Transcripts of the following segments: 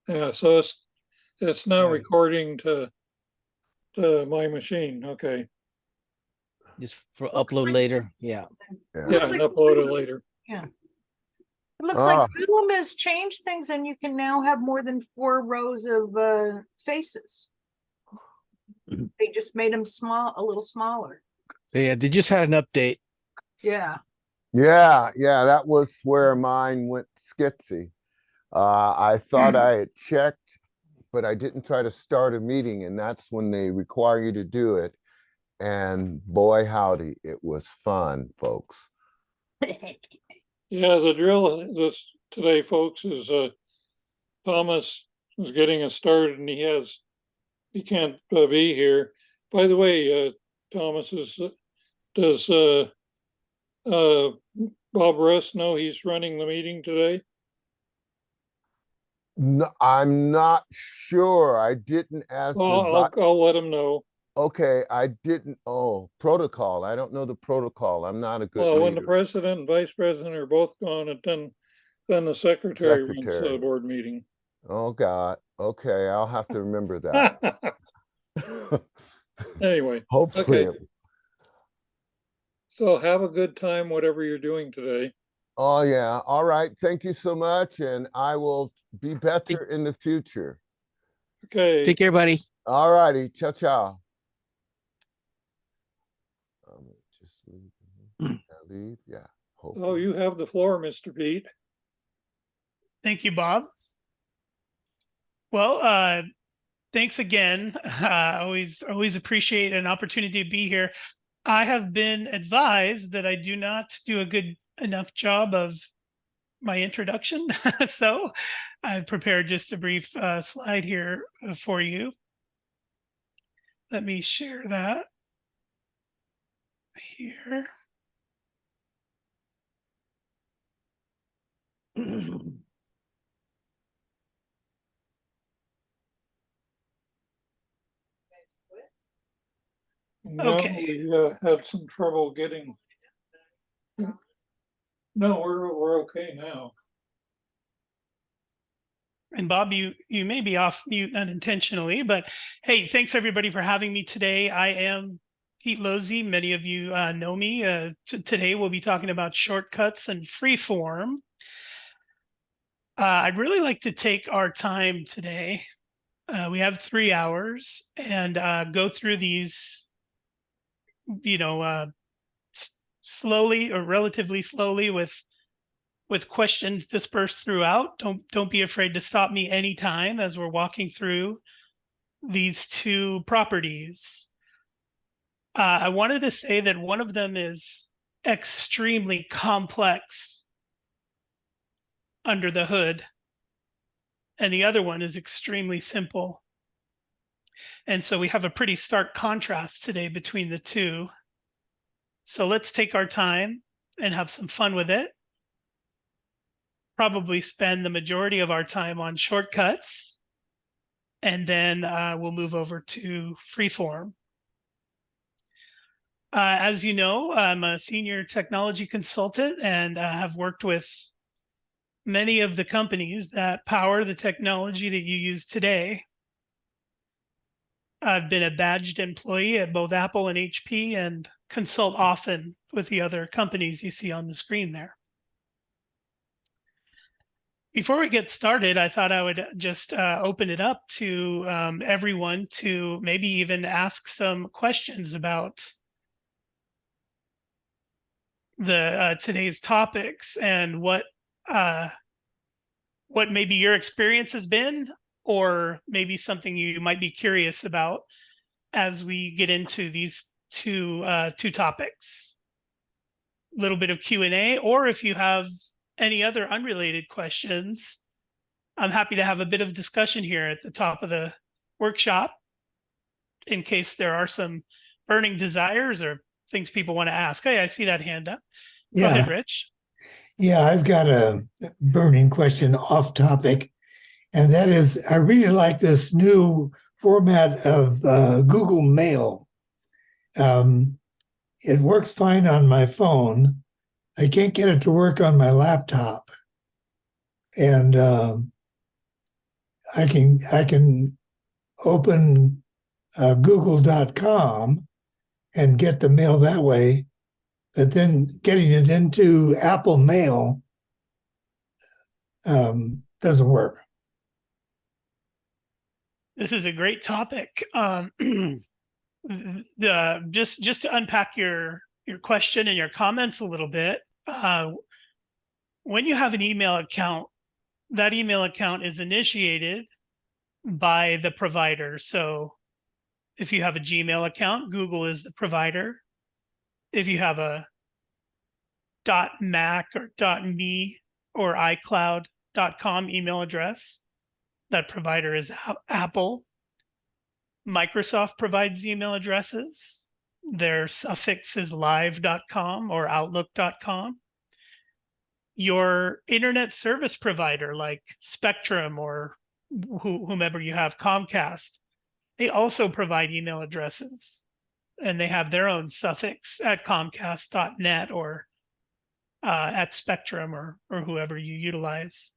Yeah, so it's now Yeah. recording to my machine. Okay. Just for Looks upload like- later. Yeah. Yeah, Looks and like upload it Zoom- later. Yeah. It looks like Ah. Zoom has changed things and you can now have more than 4 rows of faces. They just made them a little smaller. Yeah, they just had an update. Yeah. Yeah, that was where mine went skitsy. I thought I had checked, but I didn't try to start a meeting, and that's when they require you to do it. And boy, howdy, it was fun, folks. Yeah, the drill this today, folks, is Thomas is getting us started, and he can't be here. By the way, Thomas does Bob Russ know he's running the meeting today? No, I'm not sure. I didn't ask. Well, I'll let him know. Okay, I didn't. Oh, protocol. I don't know the protocol. I'm not a good Well, when the leader. president and vice president are both gone, and then the secretary runs Secretary. the board meeting. Oh God. Okay, I'll have to remember that. Anyway, Hopefully. okay. So have a good time, whatever you're doing today. Oh yeah. All right. Thank you so much, and I will be better in the future. Okay. Take care, buddy. All righty. Ciao, ciao. Just leave. Yeah. Oh, Hopefully. you have the floor, Mr. Pete. Thank you, Bob. Well, thanks again. Always appreciate an opportunity to be here. I have been advised that I do not do a good enough job of my introduction. So I've prepared just a brief slide here for you. Let me share that here. No, Okay. we had some trouble getting. No, we're okay now. And Bob, you may be off mute unintentionally, but hey, thanks everybody for having me today. I am Pete Losey. Many of you know me. Today we'll be talking about shortcuts and freeform. I'd really like to take our time today. We have 3 hours and go through these, slowly or relatively slowly with questions dispersed throughout. Don't be afraid to stop me anytime as we're walking through these two properties. I wanted to say that one of them is extremely complex under the hood, and the other one is extremely simple. And so we have a pretty stark contrast today between the two. So let's take our time and have some fun with it. Probably spend the majority of our time on shortcuts, and then we'll move over to freeform. As you know, I'm a senior technology consultant and have worked with many of the companies that power the technology that you use today. I've been a badged employee at both Apple and HP and consult often with the other companies you see on the screen there. Before we get started, I thought I would just open it up to everyone to maybe even ask some questions about the today's topics and what maybe your experience has been, or maybe something you might be curious about as we get into these two topics. A little bit of Q&A, or if you have any other unrelated questions, I'm happy to have a bit of discussion here at the top of the workshop in case there are some burning desires or things people want to ask. Hey, I see that hand up. Go ahead, Rich. Yeah, I've got a burning question off topic, and that is, I really like this new format of Google Mail. It works fine on my phone. I can't get it to work on my laptop. And I can open google.com and get the mail that way, but then getting it into Apple Mail doesn't work. This is a great topic. Just to unpack your question and your comments a little bit. When you have an email account, that email account is initiated by the provider. So if you have a Gmail account, Google is the provider. If you have a .mac or .me or iCloud.com email address, that provider is Apple. Microsoft provides email addresses. Their suffix is live.com or outlook.com. Your internet service provider like Spectrum or whomever you have, Comcast, they also provide email addresses, and they have their own suffix at comcast.net or at Spectrum or whoever you utilize.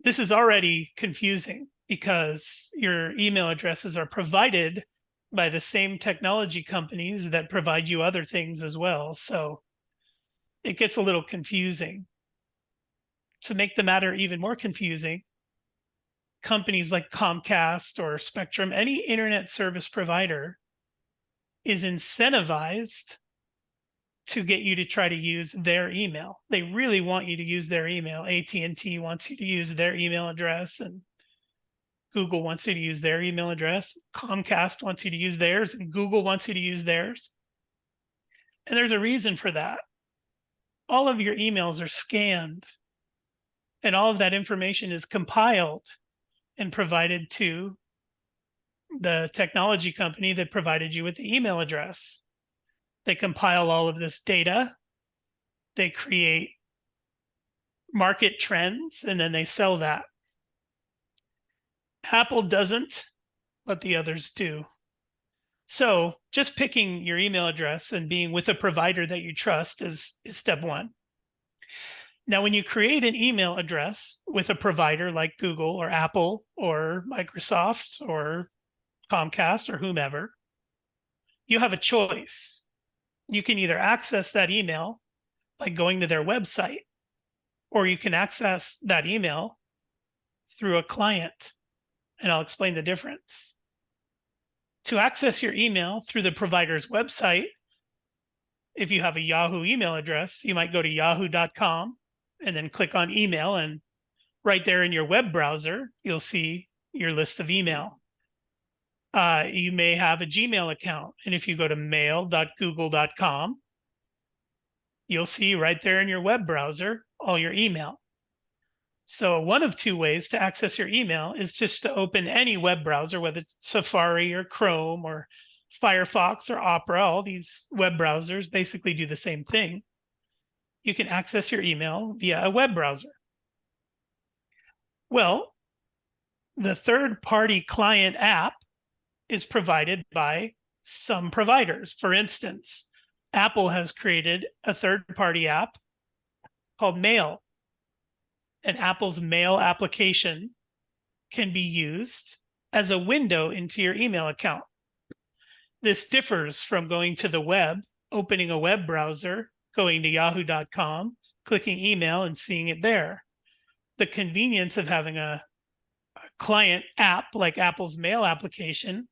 This is already confusing because your email addresses are provided by the same technology companies that provide you other things as well. So it gets a little confusing. To make the matter even more confusing, companies like Comcast or Spectrum, any internet service provider is incentivized to get you to try to use their email. They really want you to use their email. AT&T wants you to use their email address, and Google wants you to use their email address. Comcast wants you to use theirs, and Google wants you to use theirs. And there's a reason for that. All of your emails are scanned, and all of that information is compiled and provided to the technology company that provided you with the email address. They compile all of this data, they create market trends, and then they sell that. Apple doesn't, but the others do. So just picking your email address and being with a provider that you trust is step one. Now, when you create an email address with a provider like Google or Apple or Microsoft or Comcast or whomever, you have a choice. You can either access that email by going to their website, or you can access that email through a client, and I'll explain the difference. To access your email through the provider's website, if you have a Yahoo email address, you might go to yahoo.com and then click on email, and right there in your web browser, you'll see your list of email. You may have a Gmail account, and if you go to mail.google.com, you'll see right there in your web browser all your email. So one of two ways to access your email is just to open any web browser, whether it's Safari or Chrome or Firefox or Opera. All these web browsers basically do the same thing. You can access your email via a web browser. Well, the third-party client app is provided by some providers. For instance, Apple has created a third-party app called Mail. And Apple's Mail application can be used as a window into your email account. This differs from going to the web, opening a web browser, going to yahoo.com, clicking email and seeing it there. The convenience of having a client app like Apple's Mail application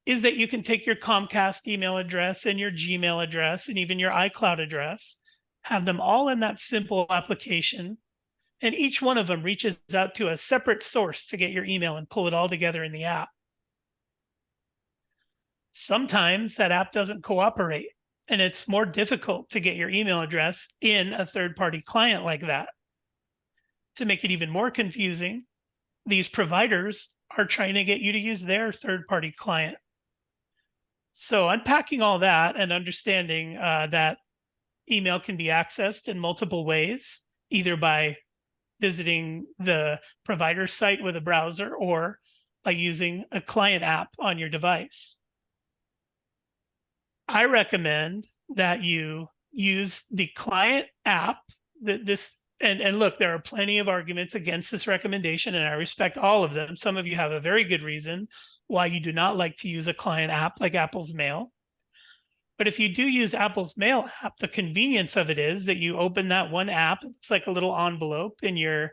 is that you can take your Comcast email address and your Gmail address and even your iCloud address, have them all in that simple application, and each one of them reaches out to a separate source to get your email and pull it all together in the app. Sometimes that app doesn't cooperate, and it's more difficult to get your email address in a third-party client like that. To make it even more confusing, these providers are trying to get you to use their third-party client. So unpacking all that and understanding that email can be accessed in multiple ways, either by visiting the provider site with a browser or by using a client app on your device. I recommend that you use the client app. This and look, there are plenty of arguments against this recommendation, and I respect all of them. Some of you have a very good reason why you do not like to use a client app like Apple's Mail. But if you do use Apple's Mail app, the convenience of it is that you open that one app. It's like a little envelope in your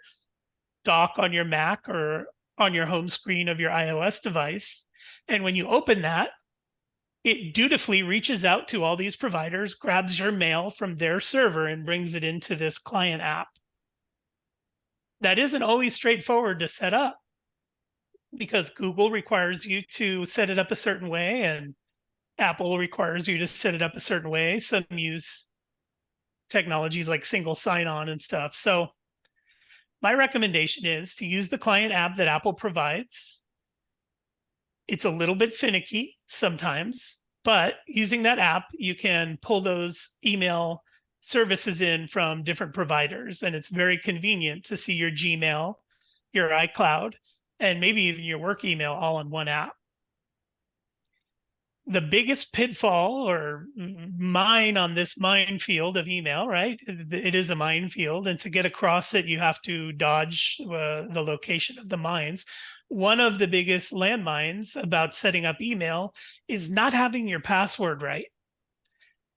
dock on your Mac or on your home screen of your iOS device. And when you open that, it dutifully reaches out to all these providers, grabs your mail from their server and brings it into this client app. That isn't always straightforward to set up because Google requires you to set it up a certain way and Apple requires you to set it up a certain way. Some use technologies like single sign-on and stuff. So my recommendation is to use the client app that Apple provides. It's a little bit finicky sometimes, but using that app, you can pull those email services in from different providers, and it's very convenient to see your Gmail, your iCloud, and maybe even your work email all in one app. The biggest pitfall or mine on this minefield of email, right? It is a minefield, and to get across it, you have to dodge the location of the mines. One of the biggest landmines about setting up email is not having your password right.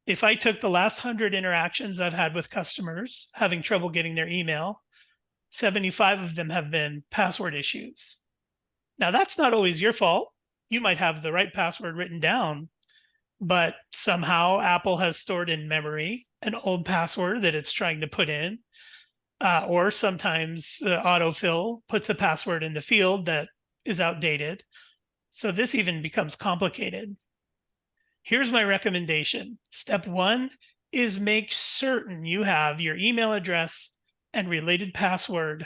If I took the last 100 interactions I've had with customers having trouble getting their email, 75 of them have been password issues. Now, that's not always your fault. You might have the right password written down, but somehow Apple has stored in memory an old password that it's trying to put in. Or sometimes autofill puts a password in the field that is outdated. So this even becomes complicated. Here's my recommendation. Step one is make certain you have your email address and related password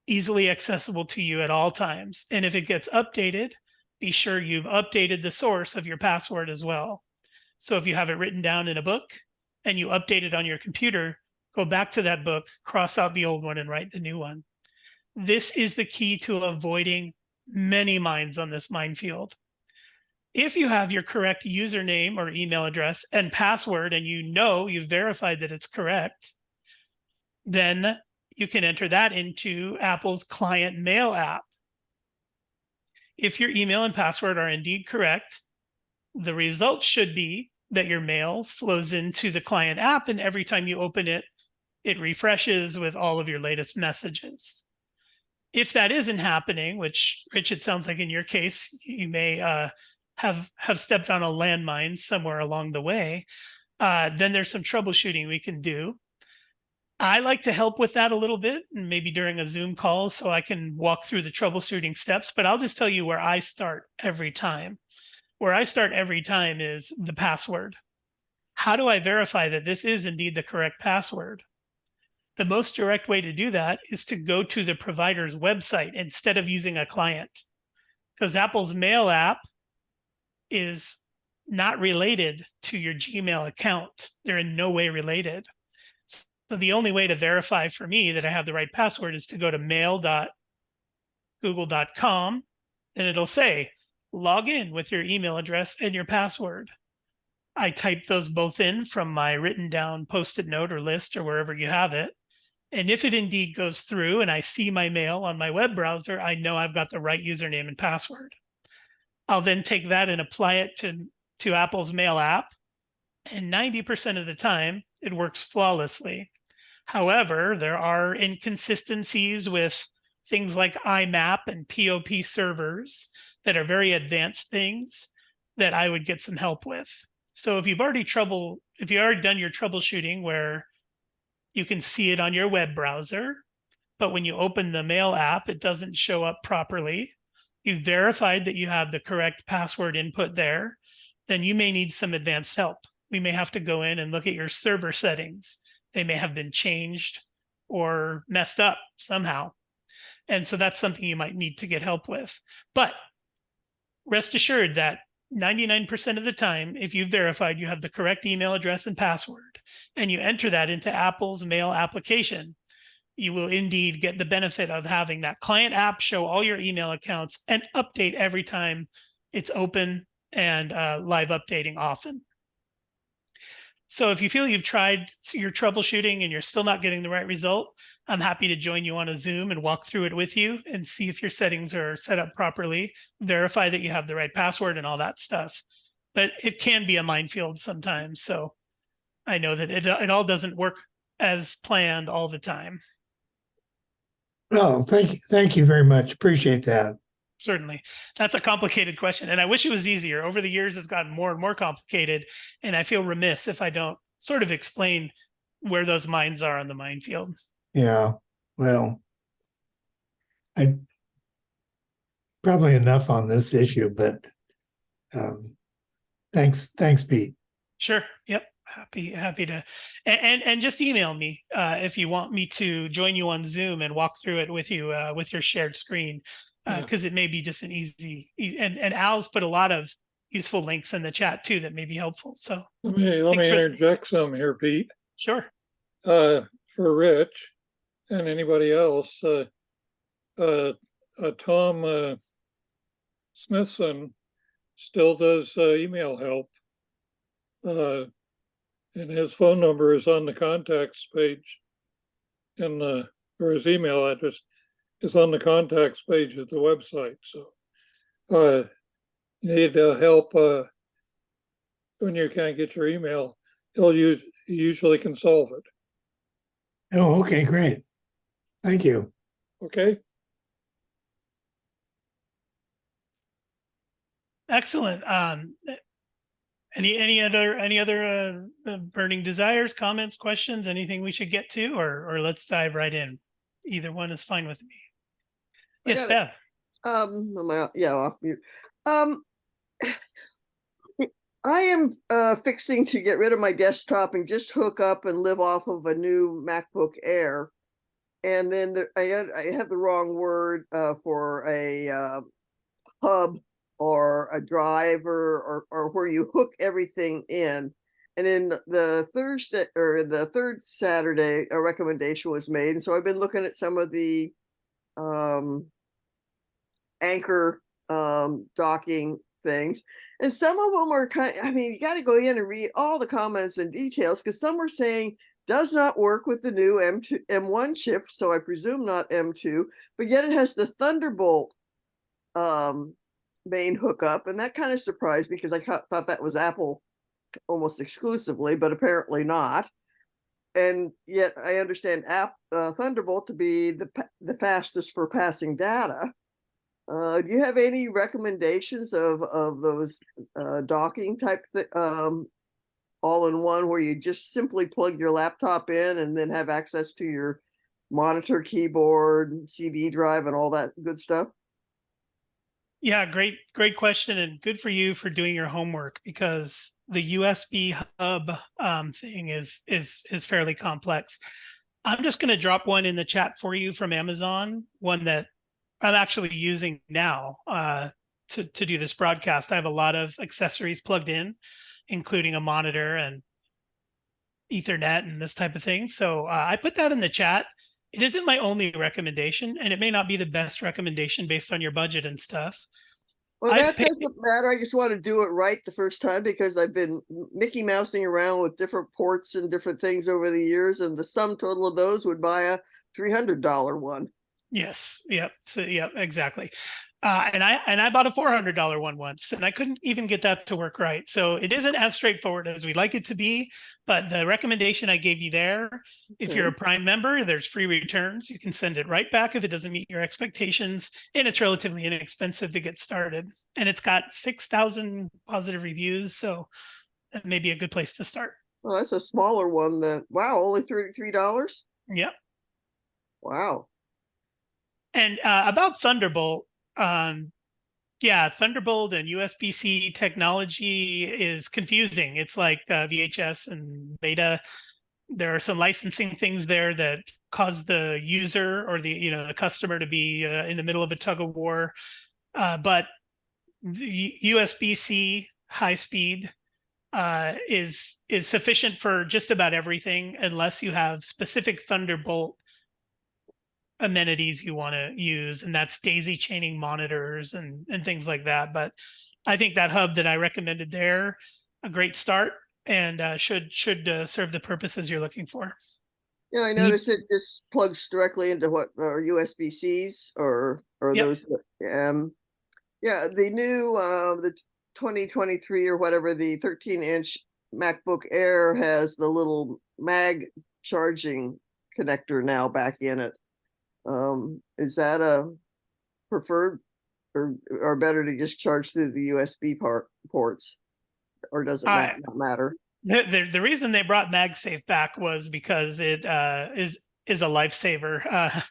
easily accessible to you at all times. And if it gets updated, be sure you've updated the source of your password as well. So if you have it written down in a book and you update it on your computer, go back to that book, cross out the old one and write the new one. This is the key to avoiding many mines on this minefield. If you have your correct username or email address and password, and you know you've verified that it's correct, then you can enter that into Apple's client mail app. If your email and password are indeed correct, the result should be that your mail flows into the client app, and every time you open it, it refreshes with all of your latest messages. If that isn't happening, which, Rich, it sounds like in your case, you may have stepped on a landmine somewhere along the way, then there's some troubleshooting we can do. I like to help with that a little bit, maybe during a Zoom call so I can walk through the troubleshooting steps, but I'll just tell you where I start every time. Where I start every time is the password. How do I verify that this is indeed the correct password? The most direct way to do that is to go to the provider's website instead of using a client, because Apple's Mail app is not related to your Gmail account. They're in no way related. So the only way to verify for me that I have the right password is to go to mail.google.com, and it'll say, log in with your email address and your password. I type those both in from my written down Post-it note or list or wherever you have it. And if it indeed goes through and I see my mail on my web browser, I know I've got the right username and password. I'll then take that and apply it to Apple's Mail app. And 90% of the time, it works flawlessly. However, there are inconsistencies with things like IMAP and POP servers that are very advanced things that I would get some help with. So if you've already done your troubleshooting where you can see it on your web browser, but when you open the Mail app, it doesn't show up properly, you've verified that you have the correct password input there, then you may need some advanced help. We may have to go in and look at your server settings. They may have been changed or messed up somehow. And so that's something you might need to get help with. But rest assured that 99% of the time, if you've verified you have the correct email address and password, and you enter that into Apple's Mail application, you will indeed get the benefit of having that client app show all your email accounts and update every time it's open and live updating often. So if you feel you've tried your troubleshooting and you're still not getting the right result, I'm happy to join you on a Zoom and walk through it with you and see if your settings are set up properly, verify that you have the right password and all that stuff. But it can be a minefield sometimes. So I know that it all doesn't work as planned all the time. Oh, thank you very much. Appreciate that. Certainly. That's a complicated question. And I wish it was easier. Over the years, it's gotten more and more complicated. And I feel remiss if I don't sort of explain where those mines are on the minefield. Yeah. Well, I probably enough on this issue, but thanks, Pete. Sure. Yep. Happy to, and just email me if you want me to join you on Zoom and walk through it with you with your shared screen, because it may be just an easy. And Al's put a lot of useful links in the chat too that may be helpful. So Let me Thanks for- interject some here, Pete. sure. For Rich and anybody else, Tom Smithson still does email help. And his phone number is on the contacts page, and or his email address is on the contacts page of the website. So you need help when you can't get your email, he usually can solve it. Oh, okay, great. Thank you. Okay. Excellent. Any other burning desires, comments, questions, anything we should get to, or let's dive right in. Either one is fine with me. Yes, Bev. Am I, yeah, off mute. I am fixing to get rid of my desktop and just hook up and live off of a new MacBook Air. And then I had the wrong word for a hub or a driver or where you hook everything in. And then the Thursday or the third Saturday, a recommendation was made. And so I've been looking at some of the Anchor docking things. And some of them are kind of, I mean, you got to go in and read all the comments and details because some were saying does not work with the new M1 chip. So I presume not M2, but yet it has the Thunderbolt main hookup. And that kind of surprised me because I thought that was Apple almost exclusively, but apparently not. And yet I understand Thunderbolt to be the fastest for passing data. Do you have any recommendations of those docking type all-in-one where you just simply plug your laptop in and then have access to your monitor, keyboard, CD drive, and all that good stuff? Yeah, great question, and good for you for doing your homework because the USB hub thing is fairly complex. I'm just going to drop one in the chat for you from Amazon, one that I'm actually using now to do this broadcast. I have a lot of accessories plugged in, including a monitor and Ethernet and this type of thing. So I put that in the chat. It isn't my only recommendation, and it may not be the best recommendation based on your budget and stuff. Well, that doesn't matter. I just want to do it right the first time because I've been Mickey Mousing around with different ports and different things over the years, and the sum total of those would buy a $300 one. Yes. Yep. So, yep. Exactly. And I bought a $400 one once, and I couldn't even get that to work right. So it isn't as straightforward as we'd like it to be. But the recommendation I gave you there, if you're a Prime member, there's free returns. You can send it right back if it doesn't meet your expectations, and it's relatively inexpensive to get started. And it's got 6,000 positive reviews, so that may be a good place to start. Well, that's a smaller one. Wow, only $33. Yep. Wow. And about Thunderbolt. Yeah, Thunderbolt and USB-C technology is confusing. It's like VHS and beta. There are some licensing things there that cause the user or the customer to be in the middle of a tug of war. But USB-C high speed is sufficient for just about everything, unless you have specific Thunderbolt amenities you want to use, and that's daisy chaining monitors and things like that. But I think that hub that I recommended there, a great start. and should serve the purposes you're looking for. Yeah, I noticed it just plugs directly into what USB-Cs or Yep. those yeah, the new the 2023 or whatever, the 13-inch MacBook Air has the little mag charging connector now back in it. Is that a preferred or better to just charge through the USB ports, or does it not matter? The reason they brought MagSafe back was because it is a lifesaver.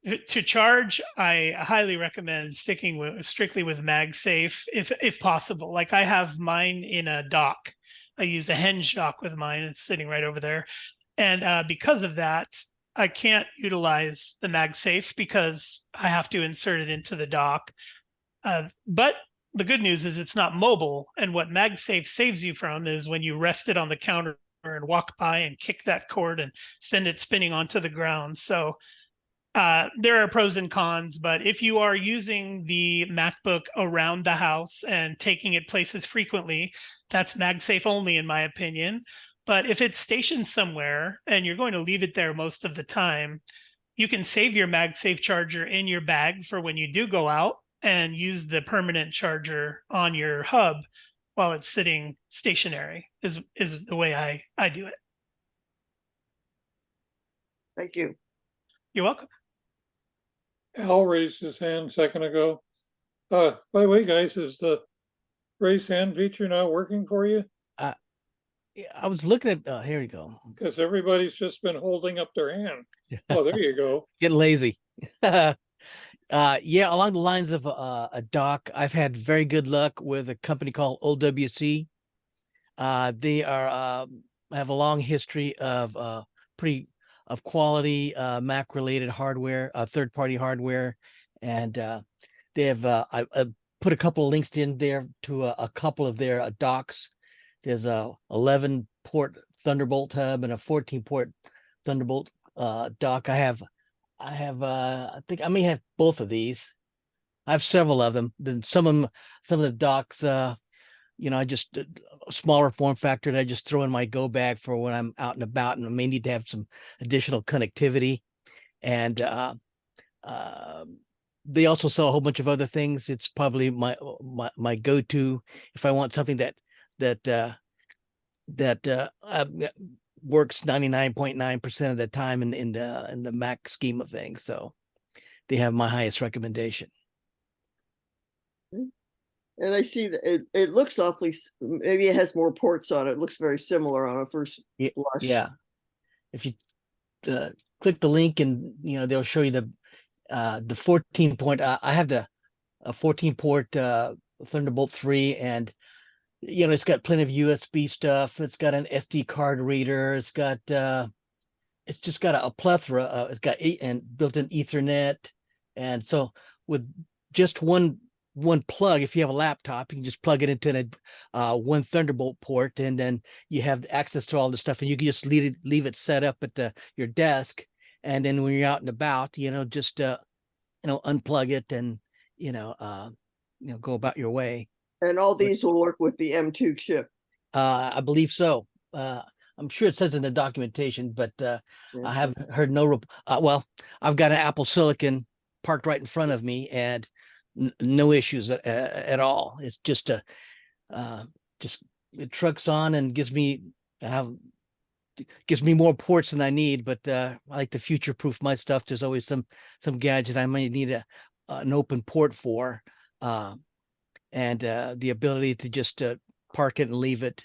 To charge, I highly recommend sticking strictly with MagSafe if possible. Like I have mine in a dock. I use a hinge dock with mine. It's sitting right over there, and because of that, I can't utilize the MagSafe because I have to insert it into the dock. But the good news is it's not mobile. And what MagSafe saves you from is when you rest it on the counter and walk by and kick that cord and send it spinning onto the ground. So there are pros and cons, but if you are using the MacBook around the house and taking it places frequently, that's MagSafe only, in my opinion. But if it's stationed somewhere and you're going to leave it there most of the time, you can save your MagSafe charger in your bag for when you do go out and use the permanent charger on your hub while it's sitting stationary is the way I do it. Thank you. You're welcome. Al raised his hand a second ago. By the way, guys, is the raise hand feature not working for you? Yeah, I was looking at, here we go. Because everybody's just been holding up their hand. Oh, there you go. Getting lazy. Yeah, along the lines of a dock, I've had very good luck with a company called OWC. They are have a long history of quality Mac related hardware, third-party hardware, and they have I put a couple of links in there to a couple of their docks. There's a 11-port Thunderbolt hub and a 14-port Thunderbolt dock. I think I may have both of these. I have several of them. Then some of the docks, I just smaller form factor that I just throw in my go bag for when I'm out and about, and I may need to have some additional connectivity. And they also sell a whole bunch of other things. It's probably my go-to if I want something that works 99.9% of the time in the Mac scheme of things. So they have my highest recommendation. And I see that it looks awfully, maybe it has more ports on it. It looks very similar on a first blush. Yeah. If you click the link and, they'll show you the 14 point, I have a 14 port Thunderbolt 3, and, it's got plenty of USB stuff. It's got an SD card reader. It's got, it's just got a plethora. It's got built-in Ethernet. And so with just one plug, if you have a laptop, you can just plug it into one Thunderbolt port, and then you have access to all the stuff, and you can just leave it set up at your desk. And then when you're out and about, just unplug it and go about your way. And all these will work with the M2 chip. I believe so. I'm sure it says in the documentation, but I haven't heard well, I've got an Apple Silicon parked right in front of me, and no issues at all. It's just it trucks on and gives me more ports than I need, but I like to future-proof my stuff. There's always some gadget I might need an open port for, and the ability to just park it and leave it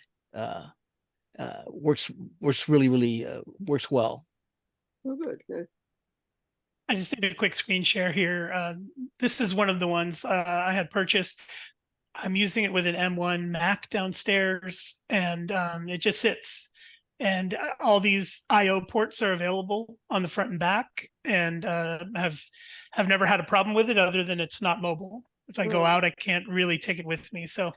works really works well. Oh, good. I just did a quick screen share here. This is one of the ones I had purchased. I'm using it with an M1 Mac downstairs, and it just sits. And all these I/O ports are available on the front and back, and have never had a problem with it, other than it's not mobile. If I go out, I can't really take it with me. So a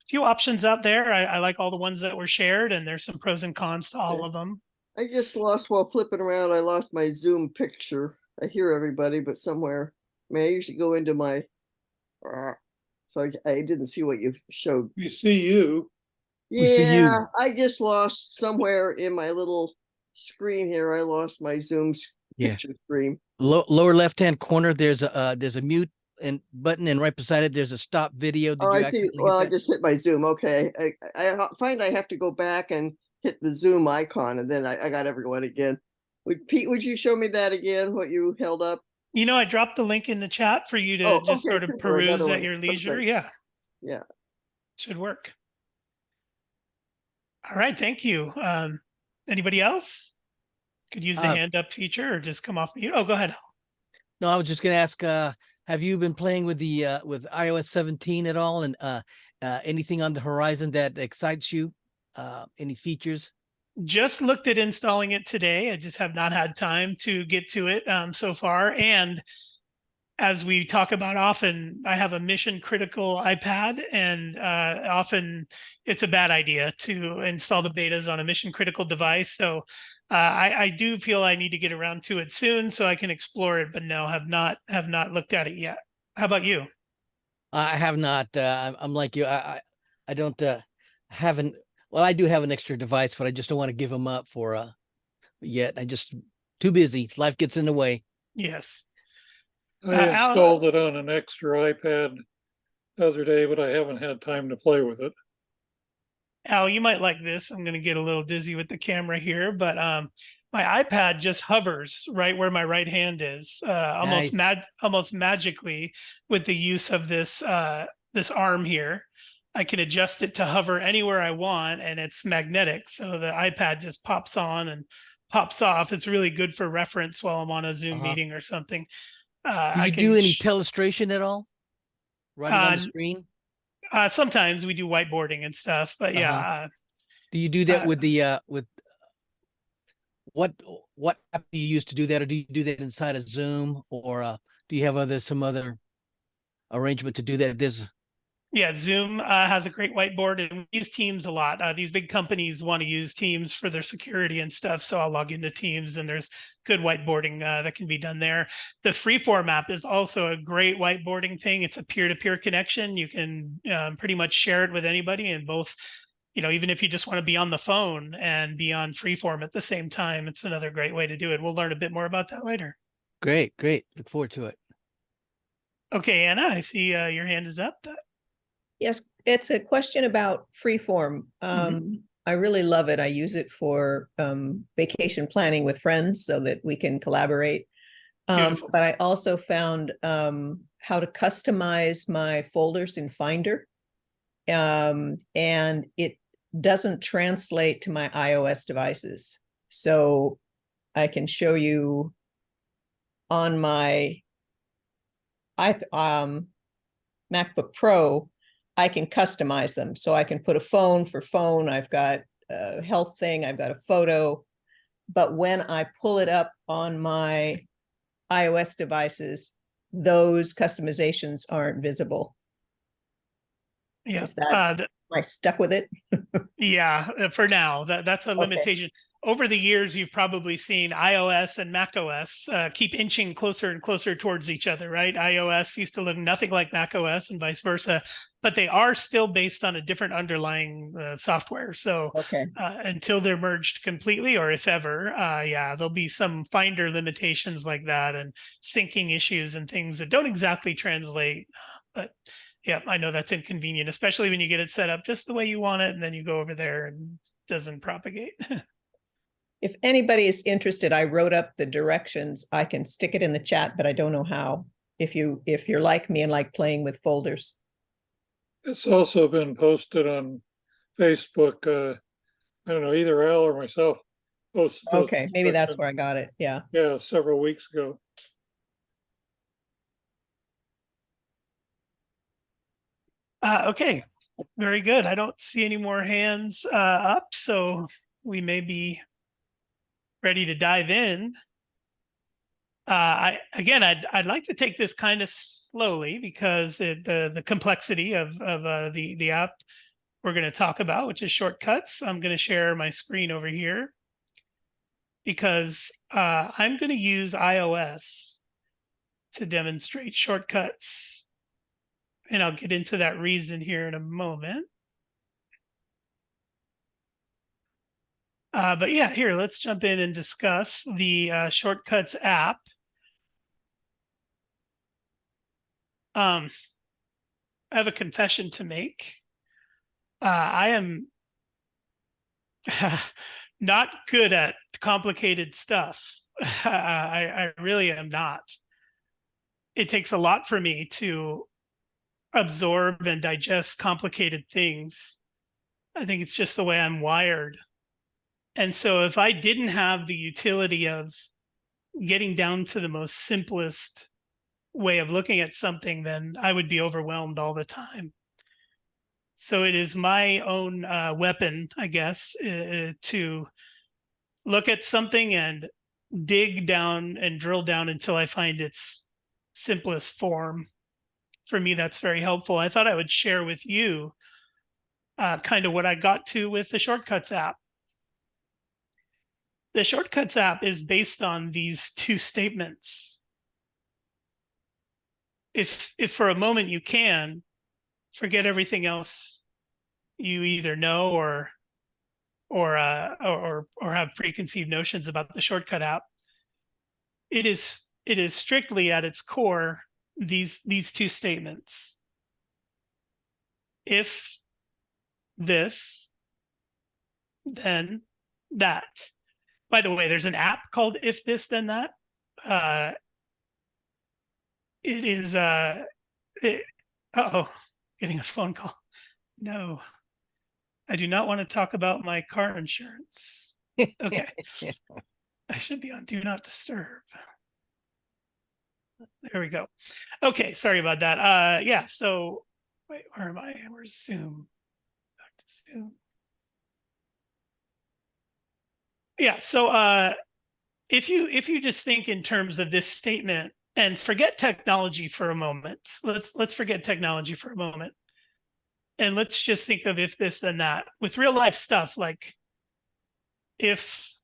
few options out there. I like all the ones that were shared, and there's some pros and cons to all of them. I just lost while flipping around. I lost my Zoom picture. I hear everybody, but somewhere. I usually go into my, so I didn't see what you showed. We see you. We see you. Yeah, I just lost somewhere in my little screen here. I lost my Zoom's Yeah. picture screen. Lower left-hand corner, there's a mute and button, and right beside it, there's a stop video. Did Oh, you I see. accidentally Well, I hit that? just hit my Zoom. Okay. I find I have to go back and hit the Zoom icon, and then I got everyone again. Pete, would you show me that again, what you held up? You know, I dropped the link in the chat for you to Oh, just okay, sort of super, another peruse at one. your leisure. Perfect. Yeah, Yeah. should work. All right, thank you. Anybody else could use the hand up feature or just come off mute? Oh, go ahead. No, I was just gonna ask, have you been playing with the with iOS 17 at all, and anything on the horizon that excites you? Any features? Just looked at installing it today. I just have not had time to get to it so far. And as we talk about often, I have a mission critical iPad, and often it's a bad idea to install the betas on a mission critical device. So I do feel I need to get around to it soon so I can explore it, but no, have not looked at it yet. How about you? I have not. I'm like you. I don't haven't. Well, I do have an extra device, but I just don't want to give them up for yet. I just too busy. Life gets in the way. Yes. I Al, installed it on an extra iPad the other day, but I haven't had time to play with it. Al, you might like this. I'm going to get a little dizzy with the camera here, but my iPad just hovers right where my right hand is, Nice. almost magically with the use of this this arm here. I can adjust it to hover anywhere I want, and it's magnetic, so the iPad just pops on and pops off. It's really good for reference while I'm on a Zoom meeting or something. Do I you can do any telestration at all? Writing on the uh, screen? sometimes we do whiteboarding and stuff, but yeah. Do you do that Uh, with the with what app do you use to do that, or do you do that inside of Zoom, or do you have some other arrangement to do that? Yeah, Zoom has a great whiteboard, and we use Teams a lot. These big companies want to use Teams for their security and stuff, so I'll log into Teams, and there's good whiteboarding that can be done there. The Freeform app is also a great whiteboarding thing. It's a peer-to-peer connection. You can pretty much share it with anybody, and both, you know, even if you just want to be on the phone and be on Freeform at the same time, it's another great way to do it. We'll learn a bit more about that later. Great. Look forward to it. Okay, Anna, I see your hand is up. Yes, it's a question about Freeform. I really love it. I use it for vacation planning with friends so that we can collaborate. But I also found how to customize my folders in Finder. And it doesn't translate to my iOS devices. So I can show you on my MacBook Pro, I can customize them. So I can put a phone for phone. I've got a health thing. I've got a photo. But when I pull it up on my iOS devices, those customizations aren't visible. Yeah. Is that, am I stuck with it? Yeah, for now, that's a limitation. Over the years, you've probably seen iOS and macOS keep inching closer and closer towards each other, right? iOS used to look nothing like macOS and vice versa, but they are still based on a different underlying software. So until they're merged completely, or if ever, yeah, there'll be some Finder limitations like that and syncing issues and things that don't exactly translate, but yeah, I know that's inconvenient, especially when you get it set up just the way you want it, and then you go over there and it doesn't propagate. If anybody is interested, I wrote up the directions. I can stick it in the chat, but I don't know how. If you're like me and like playing with folders. It's also been posted on Facebook. I don't know, either Al or myself posted. Okay, maybe that's where I got it. Yeah. Yeah, several weeks ago. Okay, very good. I don't see any more hands up, so we may be ready to dive in. I'd like to take this kind of slowly because the complexity of the app we're going to talk about, which is shortcuts. I'm going to share my screen over here because I'm going to use iOS to demonstrate shortcuts. And I'll get into that reason here in a moment. But yeah, here, let's jump in and discuss the Shortcuts app. I have a confession to make. I am not good at complicated stuff. I really am not. It takes a lot for me to absorb and digest complicated things. I think it's just the way I'm wired. And so if I didn't have the utility of getting down to the most simplest way of looking at something, then I would be overwhelmed all the time. So it is my own weapon, I guess, to look at something and dig down and drill down until I find its simplest form. For me, that's very helpful. I thought I would share with you kind of what I got to with the Shortcuts app. The Shortcuts app is based on these two statements. If for a moment you can, forget everything else you either know or have preconceived notions about the Shortcut app. It is strictly at its core these two statements. If this, then that. By the way, there's an app called If This Then That. It is getting a phone call. No, I do not want to talk about my car insurance. Okay. I should be on Do Not Disturb. There we go. Okay, sorry about that. Yeah, so wait, where am I? Where's Zoom? Back to Zoom. Yeah, so if you just think in terms of this statement and forget technology for a moment, let's forget technology for a moment. And let's just think of if this, then that. With real life stuff, like if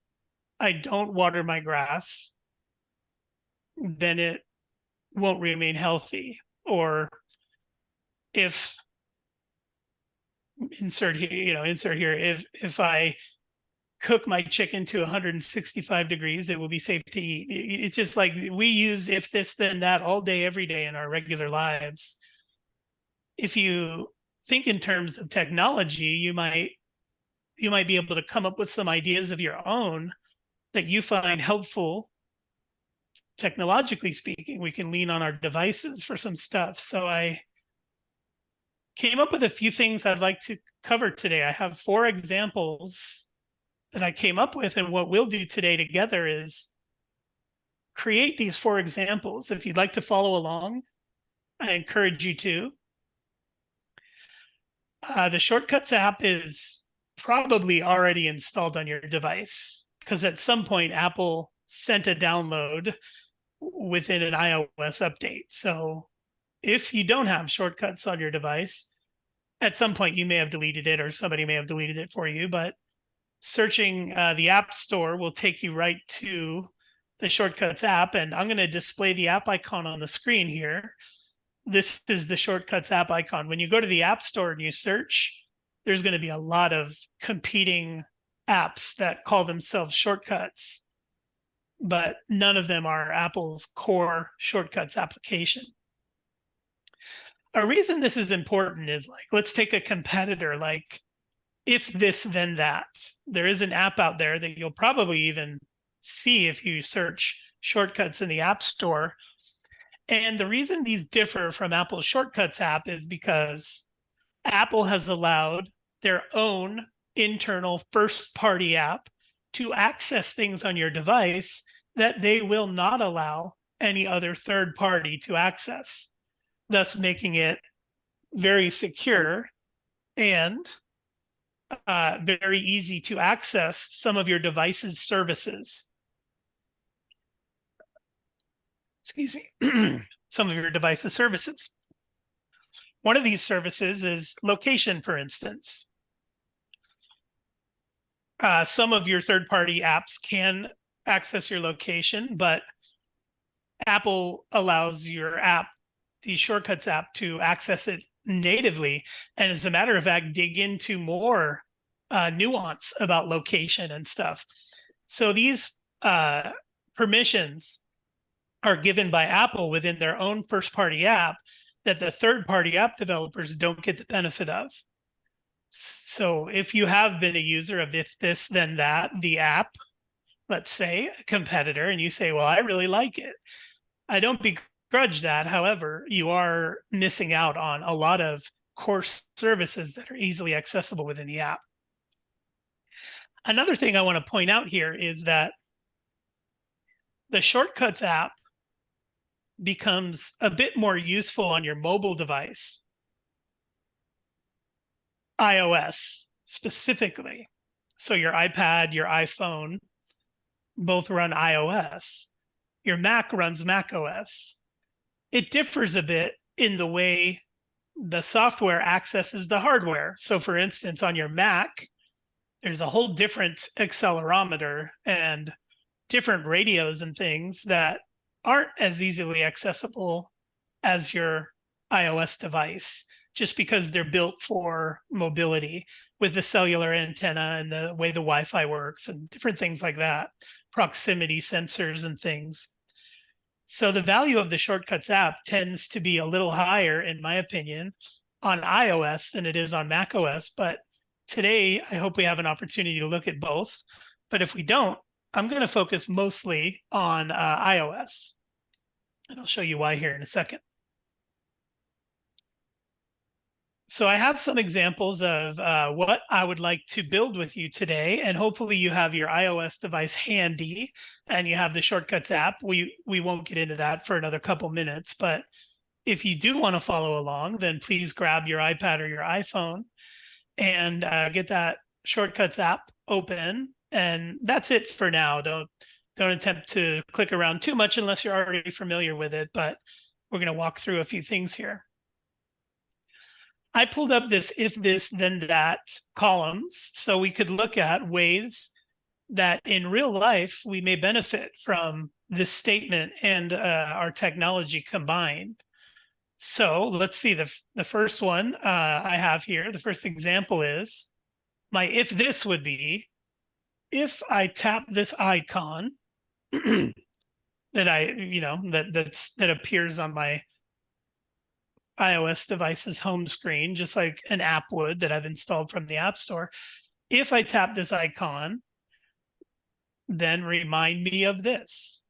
I don't water my grass, then it won't remain healthy. Or if insert here, if I cook my chicken to 165 degrees, it will be safe to eat. It's just like we use if this, then that all day, every day in our regular lives. If you think in terms of technology, you might be able to come up with some ideas of your own that you find helpful. Technologically speaking, we can lean on our devices for some stuff. So I came up with a few things I'd like to cover today. I have 4 examples that I came up with, and what we'll do today together is create these 4 examples. If you'd like to follow along, I encourage you to. The Shortcuts app is probably already installed on your device because at some point Apple sent a download within an iOS update. So if you don't have Shortcuts on your device, at some point you may have deleted it or somebody may have deleted it for you, but searching the App Store will take you right to the Shortcuts app. And I'm going to display the app icon on the screen here. This is the Shortcuts app icon. When you go to the App Store and you search, there's going to be a lot of competing apps that call themselves Shortcuts, but none of them are Apple's core Shortcuts application. A reason this is important is, like, let's take a competitor like If This Then That. There is an app out there that you'll probably even see if you search Shortcuts in the App Store. And the reason these differ from Apple's Shortcuts app is because Apple has allowed their own internal first-party app to access things on your device that they will not allow any other third party to access, thus making it very secure and very easy to access some of your device's services. Excuse me, some of your device's services. One of these services is location, for instance. Some of your third-party apps can access your location, but Apple allows your app, the Shortcuts app, to access it natively. And as a matter of fact, dig into more nuance about location and stuff. So these permissions are given by Apple within their own first-party app that the third-party app developers don't get the benefit of. So if you have been a user of If This Then That, the app, let's say a competitor, and you say, well, I really like it, I don't begrudge that. However, you are missing out on a lot of core services that are easily accessible within the app. Another thing I want to point out here is that the Shortcuts app becomes a bit more useful on your mobile device, iOS specifically. So your iPad, your iPhone, both run iOS. Your Mac runs macOS. It differs a bit in the way the software accesses the hardware. So for instance, on your Mac, there's a whole different accelerometer and different radios and things that aren't as easily accessible as your iOS device, just because they're built for mobility with the cellular antenna and the way the Wi-Fi works and different things like that, proximity sensors and things. So the value of the Shortcuts app tends to be a little higher, in my opinion, on iOS than it is on macOS. But today, I hope we have an opportunity to look at both. But if we don't, I'm going to focus mostly on iOS. And I'll show you why here in a second. So I have some examples of what I would like to build with you today, and hopefully you have your iOS device handy and you have the Shortcuts app. We won't get into that for another couple minutes, but if you do want to follow along, then please grab your iPad or your iPhone and get that Shortcuts app open. And that's it for now. Don't attempt to click around too much unless you're already familiar with it, but we're going to walk through a few things here. I pulled up this If This Then That columns so we could look at ways that in real life we may benefit from this statement and our technology combined. So let's see, the first one I have here, the first example is my if this would be, if I tap this icon that that appears on my iOS device's home screen, just like an app would that I've installed from the App Store. If I tap this icon, then remind me of this.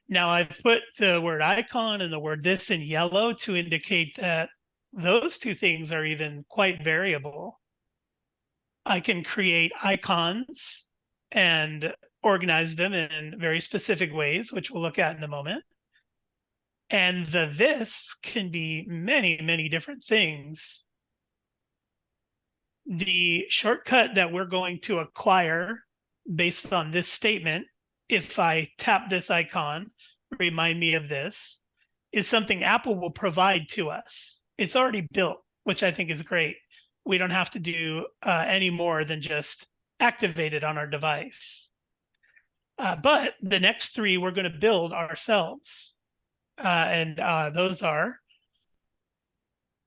Now I've put the word icon and the word this in yellow to indicate that those two things are even quite variable. I can create icons and organize them in very specific ways, which we'll look at in a moment. And the this can be many, many different things. The shortcut that we're going to acquire based on this statement, if I tap this icon, remind me of this, is something Apple will provide to us. It's already built, which I think is great. We don't have to do any more than just activate it on our device. But the next three we're going to build ourselves. And those are,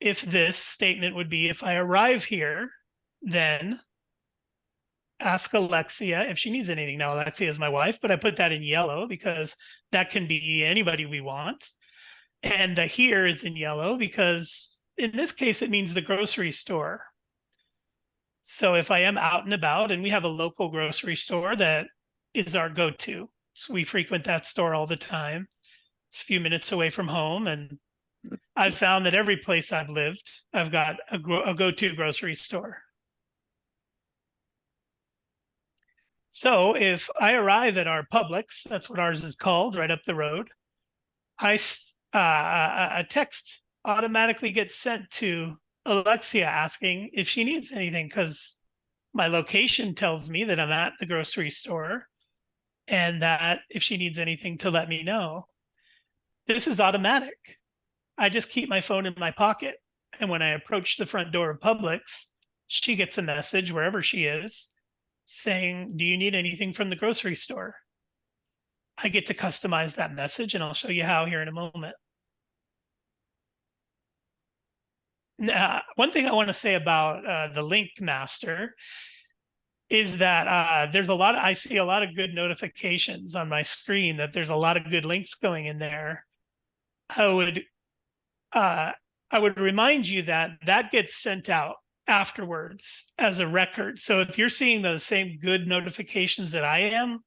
if this statement would be, if I arrive here, then ask Alexia if she needs anything. Now, Alexia is my wife, but I put that in yellow because that can be anybody we want. And the here is in yellow because in this case, it means the grocery store. So if I am out and about and we have a local grocery store that is our go-to, so we frequent that store all the time. It's a few minutes away from home, and I've found that every place I've lived, I've got a go-to grocery store. So if I arrive at our Publix, that's what ours is called, right up the road, a text automatically gets sent to Alexia asking if she needs anything, because my location tells me that I'm at the grocery store and that if she needs anything to let me know. This is automatic. I just keep my phone in my pocket. And when I approach the front door of Publix, she gets a message wherever she is saying, do you need anything from the grocery store? I get to customize that message, and I'll show you how here in a moment. Now, one thing I want to say about the Link Master is that I see a lot of good notifications on my screen that there's a lot of good links going in there. I would remind you that that gets sent out afterwards as a record. So if you're seeing those same good notifications that I am,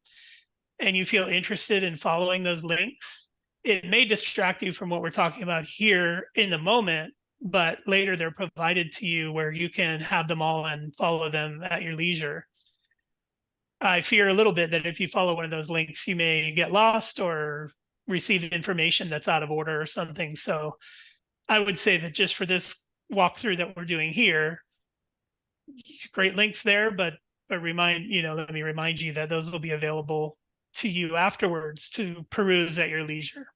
and you feel interested in following those links, it may distract you from what we're talking about here in the moment, but later they're provided to you where you can have them all and follow them at your leisure. I fear a little bit that if you follow one of those links, you may get lost or receive information that's out of order or something. So I would say that just for this walkthrough that we're doing here, great links there, but let me remind you that those will be available to you afterwards to peruse at your leisure.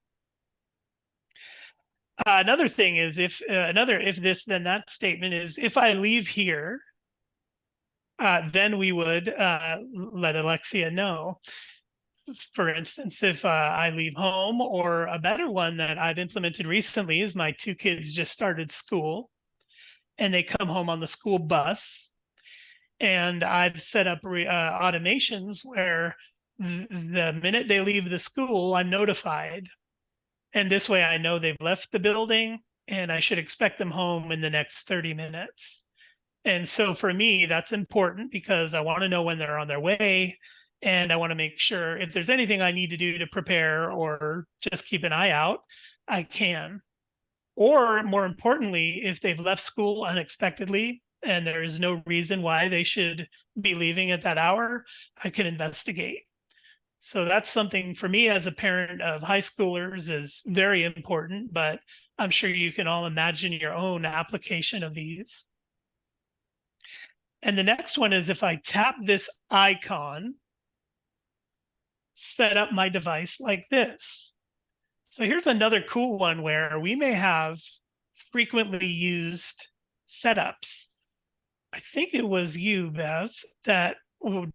Another thing is if this then that statement is, if I leave here, then we would let Alexia know. For instance, if I leave home, or a better one that I've implemented recently is my 2 kids just started school and they come home on the school bus. And I've set up automations where the minute they leave the school, I'm notified. And this way I know they've left the building and I should expect them home in the next 30 minutes. And so for me, that's important because I want to know when they're on their way. And I want to make sure if there's anything I need to do to prepare or just keep an eye out, I can. Or more importantly, if they've left school unexpectedly and there is no reason why they should be leaving at that hour, I can investigate. So that's something for me as a parent of high schoolers is very important, but I'm sure you can all imagine your own application of these. And the next one is if I tap this icon, set up my device like this. So here's another cool one where we may have frequently used setups. I think it was you, Bev, that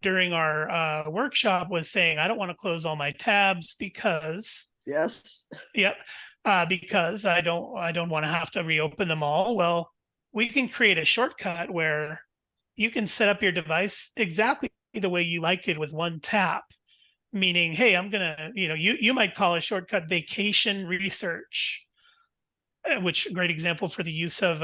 during our workshop was saying, I don't want to close all my tabs because Yes. Yep. Because I don't want to have to reopen them all. Well, we can create a shortcut where you can set up your device exactly the way you like it with one tap. Meaning, hey, I'm gonna, you might call a shortcut vacation research, which great example for the use of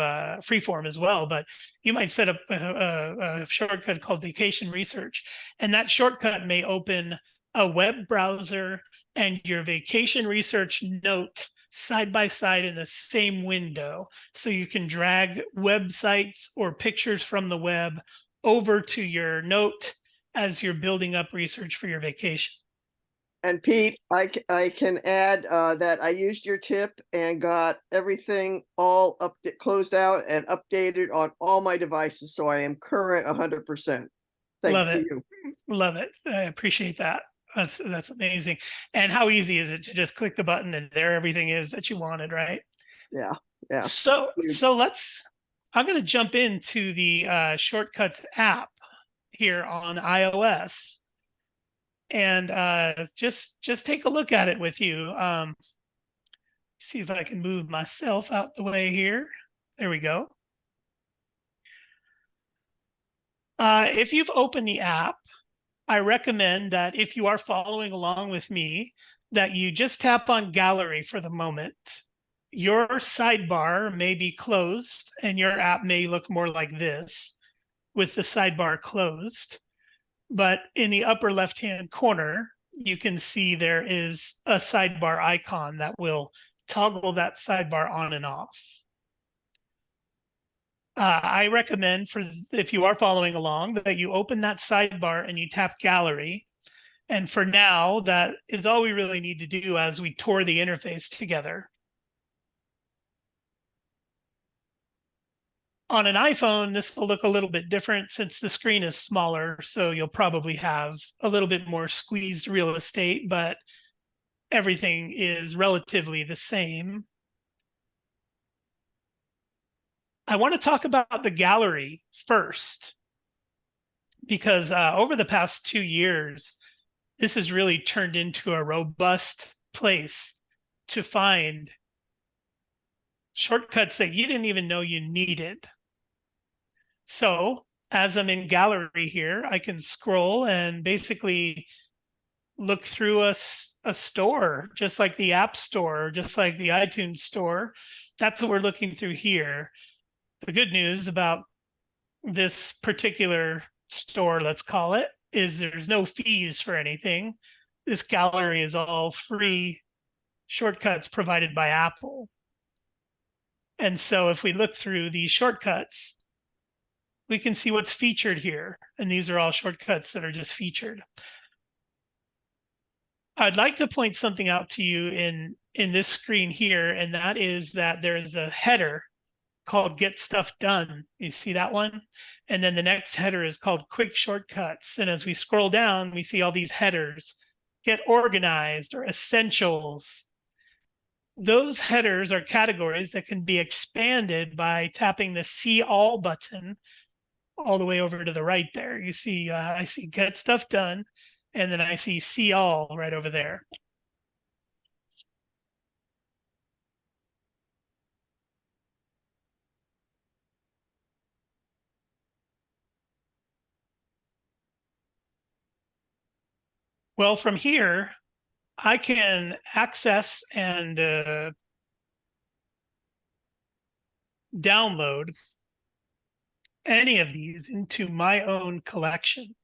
freeform as well. But you might set up a shortcut called vacation research, and that shortcut may open a web browser and your vacation research note side by side in the same window. So you can drag websites or pictures from the web over to your note as you're building up research for your vacation. And Pete, I can add that I used your tip and got everything all closed out and updated on all my devices. So I am current 100%. Thank you. Love it. I appreciate that. That's amazing. And how easy is it to just click the button and there everything is that you wanted, right? Yeah. Yeah. So I'm going to jump into the Shortcuts app here on iOS. And just take a look at it with you. See if I can move myself out the way here. There we go. If you've opened the app, I recommend that if you are following along with me, that you just tap on gallery for the moment. Your sidebar may be closed and your app may look more like this with the sidebar closed. But in the upper left-hand corner, you can see there is a sidebar icon that will toggle that sidebar on and off. I recommend if you are following along that you open that sidebar and you tap gallery. And for now, that is all we really need to do as we tour the interface together. On an iPhone, this will look a little bit different since the screen is smaller, so you'll probably have a little bit more squeezed real estate, but everything is relatively the same. I want to talk about the gallery first, because over the past 2 years, this has really turned into a robust place to find shortcuts that you didn't even know you needed. So as I'm in gallery here, I can scroll and basically look through a store, just like the App Store, just like the iTunes Store. That's what we're looking through here. The good news about this particular store, let's call it, is there's no fees for anything. This gallery is all free shortcuts provided by Apple. And so if we look through these shortcuts, we can see what's featured here. And these are all shortcuts that are just featured. I'd like to point something out to you in this screen here, and that is that there is a header called Get Stuff Done. You see that one? And then the next header is called Quick Shortcuts. And as we scroll down, we see all these headers: Get Organized or Essentials. Those headers are categories that can be expanded by tapping the See All button all the way over to the right there. You see, I see Get Stuff Done, and then I see See All right over there. Well, from here, I can access and download any of these into my own collection.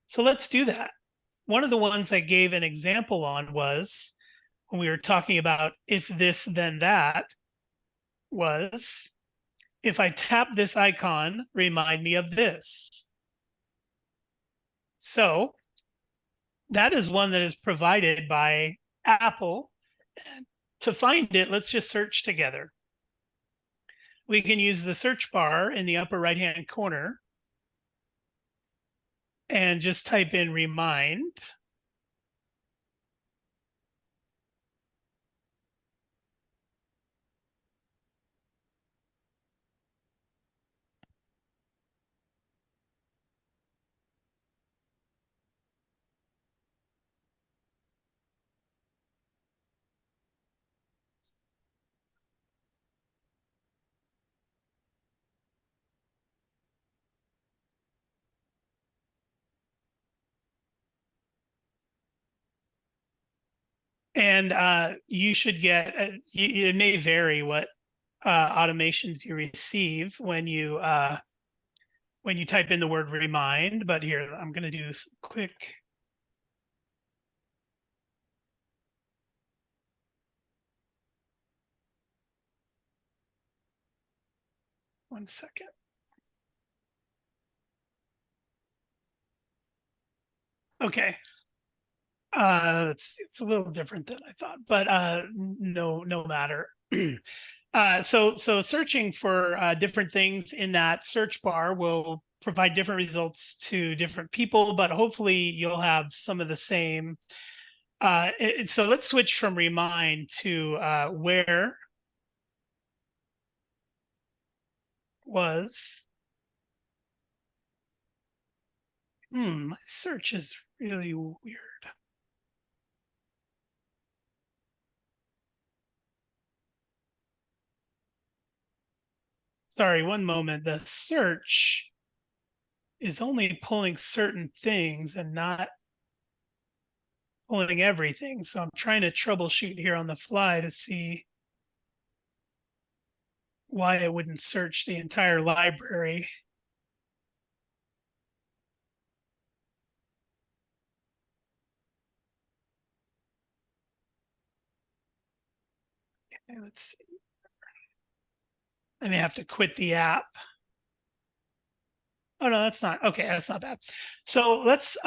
So let's do that. One of the ones I gave an example on was when we were talking about if this, then that, was if I tap this icon, remind me of this. So that is one that is provided by Apple. To find it, let's just search together. We can use the search bar in the upper right-hand corner and just type in remind. And you should get, it may vary what automations you receive when you type in the word remind, but here, I'm gonna do some quick. One second. Okay. It's a little different than I thought, but no matter. So searching for different things in that search bar will provide different results to different people, but hopefully you'll have some of the same. So let's switch from remind to where was. My search is really weird. Sorry, one moment. The search is only pulling certain things and not pulling everything. So I'm trying to troubleshoot here on the fly to see why it wouldn't search the entire library. Okay, let's see. I may have to quit the app. Oh no, that's not okay. That's not bad. So let's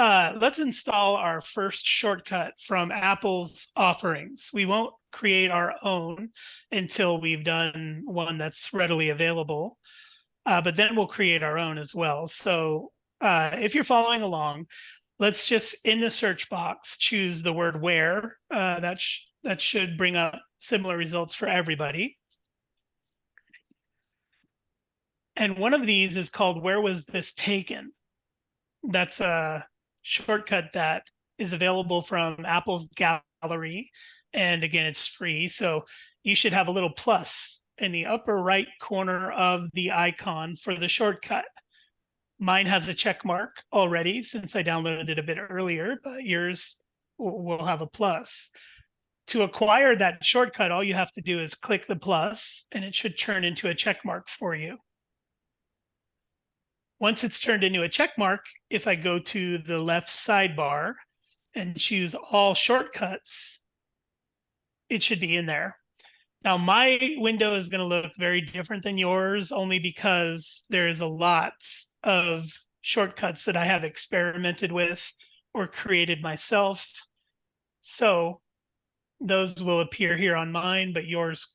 install our first shortcut from Apple's offerings. We won't create our own until we've done one that's readily available, but then we'll create our own as well. So if you're following along, let's just in the search box choose the word where. That should bring up similar results for everybody. And one of these is called Where Was This Taken? That's a shortcut that is available from Apple's gallery gallery. And again, it's free. So you should have a little plus in the upper right corner of the icon for the shortcut. Mine has a check mark already since I downloaded it a bit earlier, but yours will have a plus. To acquire that shortcut, all you have to do is click the plus and it should turn into a check mark for you. Once it's turned into a check mark, if I go to the left sidebar and choose all shortcuts, it should be in there. Now, my window is going to look very different than yours, only because there's a lot of shortcuts that I have experimented with or created myself. So those will appear here on mine, but yours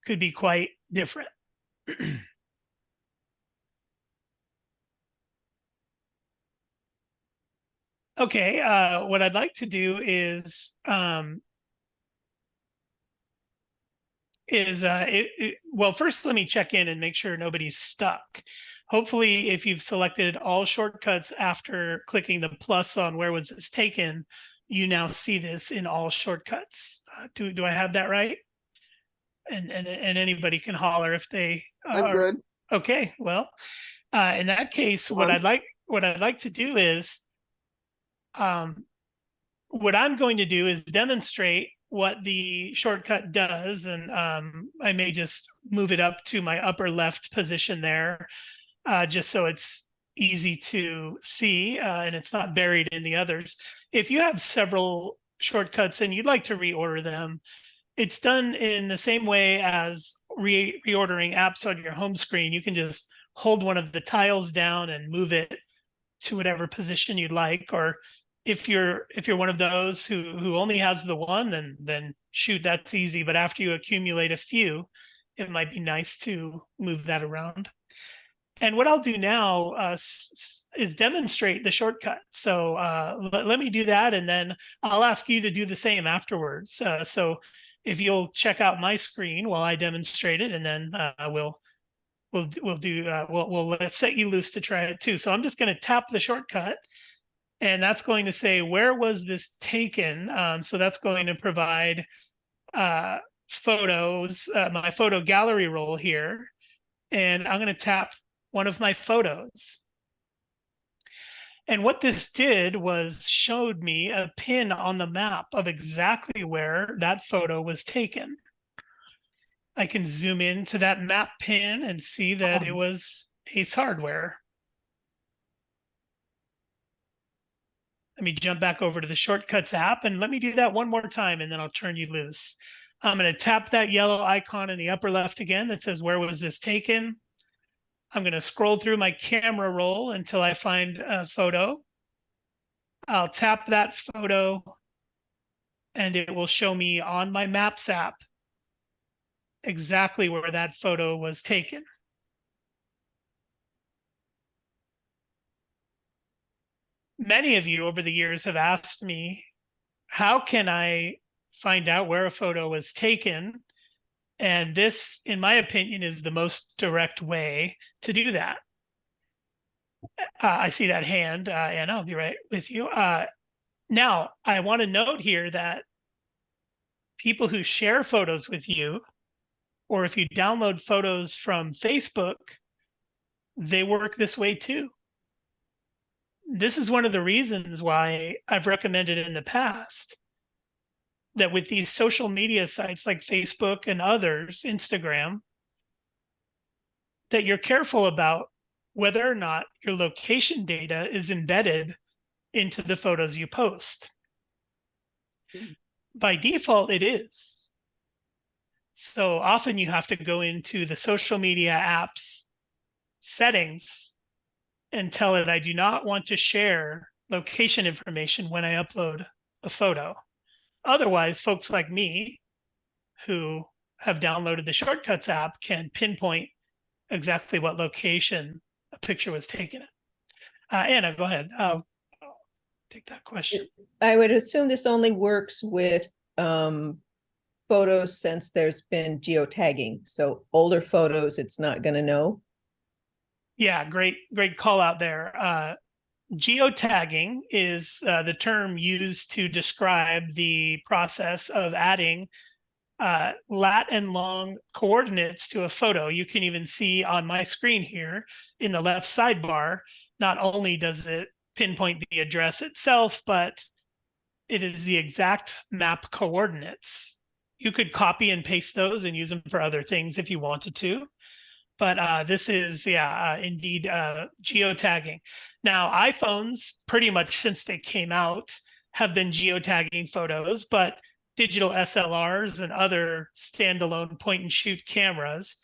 could be quite different. Okay, what I'd like to do is well, first let me check in and make sure nobody's stuck. Hopefully, if you've selected all shortcuts after clicking the plus on where was this taken, you now see this in all shortcuts. Do I have that right? And anybody can holler if they I'm good. Okay. Well, in that case, what I'd like to do is, what I'm going to do is demonstrate what the shortcut does, and I may just move it up to my upper left position there, just so it's easy to see and it's not buried in the others. If you have several shortcuts and you'd like to reorder them, it's done in the same way as reordering apps on your home screen. You can just hold one of the tiles down and move it to whatever position you'd like. Or if you're one of those who only has the one, then shoot, that's easy. But after you accumulate a few, it might be nice to move that around. And what I'll do now is demonstrate the shortcut. So let me do that, and then I'll ask you to do the same afterwards. So if you'll check out my screen while I demonstrate it, and then we'll let's set you loose to try it too. So I'm just going to tap the shortcut, and that's going to say, where was this taken? So that's going to provide photos, my photo gallery roll here, and I'm going to tap one of my photos. And what this did was showed me a pin on the map of exactly where that photo was taken. I can zoom into that map pin and see that it was Ace Hardware. Let me jump back over to the Shortcuts app, and let me do that one more time, and then I'll turn you loose. I'm going to tap that yellow icon in the upper left again that says, where was this taken? I'm going to scroll through my camera roll until I find a photo. I'll tap that photo, and it will show me on my Maps app exactly where that photo was taken. Many of you over the years have asked me, how can I find out where a photo was taken? And this, in my opinion, is the most direct way to do that. I see that hand, and I'll be right with you. Now, I want to note here that people who share photos with you, or if you download photos from Facebook, they work this way too. This is one of the reasons why I've recommended in the past that with these social media sites like Facebook and others, Instagram, that you're careful about whether or not your location data is embedded into the photos you post. By default, it is. So often you have to go into the social media apps settings and tell it, I do not want to share location information when I upload a photo. Otherwise, folks like me who have downloaded the Shortcuts app can pinpoint exactly what location a picture was taken at. Anna, go ahead. I'll take that question. I would assume this only works with photos since there's been geotagging. So older photos, it's not going to know. Yeah, great call out there. geotagging is the term used to describe the process of adding lat and long coordinates to a photo. You can even see on my screen here in the left sidebar, not only does it pinpoint the address itself, but it is the exact map coordinates. You could copy and paste those and use them for other things if you wanted to. But this is, indeed geotagging. Now, iPhones, pretty much since they came out, have been geotagging photos, but digital SLRs and other standalone point and shoot cameras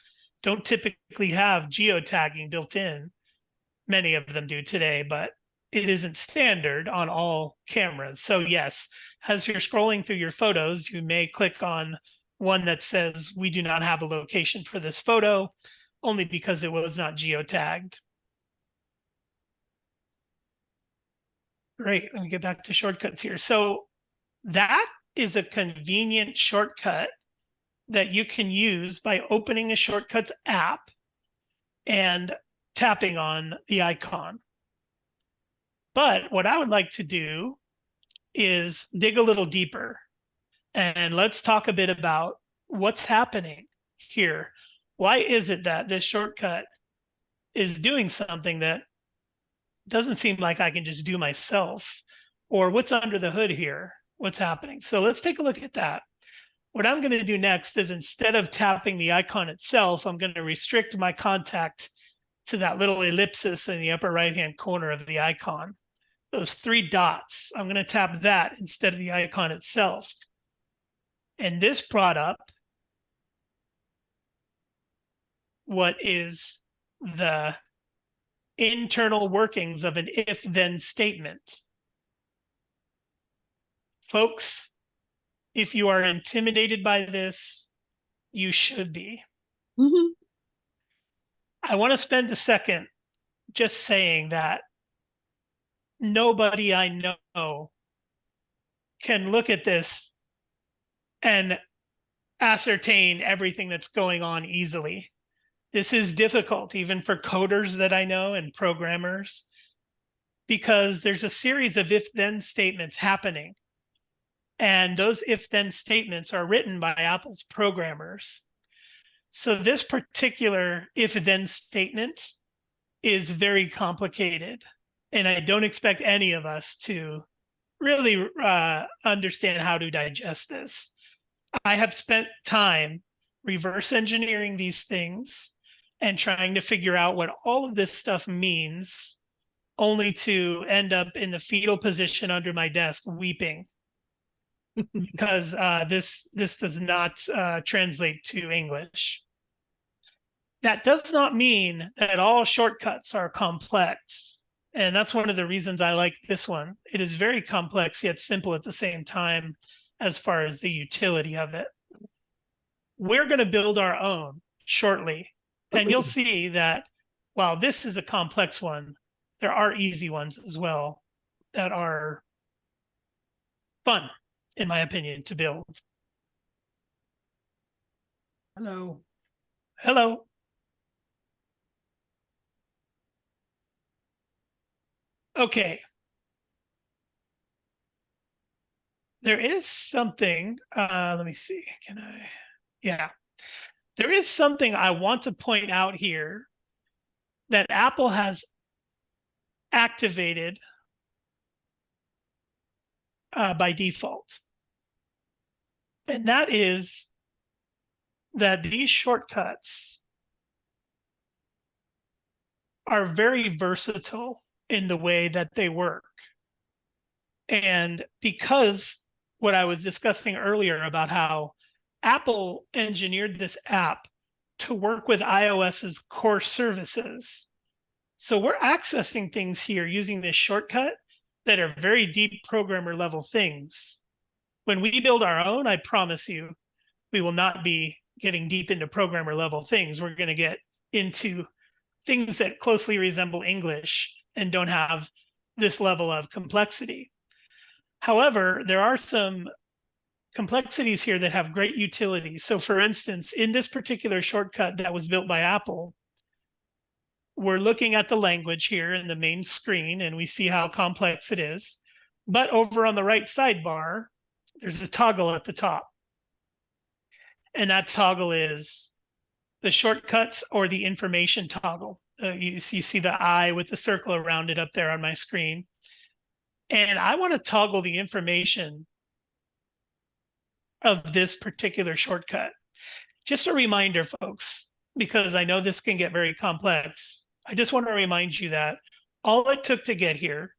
don't typically have geotagging built in. Many of them do today, but it isn't standard on all cameras. So yes, as you're scrolling through your photos, you may click on one that says, we do not have a location for this photo, only because it was not geotagged. Great, let me get back to shortcuts here. So that is a convenient shortcut that you can use by opening a shortcuts app and tapping on the icon. But what I would like to do is dig a little deeper, and let's talk a bit about what's happening here. Why is it that this shortcut is doing something that doesn't seem like I can just do myself? Or what's under the hood here? What's happening? So let's take a look at that. What I'm going to do next is, instead of tapping the icon itself, I'm going to restrict my contact to that little ellipsis in the upper right-hand corner of the icon. Those 3 dots, I'm going to tap that instead of the icon itself. And this brought up what is the internal workings of an if-then statement. Folks, if you are intimidated by this, you should be. Mhm. I want to spend a second just saying that nobody I know can look at this and ascertain everything that's going on easily. This is difficult, even for coders that I know and programmers, because there's a series of if-then statements happening. And those if-then statements are written by Apple's programmers. So this particular if-then statement is very complicated, and I don't expect any of us to really understand how to digest this. I have spent time reverse engineering these things and trying to figure out what all of this stuff means, only to end up in the fetal position under my desk weeping because this does not translate to English. That does not mean that all shortcuts are complex. And that's one of the reasons I like this one. It is very complex yet simple at the same time as far as the utility of it. We're going to build our own shortly. And you'll see that while this is a complex one, there are easy ones as well that are fun, in my opinion, to build. Hello. Hello. Okay. There is something, let me see, can I? Yeah. There is something I want to point out here that Apple has activated by default. And that is that these shortcuts are very versatile in the way that they work. And because what I was discussing earlier about how Apple engineered this app to work with iOS's core services. So we're accessing things here using this shortcut that are very deep programmer level things. When we build our own, I promise you, we will not be getting deep into programmer level things. We're going to get into things that closely resemble English and don't have this level of complexity. However, there are some complexities here that have great utility. So for instance, in this particular shortcut that was built by Apple, we're looking at the language here in the main screen and we see how complex it is. But over on the right sidebar, there's a toggle at the top. And that toggle is the shortcuts or the information toggle. You see the eye with the circle around it up there on my screen. And I want to toggle the information of this particular shortcut. Just a reminder, folks, because I know this can get very complex. I just want to remind you that all it took to get here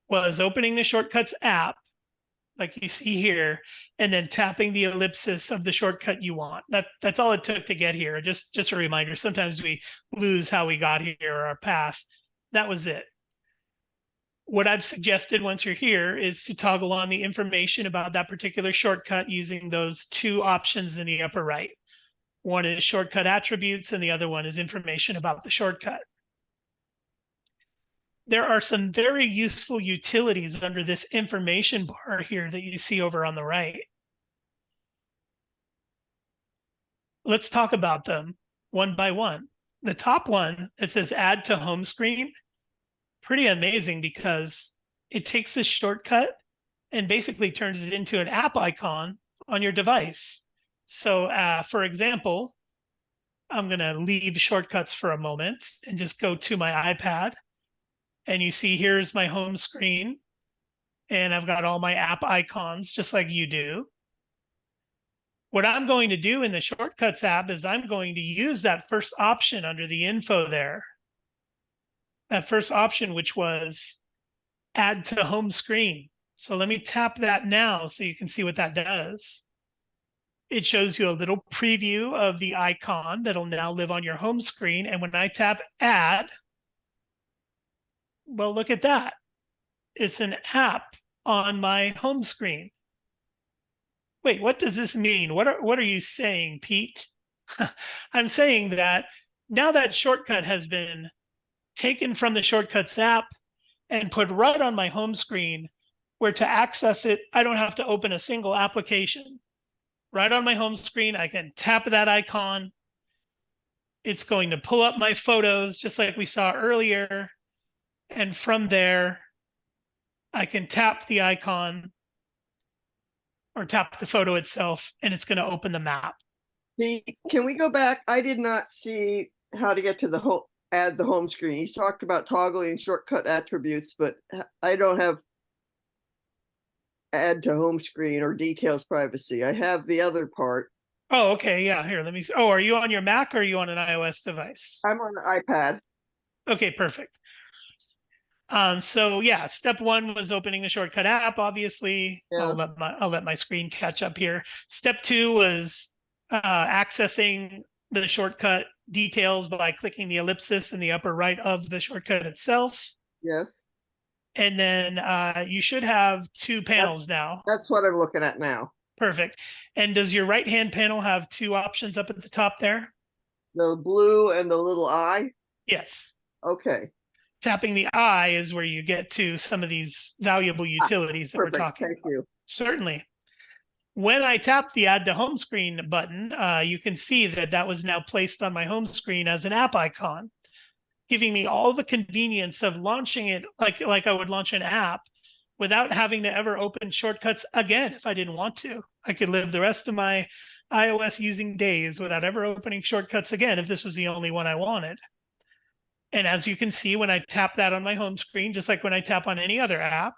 was opening the Shortcuts app, like you see here, and then tapping the ellipsis of the shortcut you want. That's all it took to get here. Just a reminder. Sometimes we lose how we got here or our path. That was it. What I've suggested once you're here is to toggle on the information about that particular shortcut using those two options in the upper right. One is shortcut attributes and the other one is information about the shortcut. There are some very useful utilities under this information bar here that you see over on the right. Let's talk about them one by one. The top one that says add to home screen, pretty amazing because it takes this shortcut and basically turns it into an app icon on your device. So for example, I'm going to leave shortcuts for a moment and just go to my iPad. And you see here's my home screen. And I've got all my app icons just like you do. What I'm going to do in the Shortcuts app is I'm going to use that first option under the info there. That first option, which was add to home screen. So let me tap that now so you can see what that does. It shows you a little preview of the icon that'll now live on your home screen. And when I tap add, well, look at that. It's an app on my home screen. Wait, what does this mean? What are you saying, Pete? I'm saying that now that shortcut has been taken from the Shortcuts app and put right on my home screen, where to access it, I don't have to open a single application. Right on my home screen, I can tap that icon. It's going to pull up my photos, just like we saw earlier. And from there, I can tap the icon or tap the photo itself, and it's going to open the map. Can we go back? I did not see how to get to the add the home screen. He's talked about toggling shortcut attributes, but I don't have add to home screen or details privacy. I have the other part. Oh, okay. Yeah, here, let me see. Oh, are you on your Mac or are you on an iOS device? I'm on the iPad. Okay, perfect. So yeah, step one was opening the Shortcut app, obviously. Yeah. I'll let my screen catch up here. Step two was accessing the shortcut details by clicking the ellipsis in the upper right of the shortcut itself. Yes. And then you should have two panels now. That's what I'm looking at now. Perfect. And does your right-hand panel have two options up at the top there? The blue and the little eye? Yes. Okay. Tapping the eye is where you get to some of these valuable utilities that Perfect. we're talking Thank about. you. Certainly. When I tap the add to home screen button, you can see that that was now placed on my home screen as an app icon, giving me all the convenience of launching it like I would launch an app without having to ever open Shortcuts again if I didn't want to. I could live the rest of my iOS using days without ever opening Shortcuts again if this was the only one I wanted. And as you can see, when I tap that on my home screen, just like when I tap on any other app,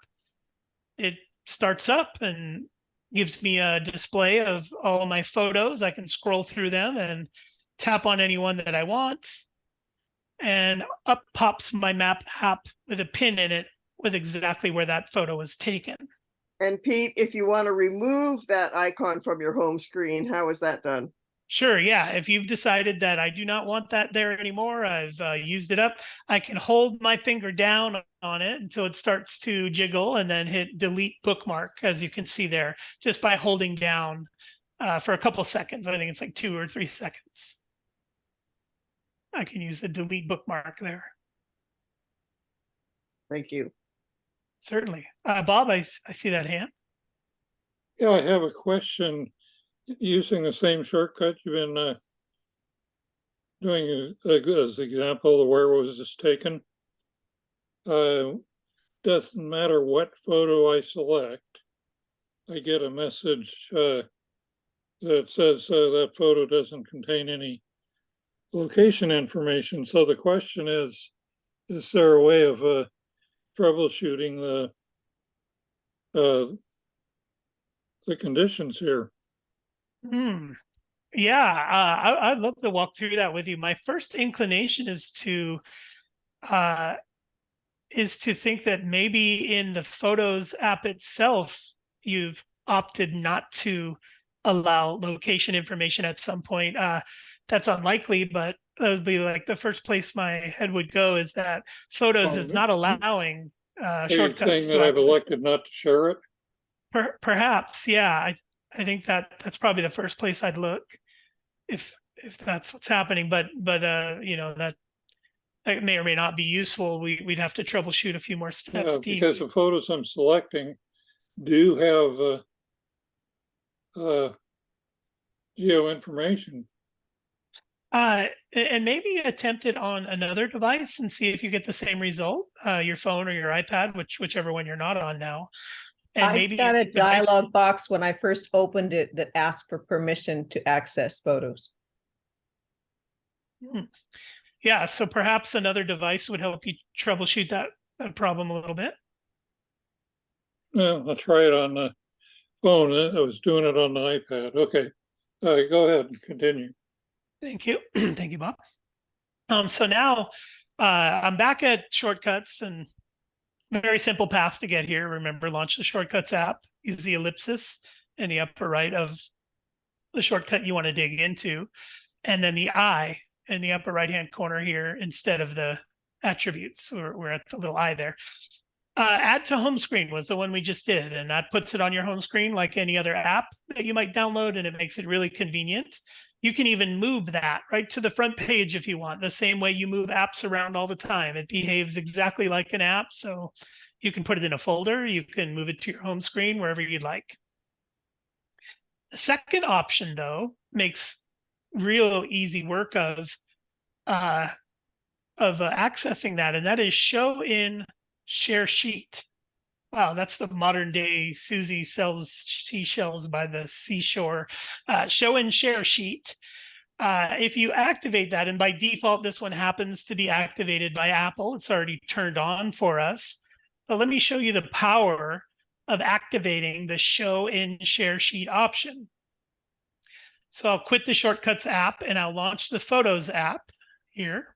it starts up and gives me a display of all my photos. I can scroll through them and tap on any one that I want. And up pops my map app with a pin in it with exactly where that photo was taken. And Pete, if you want to remove that icon from your home screen, how is that done? Sure, yeah. If you've decided that I do not want that there anymore, I've used it up, I can hold my finger down on it until it starts to jiggle and then hit delete bookmark, as you can see there, just by holding down for a couple seconds. I think it's like 2 or 3 seconds. I can use the delete bookmark there. Thank you. Certainly. Bob, I see that hand. Yeah, I have a question. Using the same shortcut you've been doing as example, where was this taken? Doesn't matter what photo I select, I get a message that says that photo doesn't contain any location information. So the question is there a way of troubleshooting the conditions here? Yeah, I'd love to walk through that with you. My first inclination is to think that maybe in the Photos app itself, you've opted not to allow location information at some point. That's unlikely, but that would be like the first place my head would go, is that Photos is not allowing Are you shortcuts saying to that I've access. elected not to share it? Perhaps, yeah. I think that's probably the first place I'd look if that's what's happening. But you know, that may or may not be useful. We'd have to troubleshoot a few more steps deep. Because the photos I'm selecting do have geo information. And maybe attempt it on another device and see if you get the same result, your phone or your iPad, whichever one you're not on now. And I maybe got a it's dialog box when I first opened it that asked for permission to access photos. Yeah, so perhaps another device would help you troubleshoot that problem a little bit. Well, I'll try it on the phone. I was doing it on the iPad. Okay, go ahead and continue. Thank you. Thank you, Bob. So now I'm back at shortcuts, and very simple path to get here. Remember, launch the Shortcuts app, use the ellipsis in the upper right of the shortcut you want to dig into, and then the eye in the upper right-hand corner here instead of the attributes. We're at the little eye there. Add to home screen was the one we just did, and that puts it on your home screen like any other app that you might download, and it makes it really convenient. You can even move that right to the front page if you want, the same way you move apps around all the time. It behaves exactly like an app, so you can put it in a folder, you can move it to your home screen, wherever you'd like. The second option, though, makes real easy work of accessing that, and that is show in share sheet. Wow, that's the modern day Susie sells seashells by the seashore. Show in share sheet. If you activate that, and by default, this one happens to be activated by Apple. It's already turned on for us. But let me show you the power of activating the show in share sheet option. So I'll quit the Shortcuts app and I'll launch the Photos app here.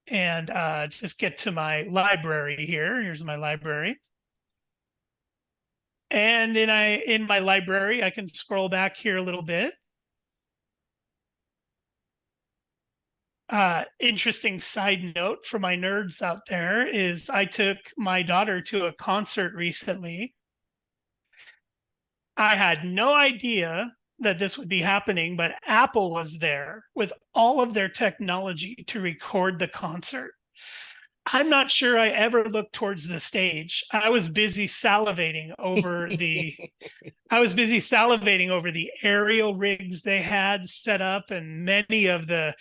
And just get to my library here. Here's my library. And in my library, I can scroll back here a little bit. Interesting side note for my nerds out there is I took my daughter to a concert recently. I had no idea that this would be happening, but Apple was there with all of their technology to record the concert. I'm not sure I ever looked towards the stage. I was busy salivating over the aerial rigs they had set up, and many of the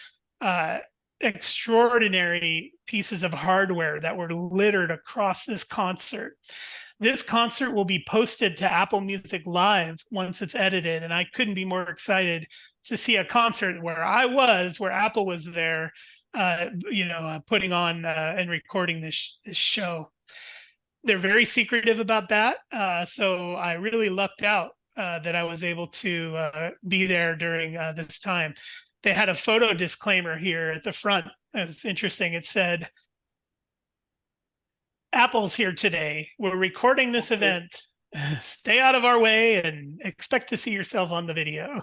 extraordinary pieces of hardware that were littered across this concert. This concert will be posted to Apple Music Live once it's edited, and I couldn't be more excited to see a concert where Apple was there, putting on and recording this show. They're very secretive about that, so I really lucked out that I was able to be there during this time. They had a photo disclaimer here at the front. It's interesting. It said, Apple's here today. We're recording this event. Stay out of our way and expect to see yourself on the video,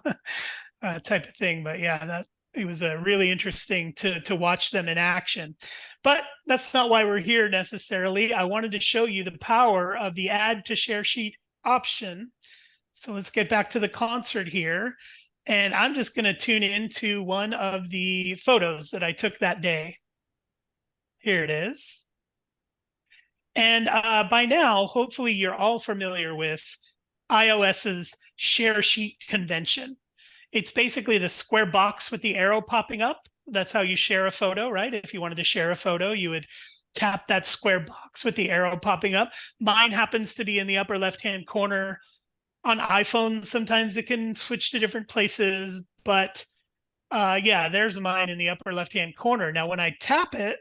type of thing. But yeah, it was really interesting to watch them in action. But that's not why we're here necessarily. I wanted to show you the power of the add to share sheet option. So let's get back to the concert here. And I'm just going to tune into one of the photos that I took that day. Here it is. And by now, hopefully you're all familiar with iOS's share sheet convention. It's basically the square box with the arrow popping up. That's how you share a photo, right? If you wanted to share a photo, you would tap that square box with the arrow popping up. Mine happens to be in the upper left-hand corner. On iPhones, sometimes it can switch to different places, but yeah, there's mine in the upper left-hand corner. Now, when I tap it,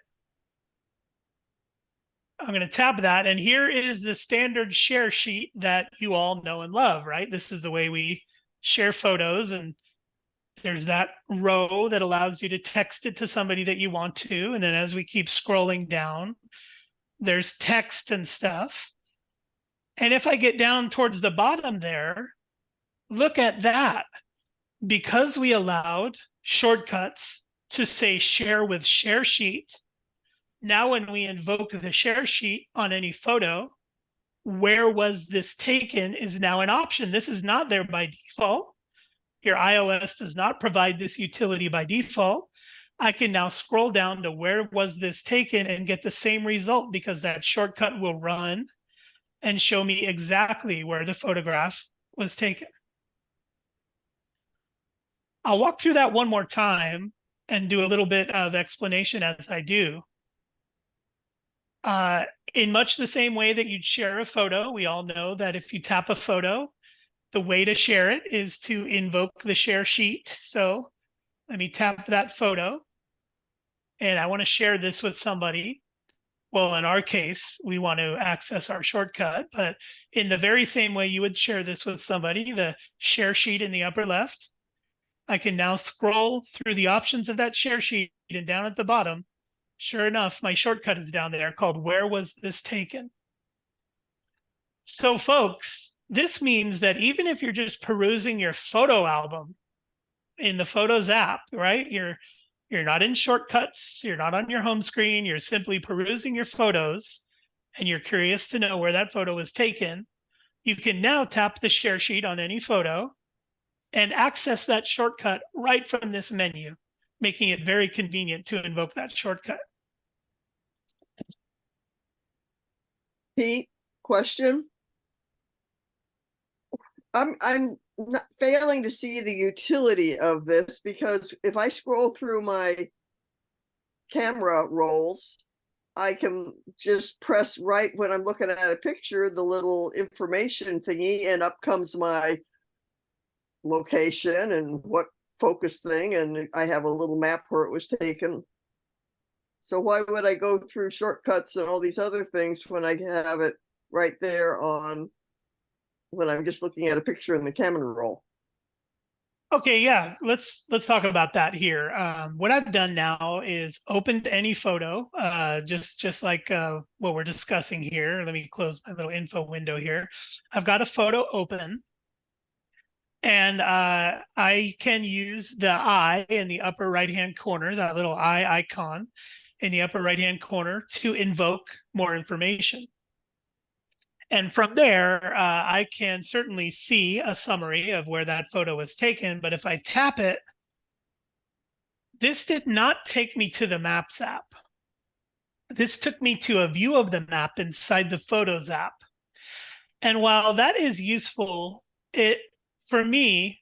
I'm going to tap that, and here is the standard share sheet that you all know and love, right? This is the way we share photos, and there's that row that allows you to text it to somebody that you want to. And then as we keep scrolling down, there's text and stuff. And if I get down towards the bottom there, look at that. Because we allowed shortcuts to say share with share sheet, now when we invoke the share sheet on any photo, where was this taken is now an option. This is not there by default. Your iOS does not provide this utility by default. I can now scroll down to where was this taken and get the same result, because that shortcut will run and show me exactly where the photograph was taken. I'll walk through that one more time and do a little bit of explanation as I do. In much the same way that you'd share a photo, we all know that if you tap a photo, the way to share it is to invoke the share sheet. So let me tap that photo, and I want to share this with somebody. Well, in our case, we want to access our shortcut, but in the very same way you would share this with somebody, the share sheet in the upper left, I can now scroll through the options of that share sheet, and down at the bottom, sure enough, my shortcut is down there called "Where was this taken?" So folks, this means that even if you're just perusing your photo album in the Photos app, right? You're not in shortcuts, you're not on your home screen, you're simply perusing your photos, and you're curious to know where that photo was taken. You can now tap the share sheet on any photo and access that shortcut right from this menu, making it very convenient to invoke that shortcut. Pete, question. I'm not failing to see the utility of this, because if I scroll through my camera rolls, I can just press right when I'm looking at a picture, the little information thingy, and up comes my location and what focus thing, and I have a little map where it was taken. So why would I go through shortcuts and all these other things when I have it right there on when I'm just looking at a picture in the camera roll? Okay, yeah, let's talk about that here. What I've done now is opened any photo, just like what we're discussing here. Let me close my little info window here. I've got a photo open, and I can use the eye in the upper right-hand corner, that little eye icon in the upper right-hand corner, to invoke more information. And from there, I can certainly see a summary of where that photo was taken. But if I tap it, this did not take me to the Maps app. This took me to a view of the map inside the Photos app. And while that is useful, it, for me,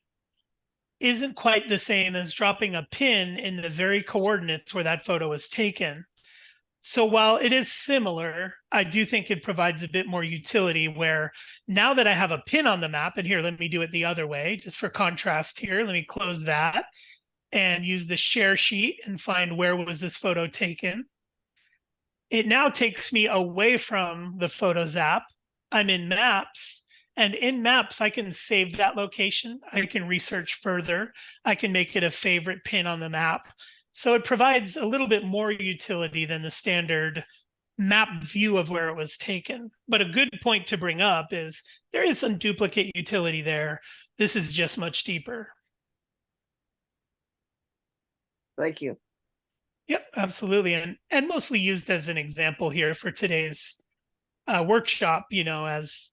isn't quite the same as dropping a pin in the very coordinates where that photo was taken. So while it is similar, I do think it provides a bit more utility, where now that I have a pin on the map, and here, let me do it the other way, just for contrast here. Let me close that and use the share sheet and find where was this photo taken. It now takes me away from the Photos app. I'm in Maps, and in Maps, I can save that location. I can research further. I can make it a favorite pin on the map. So it provides a little bit more utility than the standard map view of where it was taken. But a good point to bring up is there is some duplicate utility there. This is just much deeper. Thank you. Yep, absolutely. And mostly used as an example here for today's workshop, you know, as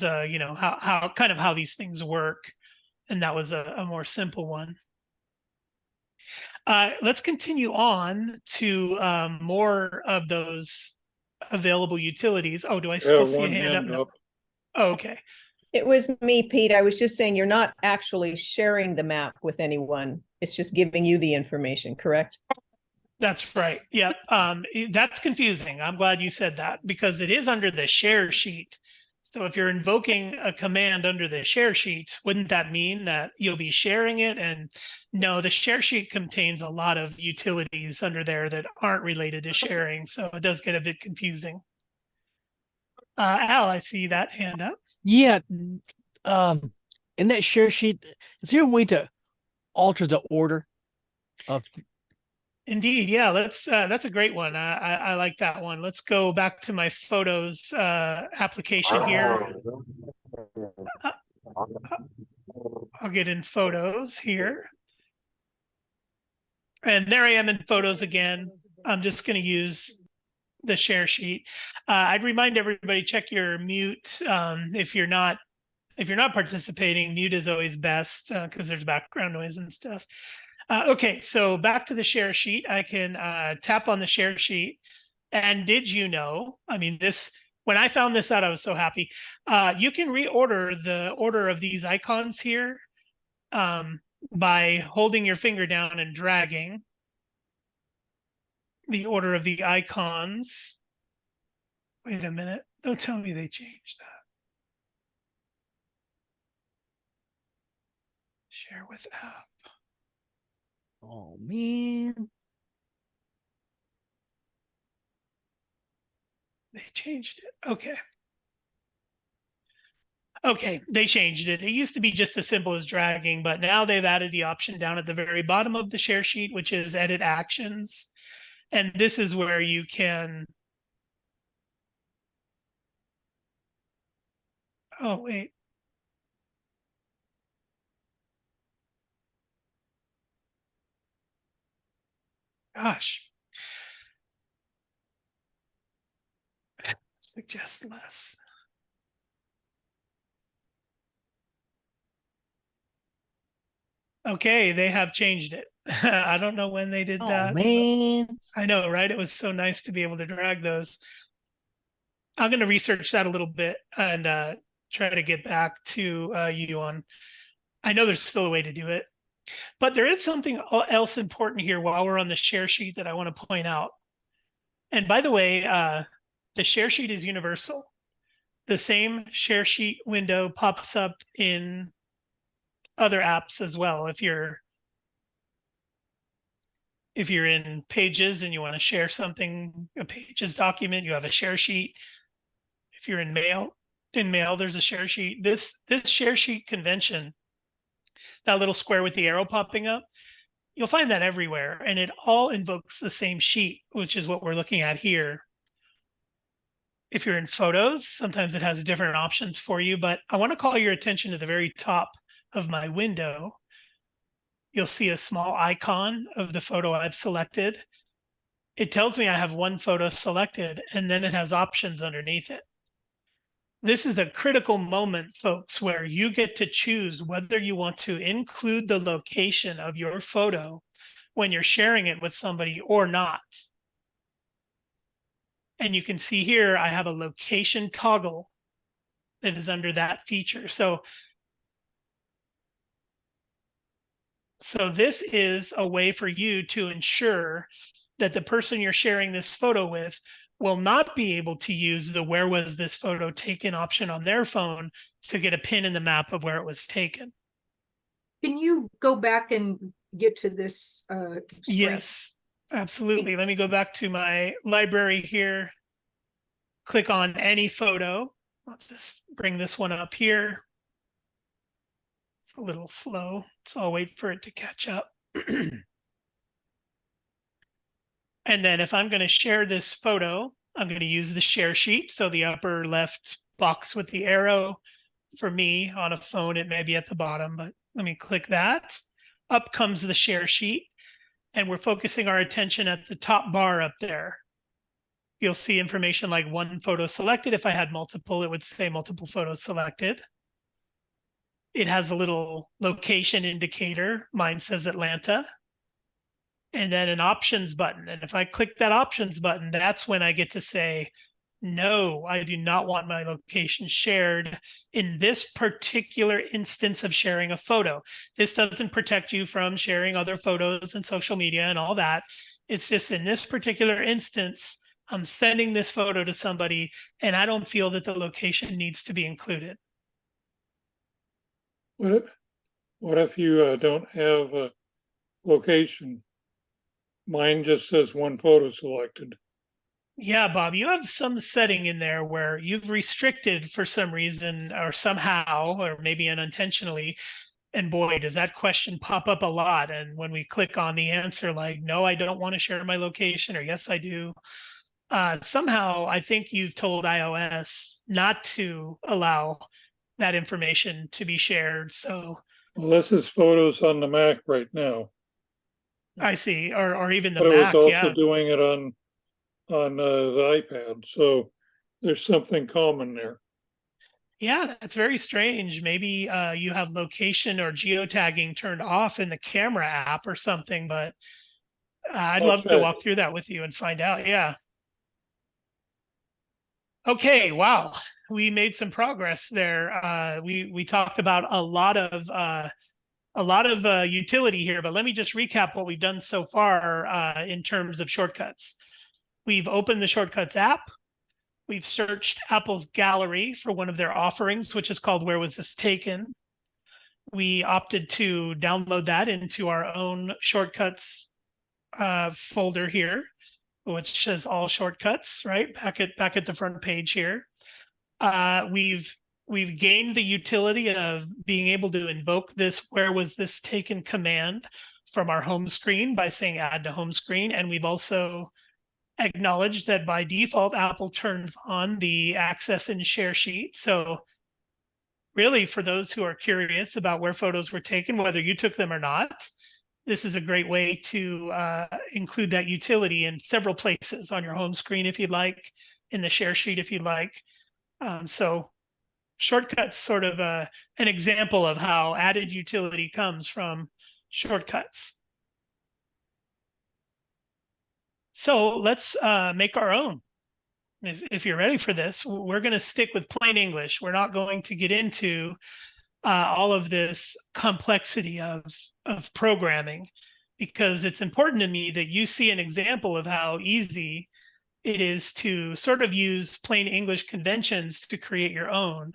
you know, how these things work. And that was a more simple one. Let's continue on to more of those available utilities. Oh, do I still see a hand up? No. Oh, okay. It was me, Pete. I was just saying you're not actually sharing the map with anyone. It's just giving you the information, correct? That's right. Yep. That's confusing. I'm glad you said that because it is under the share sheet. So if you're invoking a command under the share sheet, wouldn't that mean that you'll be sharing it? And no, the share sheet contains a lot of utilities under there that aren't related to sharing. So it does get a bit confusing. Al, I see that hand up. Yeah. In that share sheet, is there a way to alter the order of? Indeed, yeah. That's a great one. I like that one. Let's go back to my photos application here. I'll get in photos here. And there I am in photos again. I'm just going to use the share sheet. I'd remind everybody, check your mute. If you're not participating, mute is always best because there's background noise and stuff. Okay, so back to the share sheet. I can tap on the share sheet. And did you know, I mean, when I found this out, I was so happy. You can reorder the order of these icons here by holding your finger down and dragging the order of the icons. Wait a minute. Don't tell me they changed that. Share with app. Oh man. They changed it. Okay. Okay, they changed it. It used to be just as simple as dragging, but now they've added the option down at the very bottom of the share sheet, which is edit actions. And this is where you can. Oh, wait. Gosh. Suggest less. Okay, they have changed it. I don't know when they did that. Oh man. I know, right? It was so nice to be able to drag those. I'm going to research that a little bit and try to get back to you on. I know there's still a way to do it, but there is something else important here while we're on the share sheet that I want to point out. And by the way, the share sheet is universal. The same share sheet window pops up in other apps as well. If you're in Pages and you want to share something, a Pages document, you have a share sheet. If you're in Mail, there's a share sheet. This share sheet convention, that little square with the arrow popping up, you'll find that everywhere, and it all invokes the same sheet, which is what we're looking at here. If you're in Photos, sometimes it has different options for you, but I want to call your attention to the very top of my window. You'll see a small icon of the photo I've selected. It tells me I have one photo selected, and then it has options underneath it. This is a critical moment, folks, where you get to choose whether you want to include the location of your photo when you're sharing it with somebody or not. And you can see here, I have a location toggle that is under that feature. So this is a way for you to ensure that the person you're sharing this photo with will not be able to use the "where was this photo taken" option on their phone to get a pin in the map of where it was taken. Can you go back and get to this screen? Yes, absolutely. Let me go back to my library here. Click on any photo. Let's just bring this one up here. It's a little slow, so I'll wait for it to catch up. And then if I'm going to share this photo, I'm going to use the share sheet. So the upper left box with the arrow, for me on a phone, it may be at the bottom, but let me click that. Up comes the share sheet, and we're focusing our attention at the top bar up there. You'll see information like one photo selected. If I had multiple, it would say multiple photos selected. It has a little location indicator. Mine says Atlanta. And then an options button. And if I click that options button, that's when I get to say, no, I do not want my location shared in this particular instance of sharing a photo. This doesn't protect you from sharing other photos and social media and all that. It's just in this particular instance, I'm sending this photo to somebody and I don't feel that the location needs to be included. What if you don't have a location? Mine just says one photo selected. Yeah, Bob, you have some setting in there where you've restricted for some reason or somehow, or maybe unintentionally. And boy, does that question pop up a lot. And when we click on the answer, like, no, I don't want to share my location, or yes, I do. Somehow, I think you've told iOS not to allow that information to be shared. So Well, this is photos on the Mac right now, I see, or even the but it was Mac. also Yeah. doing it on the iPad. So there's something common there. Yeah, that's very strange. Maybe you have location or geotagging turned off in the camera app or something, but I'd I'll love to check. walk through that with you and find out. Yeah. Okay. Wow. We made some progress there. We talked about a lot of utility here, but let me just recap what we've done so far in terms of shortcuts. We've opened the Shortcuts app. We've searched Apple's gallery for one of their offerings, which is called Where Was This Taken? We opted to download that into our own shortcuts folder here, which says all shortcuts, right? Back at the front page here. We've gained the utility of being able to invoke this Where Was This Taken command from our home screen by saying add to home screen. And we've also acknowledge that by default, Apple turns on the access and share sheet. So really, for those who are curious about where photos were taken, whether you took them or not, this is a great way to include that utility in several places on your home screen if you'd like, in the share sheet if you'd like. So shortcuts sort of an example of how added utility comes from shortcuts. So let's make our own. If you're ready for this, we're going to stick with plain English. We're not going to get into all of this complexity of programming, because it's important to me that you see an example of how easy it is to sort of use plain English conventions to create your own.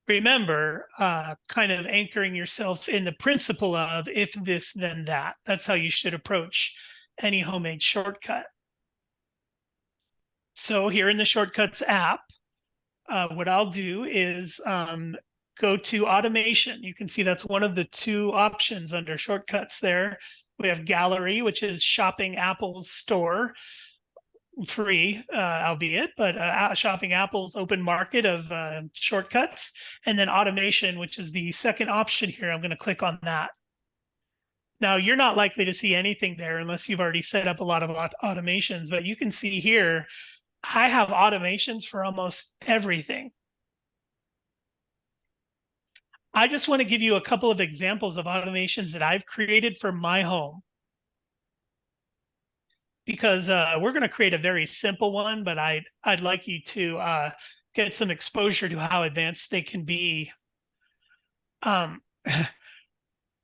Remember, kind of anchoring yourself in the principle of if this, then that. That's how you should approach any homemade shortcut. So here in the Shortcuts app, what I'll do is go to automation. You can see that's one of the two options under shortcuts there. We have gallery, which is shopping Apple's store, free, albeit, but shopping Apple's open market of shortcuts. And then automation, which is the second option here. I'm going to click on that. Now, you're not likely to see anything there unless you've already set up a lot of automations, but you can see here, I have automations for almost everything. I just want to give you a couple of examples of automations that I've created for my home, because we're going to create a very simple one, but I'd like you to get some exposure to how advanced they can be.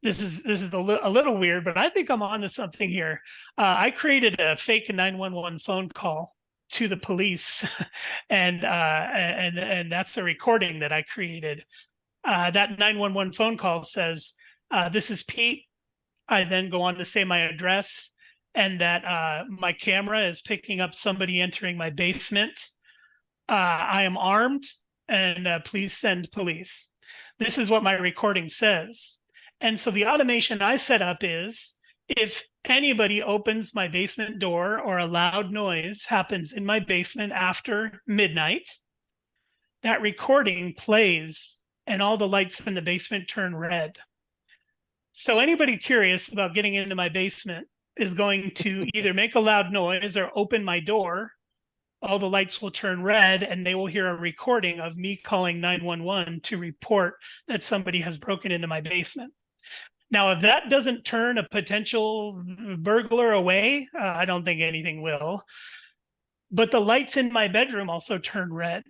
This is a little weird, but I think I'm onto something here. I created a fake 911 phone call to the police, and that's the recording that I created. That 911 phone call says, "This is Pete." I then go on to say my address, and that my camera is picking up somebody entering my basement. I am armed, and please send police. This is what my recording says. And so the automation I set up is, if anybody opens my basement door or a loud noise happens in my basement after midnight, that recording plays and all the lights in the basement turn red. So anybody curious about getting into my basement is going to either make a loud noise or open my door. All the lights will turn red and they will hear a recording of me calling 911 to report that somebody has broken into my basement. Now, if that doesn't turn a potential burglar away, I don't think anything will. But the lights in my bedroom also turn red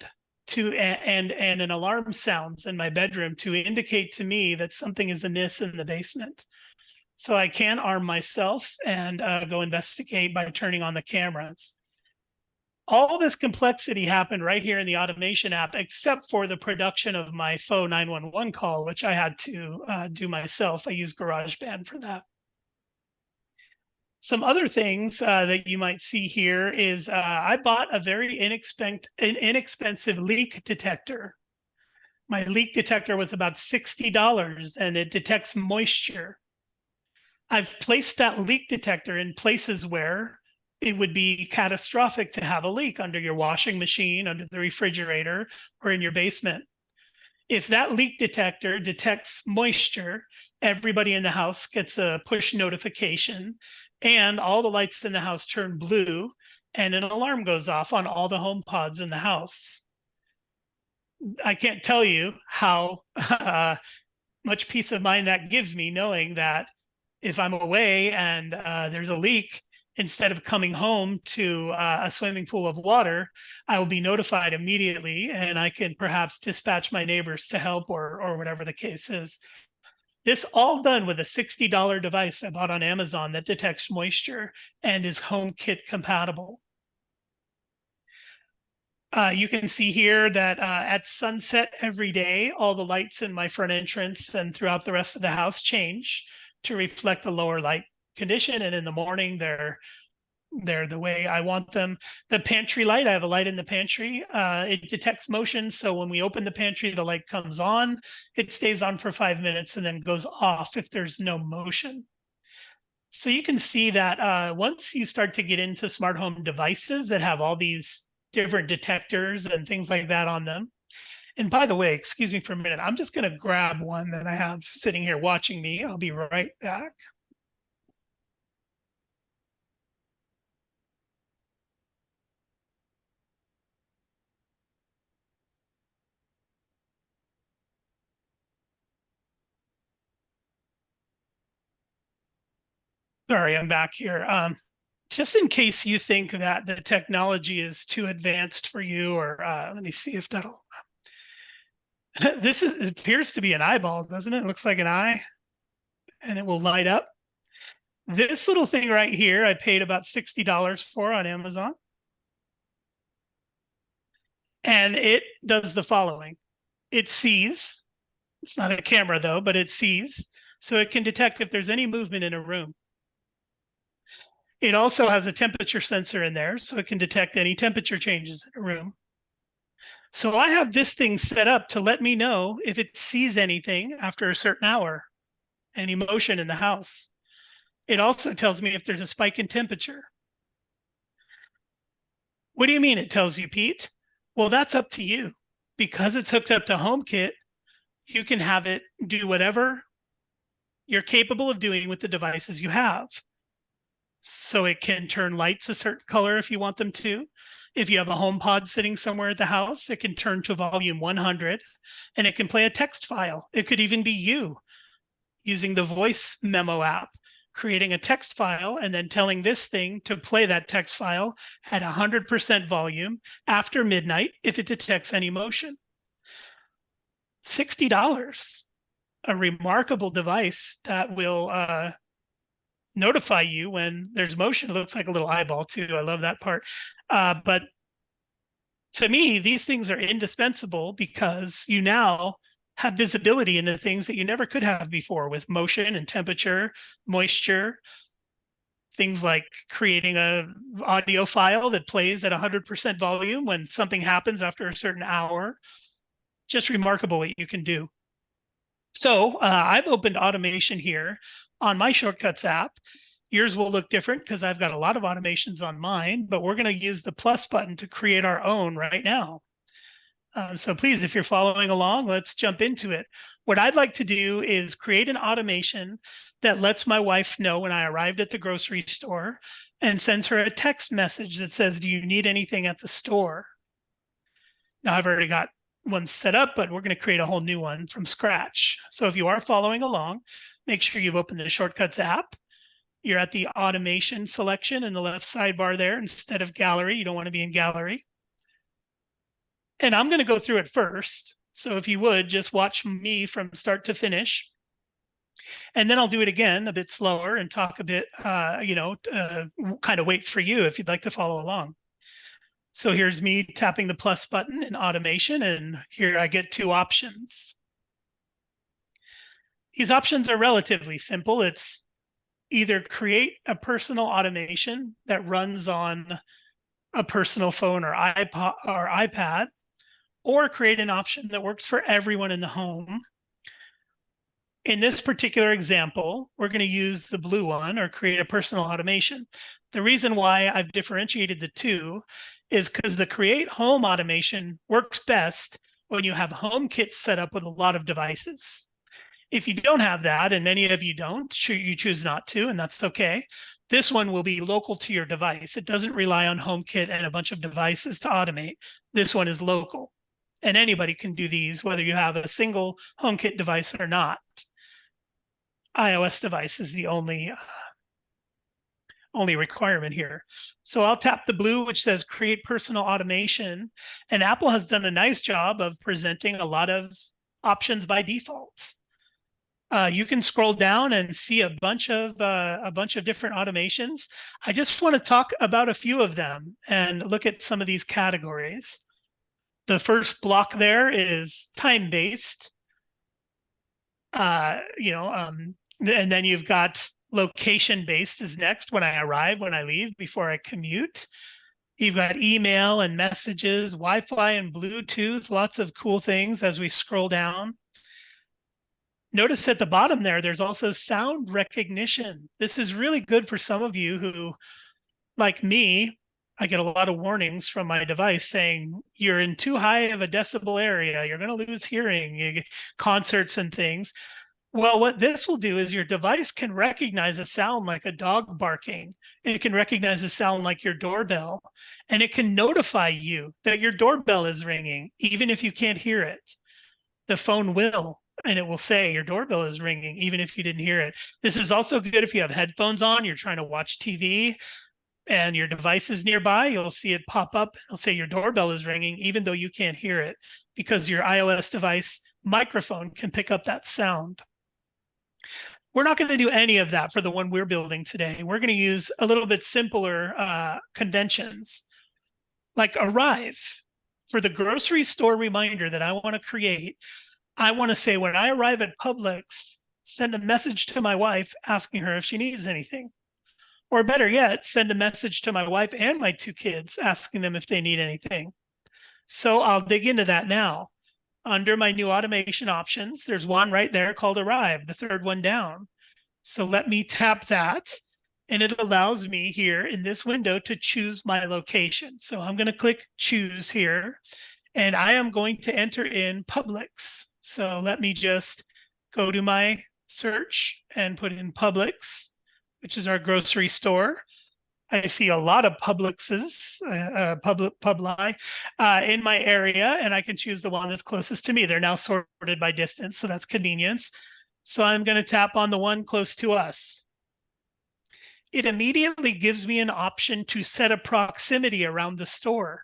and an alarm sounds in my bedroom to indicate to me that something is amiss in the basement. So I can arm myself and go investigate by turning on the cameras. All this complexity happened right here in the automation app, except for the production of my faux 911 call, which I had to do myself. I use GarageBand for that. Some other things that you might see here is I bought a very inexpensive leak detector. My leak detector was about $60 and it detects moisture. I've placed that leak detector in places where it would be catastrophic to have a leak, under your washing machine, under the refrigerator, or in your basement. If that leak detector detects moisture, everybody in the house gets a push notification and all the lights in the house turn blue and an alarm goes off on all the home pods in the house. I can't tell you how much peace of mind that gives me, knowing that if I'm away and there's a leak, instead of coming home to a swimming pool of water, I will be notified immediately and I can perhaps dispatch my neighbors to help or whatever the case is. This all done with a $60 device I bought on Amazon that detects moisture and is HomeKit compatible. You can see here that at sunset every day, all the lights in my front entrance and throughout the rest of the house change to reflect the lower light condition. And in the morning, they're the way I want them. The pantry light, I have a light in the pantry. It detects motion. So when we open the pantry, the light comes on. It stays on for 5 minutes and then goes off if there's no motion. So you can see that once you start to get into smart home devices that have all these different detectors and things like that on them. And by the way, excuse me for a minute, I'm just going to grab one that I have sitting here watching me. I'll be right back. Sorry, I'm back here. Just in case you think that the technology is too advanced for you, or let me see if that'll. It appears to be an eyeball, doesn't it? It looks like an eye, and it will light up. This little thing right here, I paid about $60 for on Amazon. And it does the following. It sees, it's not a camera though, but it sees, so it can detect if there's any movement in a room. It also has a temperature sensor in there, so it can detect any temperature changes in a room. So I have this thing set up to let me know if it sees anything after a certain hour, any motion in the house. It also tells me if there's a spike in temperature. What do you mean it tells you, Pete? Well, that's up to you. Because it's hooked up to HomeKit, you can have it do whatever you're capable of doing with the devices you have. So it can turn lights a certain color if you want them to. If you have a HomePod sitting somewhere at the house, it can turn to volume 100 and it can play a text file. It could even be you using the voice memo app, creating a text file and then telling this thing to play that text file at 100% volume after midnight if it detects any motion. $60, a remarkable device that will notify you when there's motion. It looks like a little eyeball too. I love that part. But to me, these things are indispensable because you now have visibility into things that you never could have before with motion and temperature, moisture, things like creating an audio file that plays at 100% volume when something happens after a certain hour. Just remarkable what you can do. So I've opened automation here on my Shortcuts app. Yours will look different because I've got a lot of automations on mine, but we're going to use the plus button to create our own right now. So please, if you're following along, let's jump into it. What I'd like to do is create an automation that lets my wife know when I arrived at the grocery store and sends her a text message that says, do you need anything at the store? Now I've already got one set up, but we're going to create a whole new one from scratch. So if you are following along, make sure you've opened the Shortcuts app. You're at the automation selection in the left sidebar there instead of gallery. You don't want to be in gallery. And I'm going to go through it first. So if you would just watch me from start to finish. And then I'll do it again a bit slower and talk a bit, kind of wait for you if you'd like to follow along. So here's me tapping the plus button in automation, and here I get two options. These options are relatively simple. It's either create a personal automation that runs on a personal phone or iPad, or create an option that works for everyone in the home. In this particular example, we're going to use the blue one, or create a personal automation. The reason why I've differentiated the two is because the create home automation works best when you have HomeKit set up with a lot of devices. If you don't have that, and many of you don't, you choose not to, and that's okay. This one will be local to your device. It doesn't rely on HomeKit and a bunch of devices to automate. This one is local, and anybody can do these, whether you have a single HomeKit device or not. iOS device is the only requirement here. So I'll tap the blue, which says create personal automation. And Apple has done a nice job of presenting a lot of options by default. You can scroll down and see a bunch of different automations. I just want to talk about a few of them and look at some of these categories. The first block there is time-based. And then you've got location-based is next, when I arrive, when I leave, before I commute. You've got email and messages, Wi-Fi and Bluetooth, lots of cool things as we scroll down. Notice at the bottom there, there's also sound recognition. This is really good for some of you who, like me, I get a lot of warnings from my device saying, you're in too high of a decibel area, you're going to lose hearing, concerts and things. Well, what this will do is your device can recognize a sound like a dog barking. It can recognize a sound like your doorbell, and it can notify you that your doorbell is ringing, even if you can't hear it. The phone will, and it will say your doorbell is ringing, even if you didn't hear it. This is also good if you have headphones on, you're trying to watch TV, and your device is nearby. You'll see it pop up. It'll say your doorbell is ringing, even though you can't hear it, because your iOS device microphone can pick up that sound. We're not going to do any of that for the one we're building today. We're going to use a little bit simpler conventions, like arrive. For the grocery store reminder that I want to create, I want to say, when I arrive at Publix, send a message to my wife asking her if she needs anything. Or better yet, send a message to my wife and my two kids asking them if they need anything. So I'll dig into that now. Under my new automation options, there's one right there called Arrive, the third one down. So let me tap that, and it allows me here in this window to choose my location. So I'm going to click Choose here, and I am going to enter in Publix. So let me just go to my search and put in Publix, which is our grocery store. I see a lot of Publixes, Publi in my area, and I can choose the one that's closest to me. They're now sorted by distance, so that's convenience. So I'm going to tap on the one close to us. It immediately gives me an option to set a proximity around the store.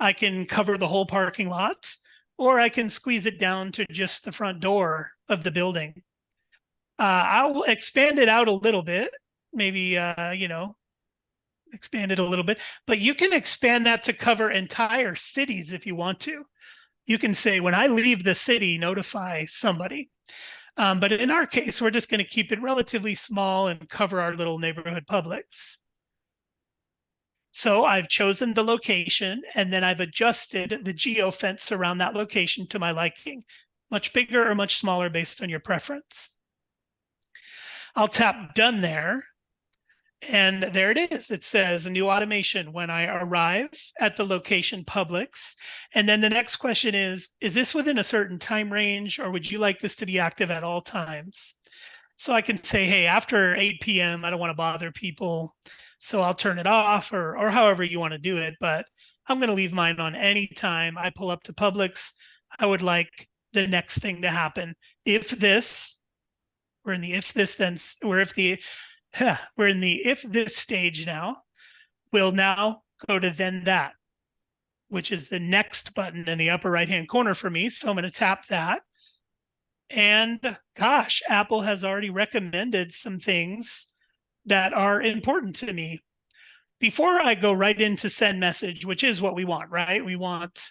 I can cover the whole parking lot, or I can squeeze it down to just the front door of the building. I'll expand it out a little bit, maybe, expand it a little bit, but you can expand that to cover entire cities if you want to. You can say, when I leave the city, notify somebody. But in our case, we're just going to keep it relatively small and cover our little neighborhood Publix. So I've chosen the location, and then I've adjusted the geofence around that location to my liking, much bigger or much smaller based on your preference. I'll tap Done there. And there it is. It says a new automation when I arrive at the location Publix. And then the next question is this within a certain time range, or would you like this to be active at all times? So I can say, hey, after 8 p.m., I don't want to bother people, so I'll turn it off, or however you want to do it. But I'm going to leave mine on any time I pull up to Publix. I would like the next thing to happen. If this, we're in the if this then, or if the we're in the if this stage now. We'll now go to then that, which is the next button in the upper right-hand corner for me. So I'm going to tap that. And gosh, Apple has already recommended some things that are important to me. Before I go right into send message, which is what we want, right? We want,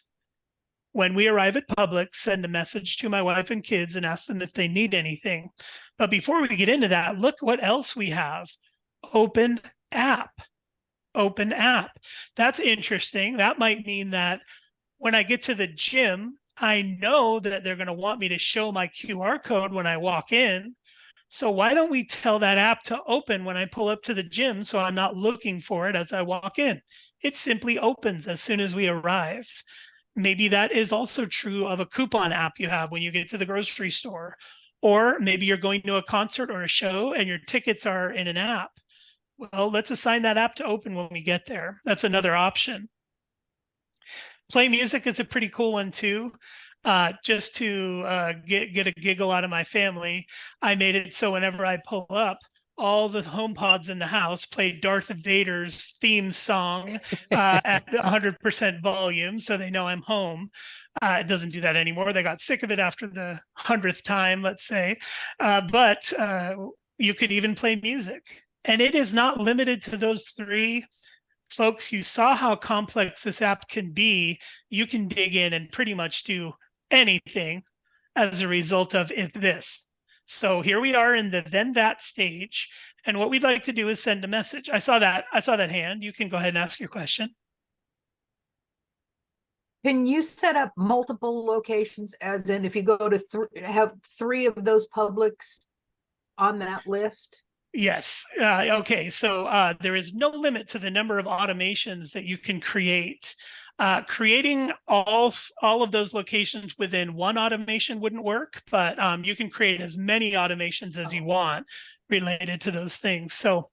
when we arrive at Publix, send a message to my wife and kids and ask them if they need anything. But before we get into that, look what else we have. Open app. Open app. That's interesting. That might mean that when I get to the gym, I know that they're going to want me to show my QR code when I walk in. So why don't we tell that app to open when I pull up to the gym so I'm not looking for it as I walk in? It simply opens as soon as we arrive. Maybe that is also true of a coupon app you have when you get to the grocery store. Or maybe you're going to a concert or a show and your tickets are in an app. Well, let's assign that app to open when we get there. That's another option. Play music is a pretty cool one too. Just to get a giggle out of my family, I made it so whenever I pull up, all the HomePods in the house play Darth Vader's theme song at 100% volume, so they know I'm home. It doesn't do that anymore. They got sick of it after the 100th time, let's say. But you could even play music. And it is not limited to those three. Folks, you saw how complex this app can be. You can dig in and pretty much do anything as a result of if this. So here we are in the then that stage. And what we'd like to do is send a message. I saw that hand. You can go ahead and ask your question. Can you set up multiple locations, as in if you go to have three of those Publix on that list? Yes. Okay. So there is no limit to the number of automations that you can create. Creating all of those locations within one automation wouldn't work, but you can create as many automations as you want related to those things. So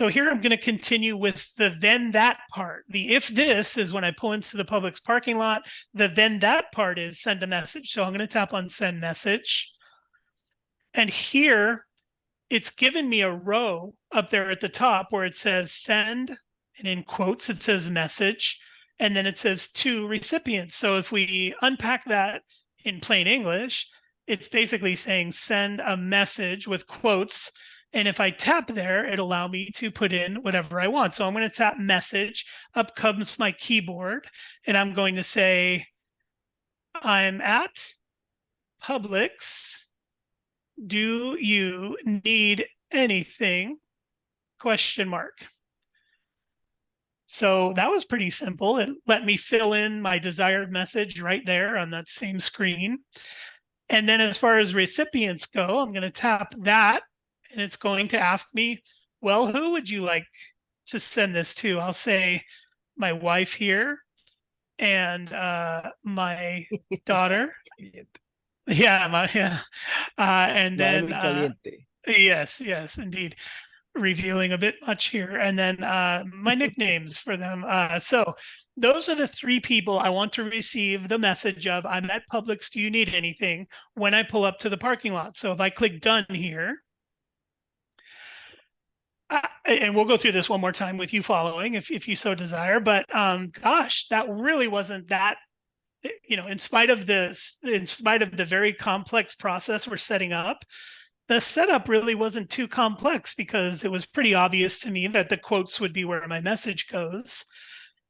here I'm going to continue with the then that part. The if this is when I pull into the Publix parking lot. The then that part is send a message. So I'm going to tap on send message. And here it's given me a row up there at the top where it says send, and in quotes, it says message, and then it says to recipients. So if we unpack that in plain English, it's basically saying send a message with quotes. And if I tap there, it'll allow me to put in whatever I want. So I'm going to tap message. Up comes my keyboard, and I'm going to say, I'm at Publix. Do you need anything? Question mark. So that was pretty simple. It let me fill in my desired message right there on that same screen. And then as far as recipients go, I'm going to tap that, and it's going to ask me, well, who would you like to send this to? I'll say my wife here and my daughter. Yeah, and then yes, indeed, revealing a bit much here, and then my nicknames for them. So those are the three people I want to receive the message of I'm at Publix. Do you need anything when I pull up to the parking lot? So if I click done here, and we'll go through this one more time with you following, if you so desire. But gosh, that really wasn't that. In spite of the very complex process we're setting up, the setup really wasn't too complex because it was pretty obvious to me that the quotes would be where my message goes.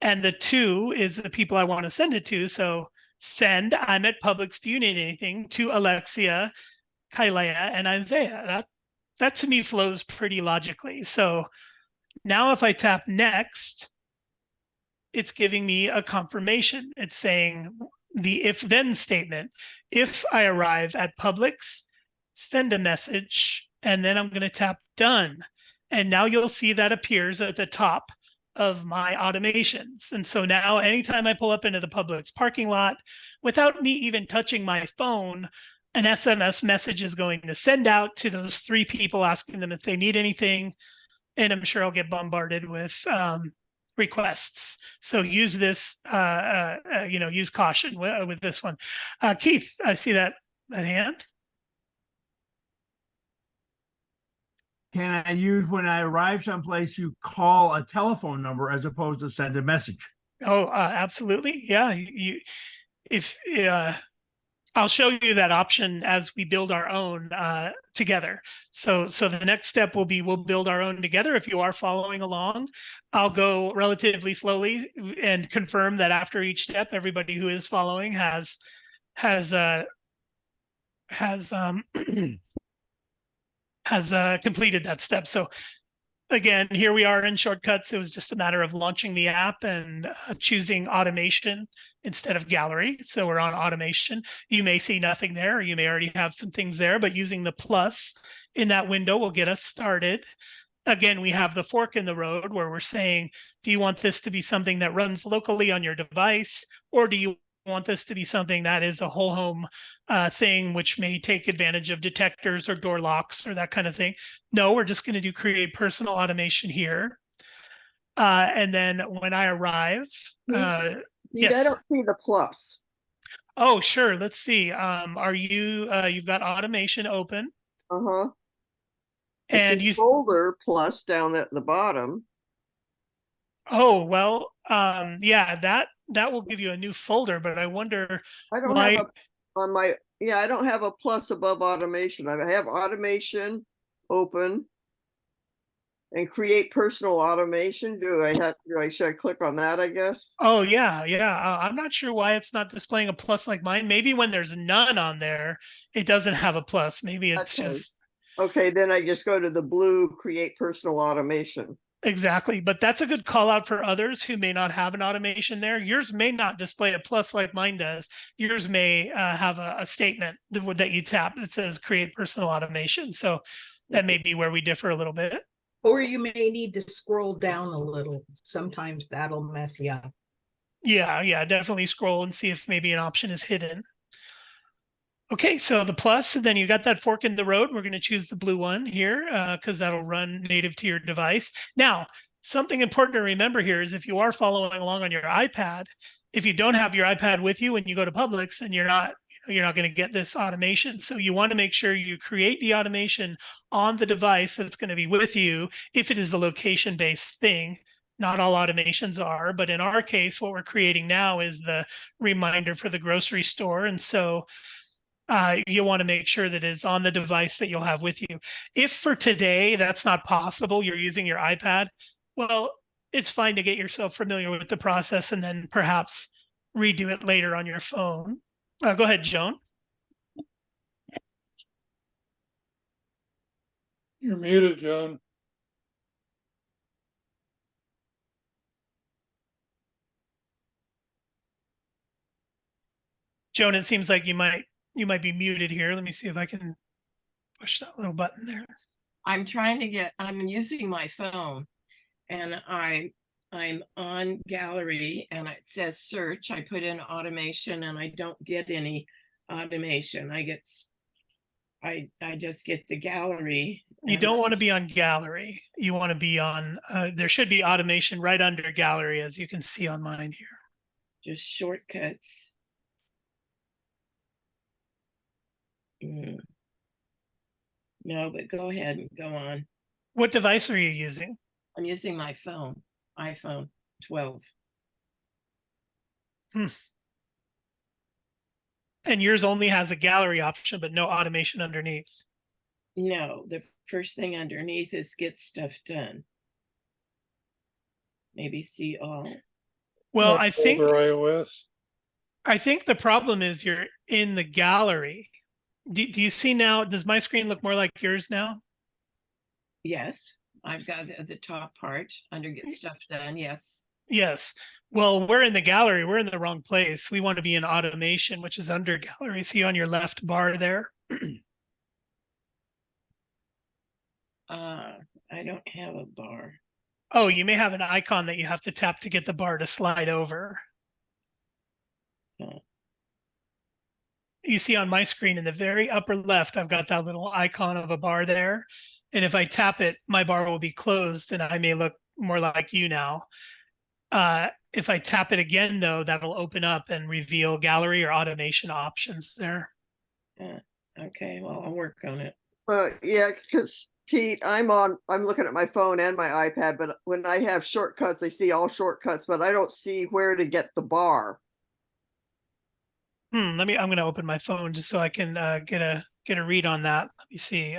And the to is the people I want to send it to. So send, I'm at Publix, do you need anything? To Alexia, Kylea, and Isaiah. That to me flows pretty logically. So now if I tap next, it's giving me a confirmation. It's saying the if then statement. If I arrive at Publix, send a message, and then I'm going to tap done. And now you'll see that appears at the top of my automations. And so now anytime I pull up into the Publix parking lot, without me even touching my phone, an SMS message is going to send out to those three people asking them if they need anything. And I'm sure I'll get bombarded with requests. So use this, use caution with this one. Keith, I see that hand. can I use when I arrive someplace to call a telephone number as opposed to send a message? Oh, absolutely. Yeah. If I'll show you that option as we build our own together. So the next step will be we'll build our own together. If you are following along, I'll go relatively slowly and confirm that after each step, everybody who is following has completed that step. So again, here we are in shortcuts. It was just a matter of launching the app and choosing automation instead of gallery. So we're on automation. You may see nothing there, or you may already have some things there, but using the plus in that window will get us started. Again, we have the fork in the road where we're saying, do you want this to be something that runs locally on your device, or do you want this to be something that is a whole home thing, which may take advantage of detectors or door locks or that kind of thing? No, we're just going to do create personal automation here. And then when I arrive, I yes. don't see the plus. Oh, sure. Let's see. Are you, you've got automation open. Uh-huh. And you folder plus down at the bottom. Oh, well, yeah, that will give you a new folder, but I wonder I don't why. have a on my I don't have a plus above automation. I have automation open and create personal automation. Should I click on that, I guess? Oh, yeah, yeah. I'm not sure why it's not displaying a plus like mine. Maybe when there's none on there, it doesn't have a plus. Maybe it's just okay. Then I just go to the blue create personal automation. Exactly. But that's a good call out for others who may not have an automation there. Yours may not display a plus like mine does. Yours may have a statement that you tap that says create personal automation. So that may be where we differ a little bit. Or you may need to scroll down a little. Sometimes that'll mess you up. Yeah, definitely scroll and see if maybe an option is hidden. Okay, so the plus, and then you got that fork in the road. We're going to choose the blue one here because that'll run native to your device. Now, something important to remember here is if you are following along on your iPad, if you don't have your iPad with you when you go to Publix, then you're not going to get this automation. So you want to make sure you create the automation on the device that's going to be with you if it is a location-based thing. Not all automations are, but in our case, what we're creating now is the reminder for the grocery store. And so you want to make sure that it's on the device that you'll have with you. If for today that's not possible, you're using your iPad, well, it's fine to get yourself familiar with the process and then perhaps redo it later on your phone. Go ahead, Joan. You're muted, Joan. Joan, it seems like you might be muted here. Let me see if I can push that little button there. I'm using my phone and I'm on gallery and it says search. I put in automation and I don't get any automation. I just get the gallery. You don't want to be on gallery. You want to be on, there should be automation right under gallery, as you can see on mine here. Just shortcuts. No, but go ahead and go on. What device are you using? I'm using my phone, iPhone 12. And yours only has a gallery option, but no automation underneath. No, the first thing underneath is get stuff done. Maybe see all. Well, I think iOS. I think the problem is you're in the gallery. Do you see now? Does my screen look more like yours now? Yes, I've got the top part under get stuff done. Yes. Yes. Well, we're in the gallery. We're in the wrong place. We want to be in automation, which is under gallery. See on your left bar there? I don't have a bar. Oh, you may have an icon that you have to tap to get the bar to slide over. You see on my screen in the very upper left, I've got that little icon of a bar there. And if I tap it, my bar will be closed and I may look more like you now. If I tap it again, though, that'll open up and reveal gallery or automation options there. Okay, well, I'll work on it. Yeah, because Pete, I'm looking at my phone and my iPad, but when I have shortcuts, I see all shortcuts, but I don't see where to get the bar. I'm going to open my phone just so I can get a read on that. Let me see.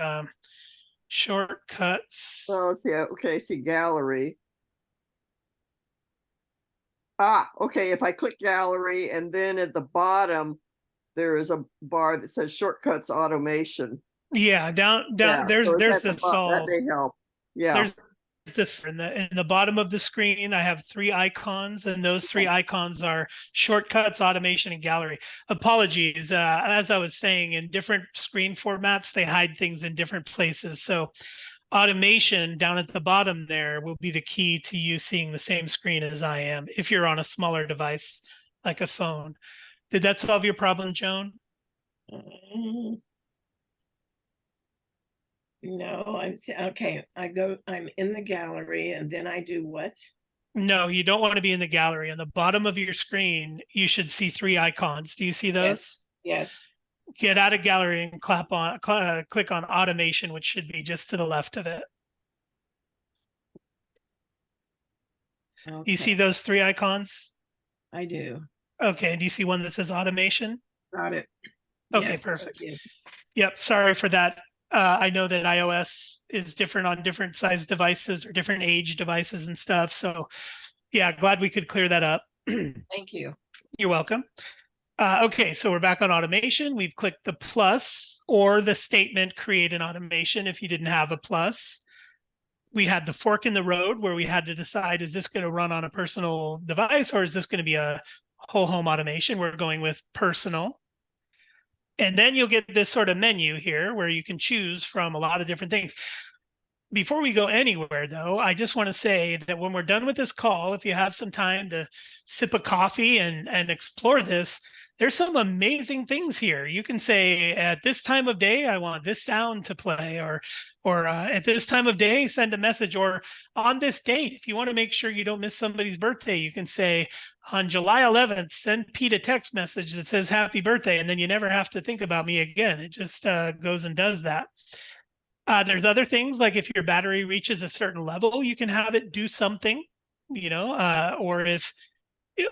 Shortcuts. Oh, yeah, okay, I see gallery. Ah, okay, if I click gallery and then at the bottom, there is a bar that says shortcuts automation. Yeah, down. Yeah, There's so it's at this that all. may help. Yeah. There's this in the bottom of the screen. I have 3 icons, and those 3 icons are shortcuts, automation, and gallery. Apologies. As I was saying, in different screen formats, they hide things in different places. So automation down at the bottom there will be the key to you seeing the same screen as I am if you're on a smaller device like a phone. Did that solve your problem, Joan? No, okay. I'm in the gallery and then I do what? No, you don't want to be in the gallery. On the bottom of your screen, you should see 3 icons. Do you see those? Yes. Get out of gallery and click on automation, which should be just to the left of it. Okay. You see those 3 icons? I do. Okay. Do you see one that says automation? Got it. Okay, Yes, perfect. I did. Yep. Sorry for that. I know that iOS is different on different size devices or different age devices and stuff. So yeah, glad we could clear that up. Thank you. You're welcome. Okay, so we're back on automation. We've clicked the plus or the statement create an automation if you didn't have a plus. We had the fork in the road where we had to decide, is this going to run on a personal device or is this going to be a whole home automation? We're going with personal. And then you'll get this sort of menu here where you can choose from a lot of different things. Before we go anywhere, though, I just want to say that when we're done with this call, if you have some time to sip a coffee and explore this, there's some amazing things here. You can say, at this time of day, I want this sound to play, or at this time of day, send a message, or on this date, if you want to make sure you don't miss somebody's birthday, you can say, on July 11th, send Pete a text message that says happy birthday, and then you never have to think about me again. It just goes and does that. There's other things like if your battery reaches a certain level, you can have it do something, or if,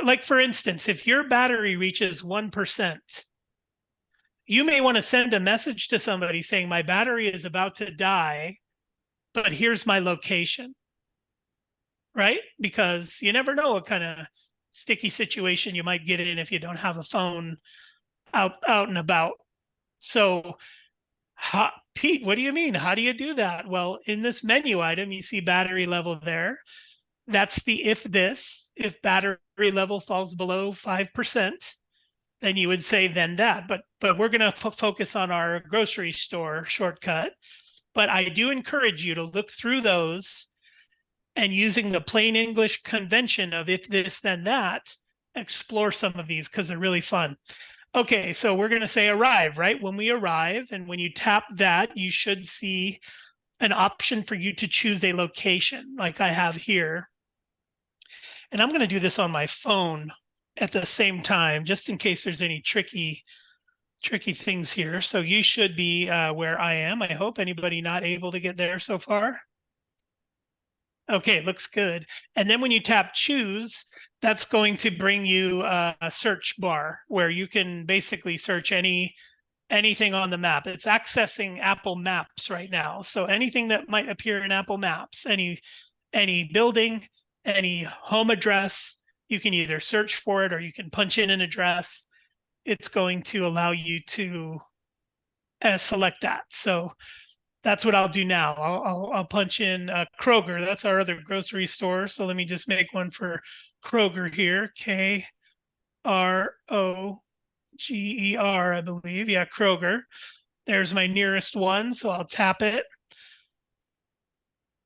like for instance, if your battery reaches 1%, you may want to send a message to somebody saying, my battery is about to die, but here's my location, right? Because you never know what kind of sticky situation you might get in if you don't have a phone out and about. So Pete, what do you mean? How do you do that? Well, in this menu item, you see battery level there. That's the if battery level falls below 5%, then you would say then that. But we're going to focus on our grocery store shortcut. But I do encourage you to look through those and using the plain English convention of if this, then that, explore some of these because they're really fun. Okay, so we're going to say arrive, right? When we arrive, and when you tap that, you should see an option for you to choose a location like I have here. And I'm going to do this on my phone at the same time, just in case there's any tricky things here. So you should be where I am. I hope. Anybody not able to get there so far? Okay, looks good. And then when you tap choose, that's going to bring you a search bar where you can basically search anything on the map. It's accessing Apple Maps right now. So anything that might appear in Apple Maps, any building, any home address, you can either search for it or you can punch in an address. It's going to allow you to select that. So that's what I'll do now. I'll punch in Kroger. That's our other grocery store. So let me just make one for Kroger here. Kroger, I believe. Yeah, Kroger. There's my nearest one. So I'll tap it.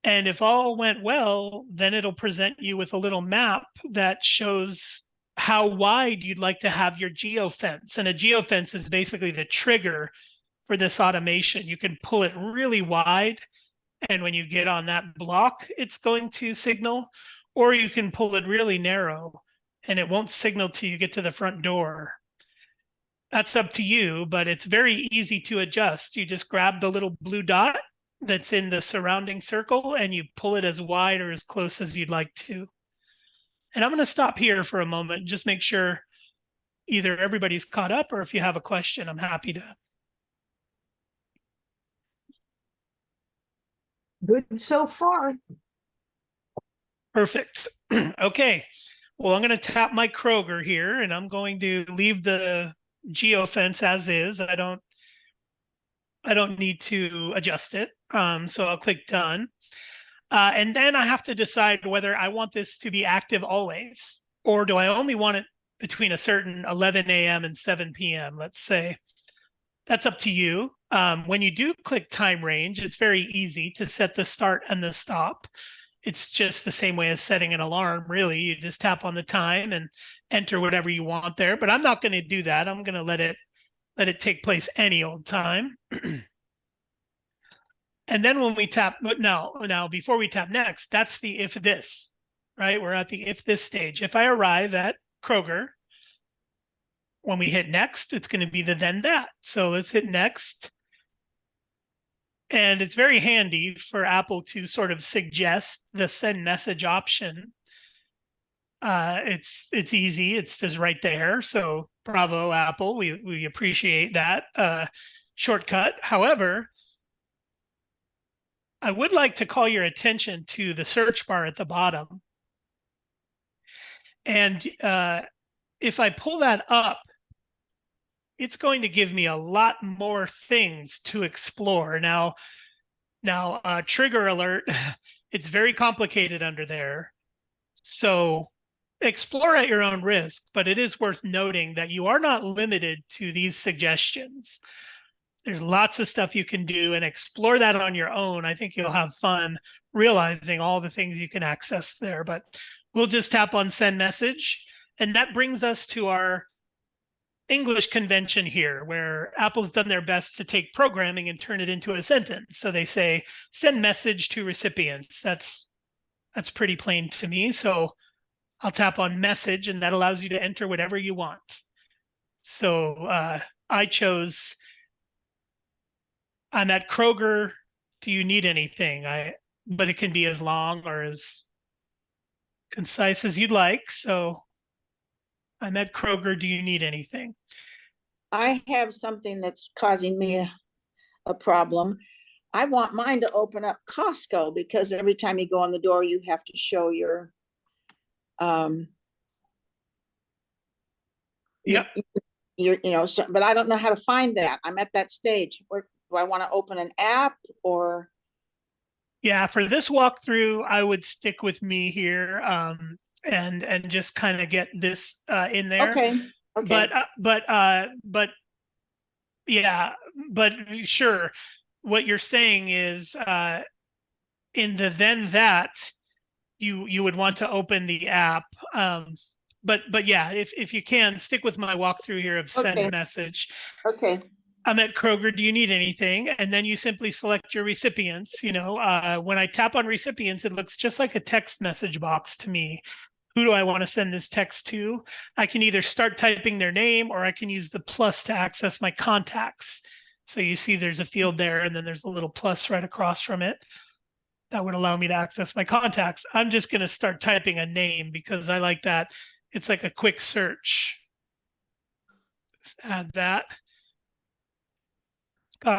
And if all went well, then it'll present you with a little map that shows how wide you'd like to have your geofence. And a geofence is basically the trigger for this automation. You can pull it really wide, and when you get on that block, it's going to signal, or you can pull it really narrow and it won't signal till you get to the front door. That's up to you, but it's very easy to adjust. You just grab the little blue dot that's in the surrounding circle, and you pull it as wide or as close as you'd like to. And I'm going to stop here for a moment and just make sure either everybody's caught up, or if you have a question, I'm happy to. Good so far. Perfect. Okay. Well, I'm going to tap my Kroger here, and I'm going to leave the geofence as is. I don't need to adjust it. So I'll click done. And then I have to decide whether I want this to be active always, or do I only want it between a certain 11 a.m. and 7 p.m., let's say. That's up to you. When you do click time range, it's very easy to set the start and the stop. It's just the same way as setting an alarm, really. You just tap on the time and enter whatever you want there. But I'm not going to do that. I'm going to let it take place any old time. And then when we tap, now before we tap next, that's the if this, right? We're at the if this stage. If I arrive at Kroger, when we hit next, it's going to be the then that. So let's hit next. And it's very handy for Apple to sort of suggest the send message option. It's easy. It's just right there. So bravo, Apple. We appreciate that shortcut. However, I would like to call your attention to the search bar at the bottom. And if I pull that up, it's going to give me a lot more things to explore. Now, trigger alert, it's very complicated under there. So explore at your own risk, but it is worth noting that you are not limited to these suggestions. There's lots of stuff you can do, and explore that on your own. I think you'll have fun realizing all the things you can access there, but we'll just tap on send message. And that brings us to our English convention here, where Apple's done their best to take programming and turn it into a sentence. So they say, send message to recipients. That's pretty plain to me. So I'll tap on message, and that allows you to enter whatever you want. So I chose, I'm at Kroger. Do you need anything? But it can be as long or as concise as you'd like. So I'm at Kroger. Do you need anything? I have something that's causing me a problem. I want mine to open up Costco, because every time you go in the door, you have to show your Yep. But I don't know how to find that. I'm at that stage. Where do I want to open an app or? Yeah, for this walkthrough, I would stick with me here, and just kind of get this in there. Okay. But yeah, but sure. What you're saying is, in the then that, you would want to open the app. But yeah, if you can, stick with my walkthrough here of send message. Okay. I'm at Kroger. Do you need anything? And then you simply select your recipients. When I tap on recipients, it looks just like a text message box to me. Who do I want to send this text to? I can either start typing their name, or I can use the plus to access my contacts. So you see there's a field there, and then there's a little plus right across from it. That would allow me to access my contacts. I'm just going to start typing a name because I like that. It's like a quick search. Just add that.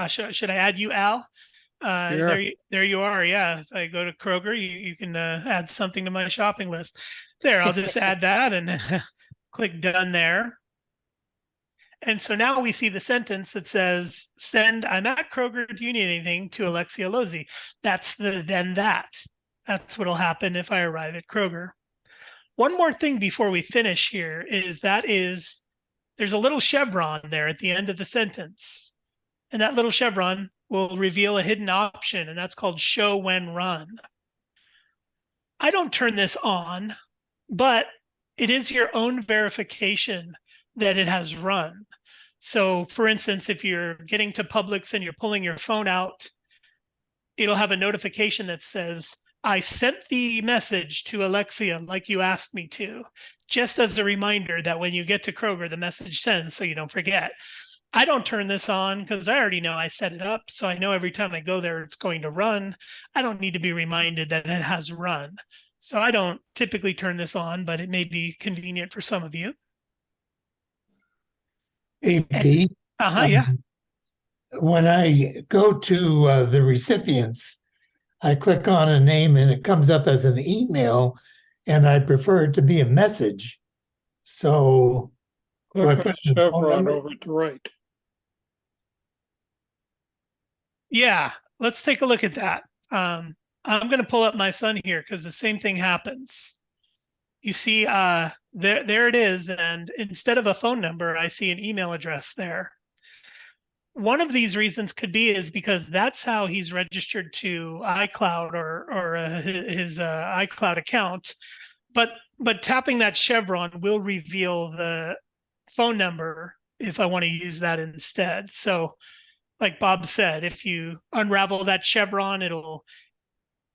Should I add you, Al? Sure. There you are. Yeah, if I go to Kroger, you can add something to my shopping list. There, I'll just add that and click done there. And so now we see the sentence that says, send, I'm at Kroger, do you need anything, to Alexia Lozzi. That's the then that. That's what'll happen if I arrive at Kroger. One more thing before we finish here is there's a little chevron there at the end of the sentence. And that little chevron will reveal a hidden option, and that's called show when run. I don't turn this on, but it is your own verification that it has run. So for instance, if you're getting to Publix and you're pulling your phone out, it'll have a notification that says, I sent the message to Alexia like you asked me to, just as a reminder that when you get to Kroger, the message sends so you don't forget. I don't turn this on because I already know I set it up. So I know every time I go there, it's going to run. I don't need to be reminded that it has run. So I don't typically turn this on, but it may be convenient for some of you. Hey, Pete, Yeah. when I go to the recipients, I click on a name and it comes up as an email, and I prefer it to be a message. So do I Click on put the phone Chevron number? over to the right. Yeah, let's take a look at that. I'm going to pull up my son here because the same thing happens. You see, there it is. And instead of a phone number, I see an email address there. One of these reasons could be is because that's how he's registered to iCloud or his iCloud account. But tapping that chevron will reveal the phone number if I want to use that instead. So like Bob said, if you unravel that chevron, it'll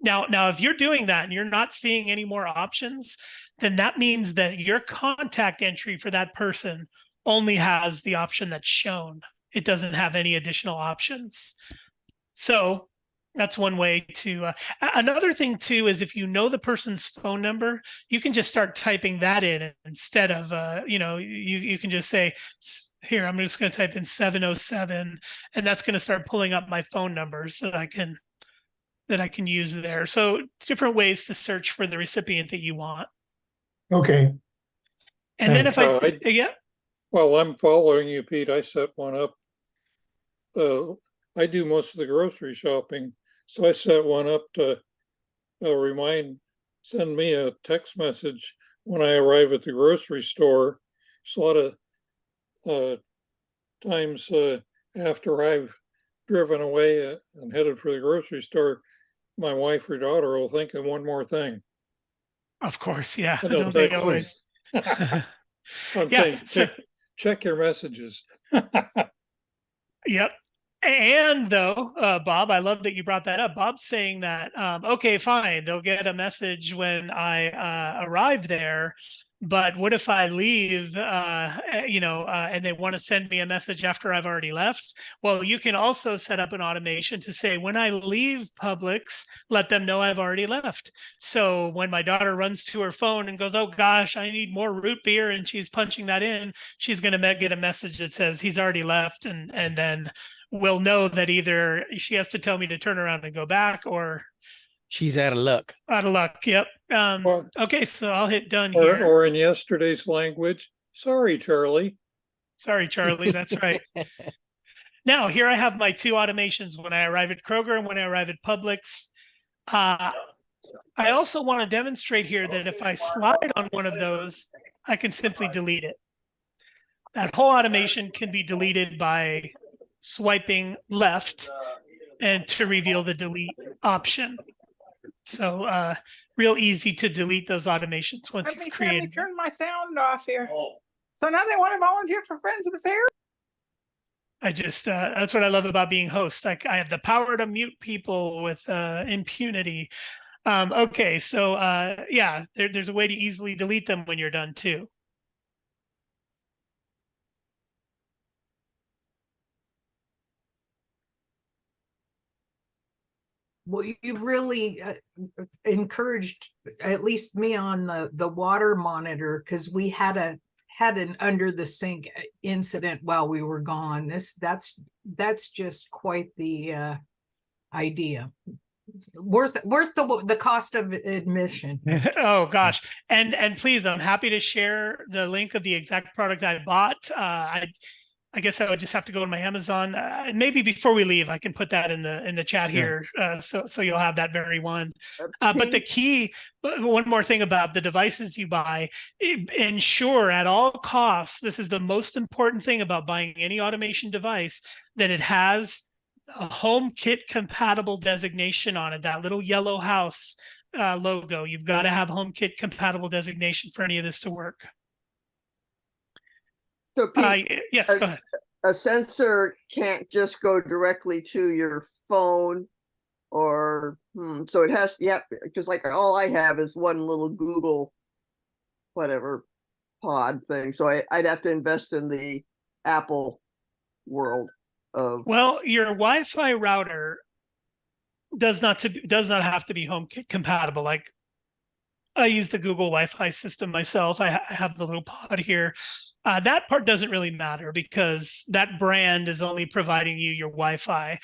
now if you're doing that and you're not seeing any more options, then that means that your contact entry for that person only has the option that's shown. It doesn't have any additional options. So that's one way to another thing too is if you know the person's phone number, you can just start typing that in instead of you can just say, here, I'm just going to type in 707, and that's going to start pulling up my phone numbers that I can use there. So different ways to search for the recipient that you want. Okay. And then if Well, I'm following you, Pete. I set one up. I do most of the grocery shopping, so I set one up to send me a text message when I arrive at the grocery store. So a lot of times after I've driven away and headed for the grocery store, my wife or daughter will think of one more thing. Of course, yeah. Don't they always? Check your messages. Yep. And though, Bob, I love that you brought that up. Bob's saying that, okay, fine, they'll get a message when I arrive there. But what if I leave, and they want to send me a message after I've already left? Well, you can also set up an automation to say, when I leave Publix, let them know I've already left. So when my daughter runs to her phone and goes, oh gosh, I need more root beer, and she's punching that in, she's going to get a message that says he's already left. And then we'll know that either she has to tell me to turn around and go back, or she's out of luck. Out of luck. Yep. Okay, so I'll hit done or, here. Or in yesterday's language, sorry, Charlie. Sorry, Charlie. That's right. Now, here I have my two automations when I arrive at Kroger and when I arrive at Publix. I also want to demonstrate here that if I slide on one of those, I can simply delete it. That whole automation can be deleted by swiping left and to reveal the delete option. So real easy to delete those automations once you've created. Let me turn my sound off here. So now they want to volunteer for Friends of the Fair? I just that's what I love about being host. I have the power to mute people with impunity. Okay, so yeah, there's a way to easily delete them when you're done too. Well, you really encouraged at least me on the water monitor, because we had an under the sink incident while we were gone. That's just quite the idea. Worth the cost of admission. Oh gosh, and please, I'm happy to share the link of the exact product I bought. I guess I would just have to go to my Amazon. Maybe before we leave, I can put that in the chat here, so you'll have that very one. But the key, one more thing about the devices you buy, ensure at all costs, this is the most important thing about buying any automation device, that it has a HomeKit compatible designation on it, that little yellow house logo. You've got to have HomeKit compatible designation for any of this to work. So Pete, yes, go ahead. A sensor can't just go directly to your phone, or so it has, because like all I have is one little Google whatever pod thing. So I'd have to invest in the Apple world of, Well, your Wi-Fi router does not have to be HomeKit compatible. Like I use the Google Wi-Fi system myself. I have the little pod here. That part doesn't really matter because that brand is only providing you your Wi-Fi.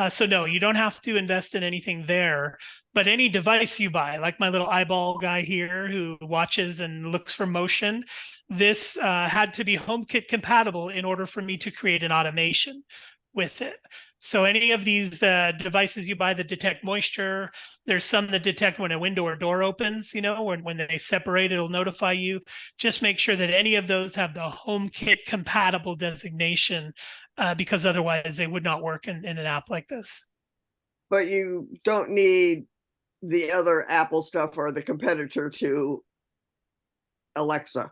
So no, you don't have to invest in anything there. But any device you buy, like my little eyeball guy here who watches and looks for motion, this had to be HomeKit compatible in order for me to create an automation with it. So any of these devices you buy that detect moisture, there's some that detect when a window or door opens, you know, when they separate, it'll notify you. Just make sure that any of those have the HomeKit compatible designation because otherwise they would not work in an app like this. but you don't need the other Apple stuff or the competitor to Alexa.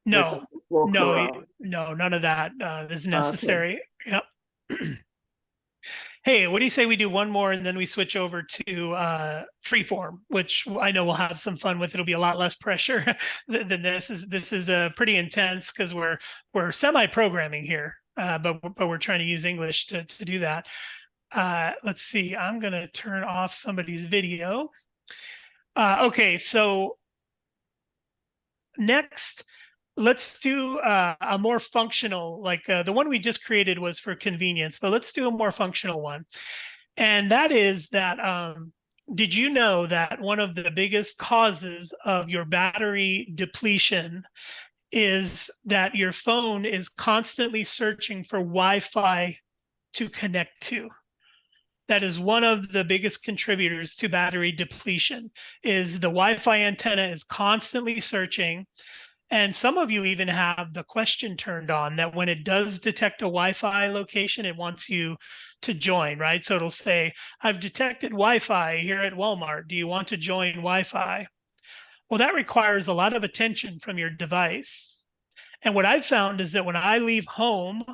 No, Will no, corrupt. no, none of that is necessary. Yep. Hey, what do you say we do one more and then we switch over to freeform, which I know we'll have some fun with. It'll be a lot less pressure than this. This is pretty intense because we're semi-programming here, but we're trying to use English to do that. Let's see. I'm gonna turn off somebody's video. Okay, so next, let's do a more functional, like the one we just created was for convenience, but let's do a more functional one. And that is that, did you know that one of the biggest causes of your battery depletion is that your phone is constantly searching for Wi-Fi to connect to? That is one of the biggest contributors to battery depletion, is the Wi-Fi antenna is constantly searching. And some of you even have the question turned on that when it does detect a Wi-Fi location, it wants you to join, right? So it'll say, I've detected Wi-Fi here at Walmart. Do you want to join Wi-Fi? Well, that requires a lot of attention from your device. And what I've found is that when I leave home,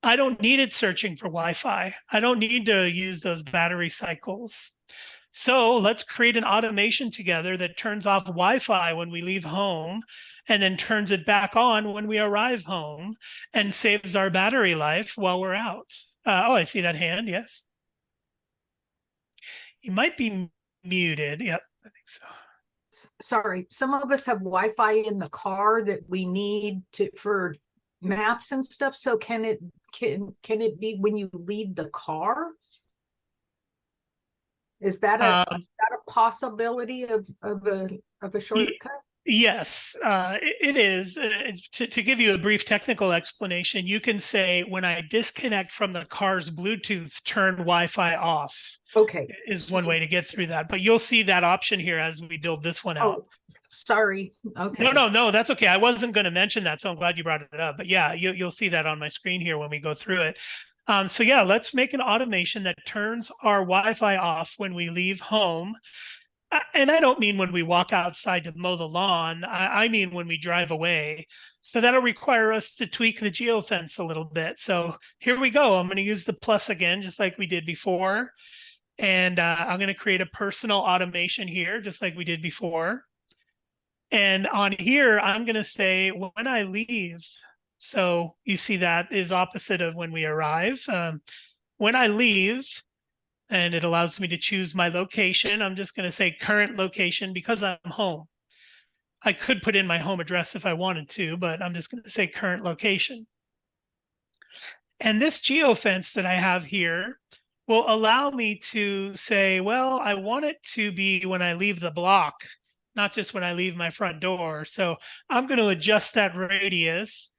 I don't need it searching for Wi-Fi. I don't need to use those battery cycles. So let's create an automation together that turns off Wi-Fi when we leave home and then turns it back on when we arrive home and saves our battery life while we're out. Oh, I see that hand. Yes. You might be muted. Yep, I think so. Sorry, some of us have Wi-Fi in the car that we need for maps and stuff. So can it be when you leave the car? Is that a possibility of a shortcut? Yes, it is. To give you a brief technical explanation, you can say when I disconnect from the car's Bluetooth, turn Wi-Fi off. Okay, is one way to get through that. But you'll see that option here as we build this one out. Oh, sorry. Okay. No, that's okay. I wasn't going to mention that, so I'm glad you brought it up. But yeah, you'll see that on my screen here when we go through it. So yeah, let's make an automation that turns our Wi-Fi off when we leave home. And I don't mean when we walk outside to mow the lawn. I mean when we drive away. So that'll require us to tweak the geofence a little bit. So here we go. I'm going to use the plus again, just like we did before. And I'm going to create a personal automation here, just like we did before. And on here, I'm going to say when I leave. So you see that is opposite of when we arrive. When I leave, and it allows me to choose my location, I'm just going to say current location because I'm home. I could put in my home address if I wanted to, but I'm just going to say current location. And this geofence that I have here will allow me to say, well, I want it to be when I leave the block, not just when I leave my front door. So I'm going to adjust that radius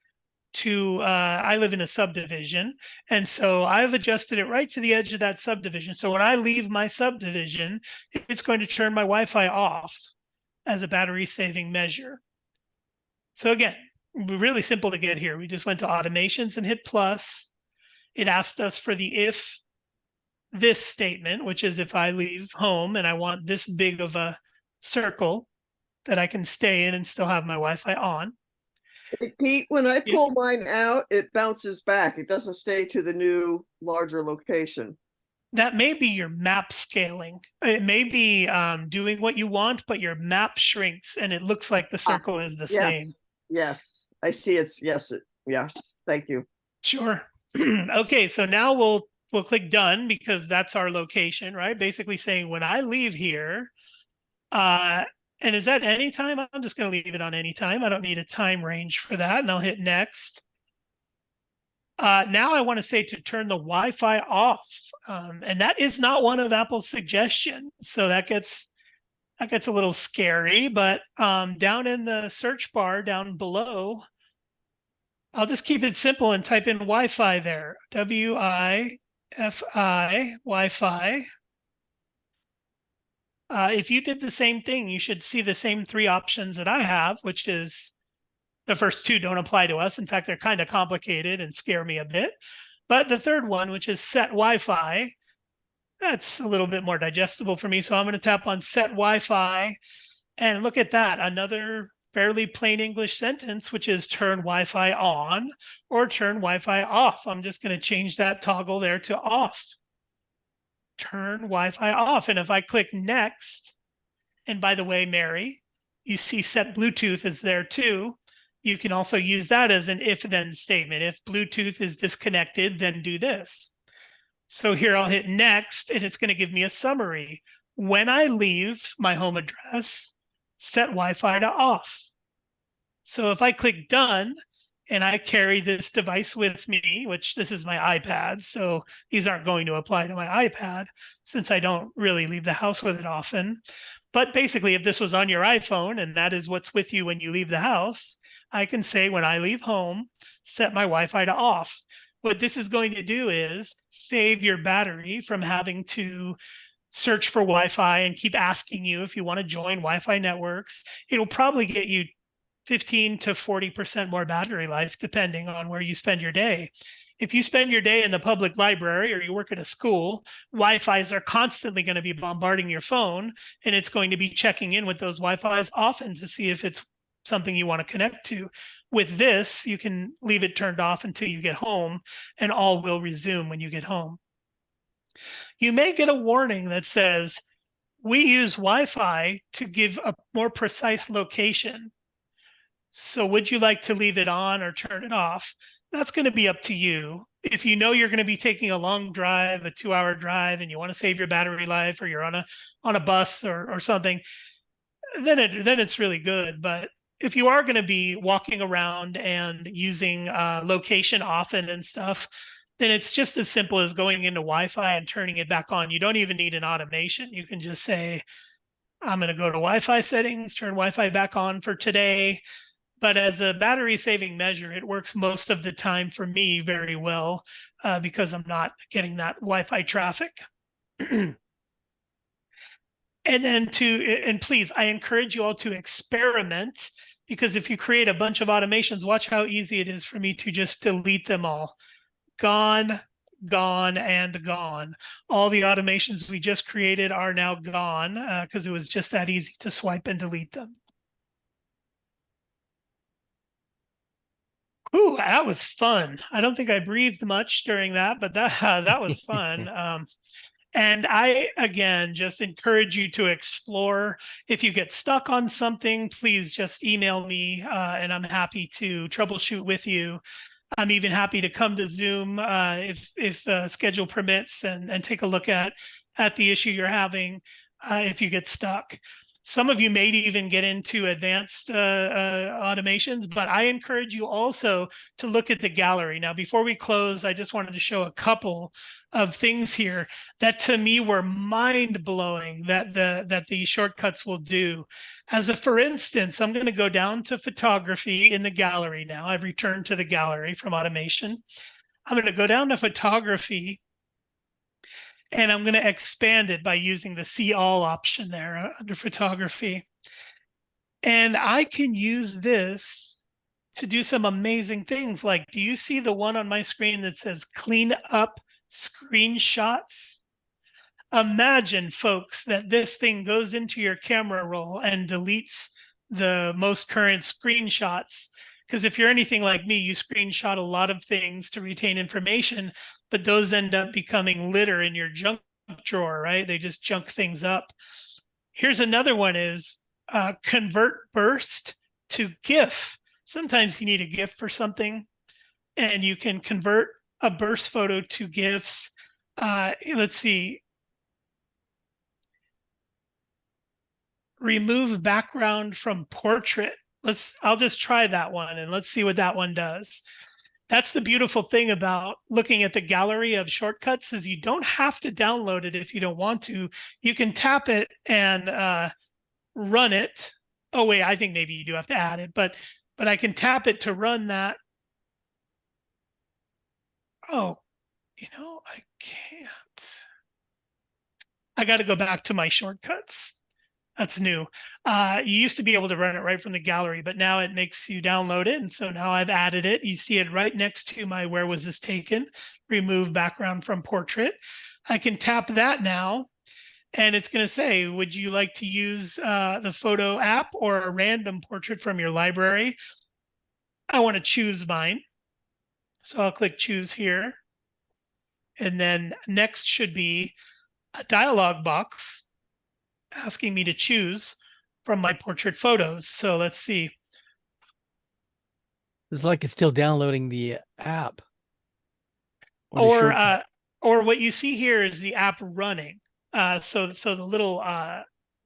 to, I live in a subdivision. And so I've adjusted it right to the edge of that subdivision. So when I leave my subdivision, it's going to turn my Wi-Fi off as a battery saving measure. So again, really simple to get here. We just went to automations and hit plus. It asked us for the if this statement, which is if I leave home and I want this big of a circle that I can stay in and still have my Wi-Fi on. Hey, Pete, when I pull mine out, it bounces back. It doesn't stay to the new larger location. That may be your map scaling. It may be doing what you want, but your map shrinks and it looks like the circle is the same. Yes, I see it's yes. Thank you. Sure. Okay, so now we'll click done because that's our location, right? Basically saying when I leave here, and is that anytime? I'm just going to leave it on anytime. I don't need a time range for that. And I'll hit next. Now I want to say to turn the Wi-Fi off. And that is not one of Apple's suggestions. So that gets a little scary, but down in the search bar down below, I'll just keep it simple and type in Wi-Fi there. W-I-F-I, Wi-Fi. If you did the same thing, you should see the same three options that I have, which is the first two don't apply to us. In fact, they're kind of complicated and scare me a bit. But the third one, which is set Wi-Fi, that's a little bit more digestible for me. So I'm going to tap on set Wi-Fi and look at that. Another fairly plain English sentence, which is turn Wi-Fi on or turn Wi-Fi off. I'm just going to change that toggle there to off. Turn Wi-Fi off. And if I click next, and by the way, Mary, you see set Bluetooth is there too. You can also use that as an if-then statement. If Bluetooth is disconnected, then do this. So here I'll hit next, and it's going to give me a summary. When I leave my home address, set Wi-Fi to off. So if I click done, and I carry this device with me, which this is my iPad, so these aren't going to apply to my iPad since I don't really leave the house with it often. But basically, if this was on your iPhone and that is what's with you when you leave the house, I can say when I leave home, set my Wi-Fi to off. What this is going to do is save your battery from having to search for Wi-Fi and keep asking you if you want to join Wi-Fi networks. It'll probably get you 15 to 40% more battery life, depending on where you spend your day. If you spend your day in the public library or you work at a school, Wi-Fis are constantly going to be bombarding your phone, and it's going to be checking in with those Wi-Fis often to see if it's something you want to connect to. With this, you can leave it turned off until you get home, and all will resume when you get home. You may get a warning that says, we use Wi-Fi to give a more precise location. So would you like to leave it on or turn it off? That's going to be up to you. If you know you're going to be taking a long drive, a 2-hour drive, and you want to save your battery life, or you're on a bus or something, then it's really good. But if you are going to be walking around and using location often and stuff, then it's just as simple as going into Wi-Fi and turning it back on. You don't even need an automation. You can just say, I'm going to go to Wi-Fi settings, turn Wi-Fi back on for today. But as a battery saving measure, it works most of the time for me very well because I'm not getting that Wi-Fi traffic. And please, I encourage you all to experiment, because if you create a bunch of automations, watch how easy it is for me to just delete them all. Gone, gone, and gone. All the automations we just created are now gone because it was just that easy to swipe and delete them. Ooh, that was fun. I don't think I breathed much during that, but that was fun. And I, again, just encourage you to explore. If you get stuck on something, please just email me and I'm happy to troubleshoot with you. I'm even happy to come to Zoom if schedule permits and take a look at the issue you're having if you get stuck. Some of you may even get into advanced automations, but I encourage you also to look at the gallery. Now, before we close, I just wanted to show a couple of things here that to me were mind-blowing that the shortcuts will do. For instance, I'm going to go down to photography in the gallery now. I've returned to the gallery from automation. I'm going to go down to photography, and I'm going to expand it by using the See All option there under photography. And I can use this to do some amazing things. Like, do you see the one on my screen that says clean up screenshots? Imagine, folks, that this thing goes into your camera roll and deletes the most current screenshots. Because if you're anything like me, you screenshot a lot of things to retain information, but those end up becoming litter in your junk drawer, right? They just junk things up. Here's another one is convert burst to GIF. Sometimes you need a GIF for something, and you can convert a burst photo to GIFs. Let's see. Remove background from portrait. I'll just try that one and let's see what that one does. That's the beautiful thing about looking at the gallery of shortcuts is you don't have to download it if you don't want to. You can tap it and run it. Oh wait, I think maybe you do have to add it, but I can tap it to run that. Oh, I can't. I got to go back to my shortcuts. That's new. You used to be able to run it right from the gallery, but now it makes you download it. And so now I've added it. You see it right next to my where was this taken? Remove background from portrait. I can tap that now. And it's going to say, would you like to use the photo app or a random portrait from your library? I want to choose mine. So I'll click choose here. And then next should be a dialog box asking me to choose from my portrait photos. So let's see. It's like it's still downloading the app. the Or shortcut. or what you see here is the app running. So the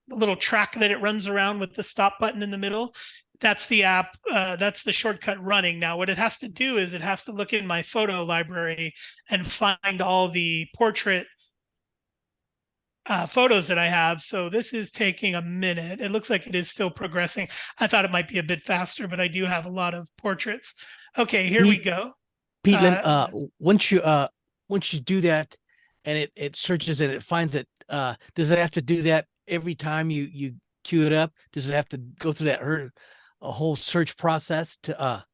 little track that it runs around with the stop button in the middle, that's the app, that's the shortcut running. Now, what it has to do is it has to look in my photo library and find all the portrait photos that I have. So this is taking a minute. It looks like it is still progressing. I thought it might be a bit faster, but I do have a lot of portraits. Okay, here we go. Pete, once you do that and it searches and it finds it, does it have to do that every time you queue it up? Does it have to go through a whole search process to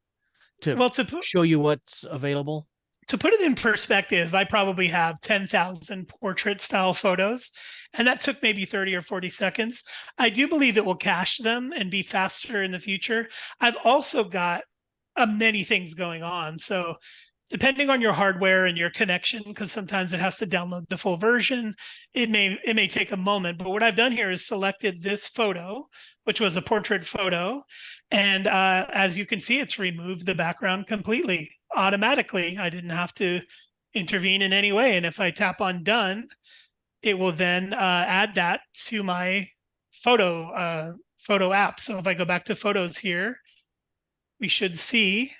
show you what's available? To put it in perspective, I probably have 10,000 portrait style photos, and that took maybe 30 or 40 seconds. I do believe it will cache them and be faster in the future. I've also got many things going on. So depending on your hardware and your connection, because sometimes it has to download the full version, it may take a moment. But what I've done here is selected this photo, which was a portrait photo. And as you can see, it's removed the background completely automatically. I didn't have to intervene in any way. And if I tap on done, it will then add that to my photo app. So if I go back to photos here, we should see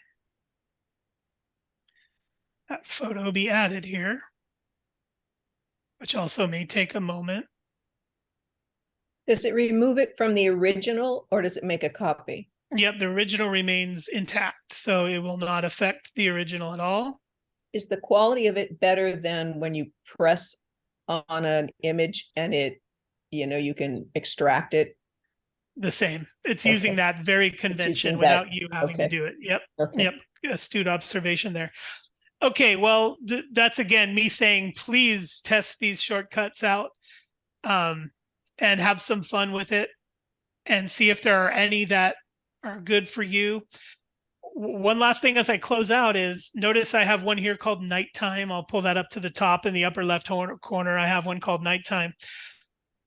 that photo be added here, which also may take a moment. Does it remove it from the original or does it make a copy? Yep, the original remains intact, so it will not affect the original at all. Is the quality of it better than when you press on an image and it, you can extract it? The same. It's Okay. using that very convention without you having to do it. Yep. Okay. Yep. Astute observation there. Okay, well, that's again me saying, please test these shortcuts out and have some fun with it and see if there are any that are good for you. One last thing as I close out is notice I have one here called nighttime. I'll pull that up to the top in the upper left corner. I have one called nighttime.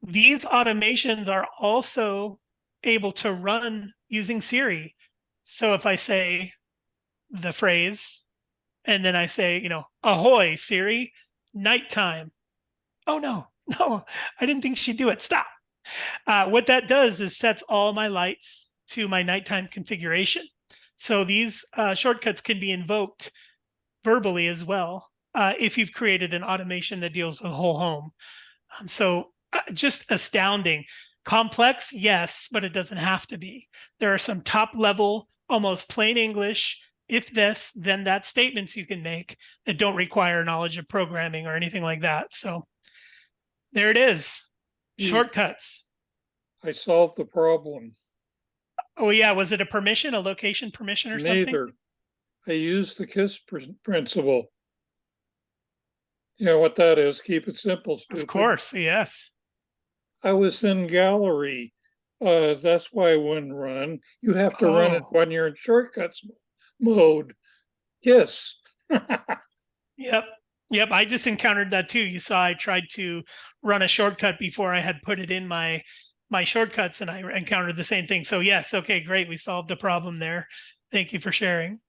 These automations are also able to run using Siri. So if I say the phrase, and then I say, ahoy, Siri, nighttime. Oh, no, I didn't think she'd do it. Stop. What that does is sets all my lights to my nighttime configuration. So these shortcuts can be invoked verbally as well if you've created an automation that deals with the whole home. Just astounding. Complex, yes, but it doesn't have to be. There are some top level, almost plain English, if this, then that statements you can make that don't require knowledge of programming or anything like that. So there it is. Shortcuts. I solved the problem. Oh yeah, was it a permission, a location permission or something? Neither. I used the KISS principle. You know what that is? Keep it simple, stupid. Of course, yes. I was in gallery. That's why I wouldn't run. You have to run it when you're in shortcuts mode. KISS. Yep. I just encountered that too. You saw I tried to run a shortcut before I had put it in my shortcuts, and I encountered the same thing. So yes, okay, great. We solved a problem there. Thank you for sharing.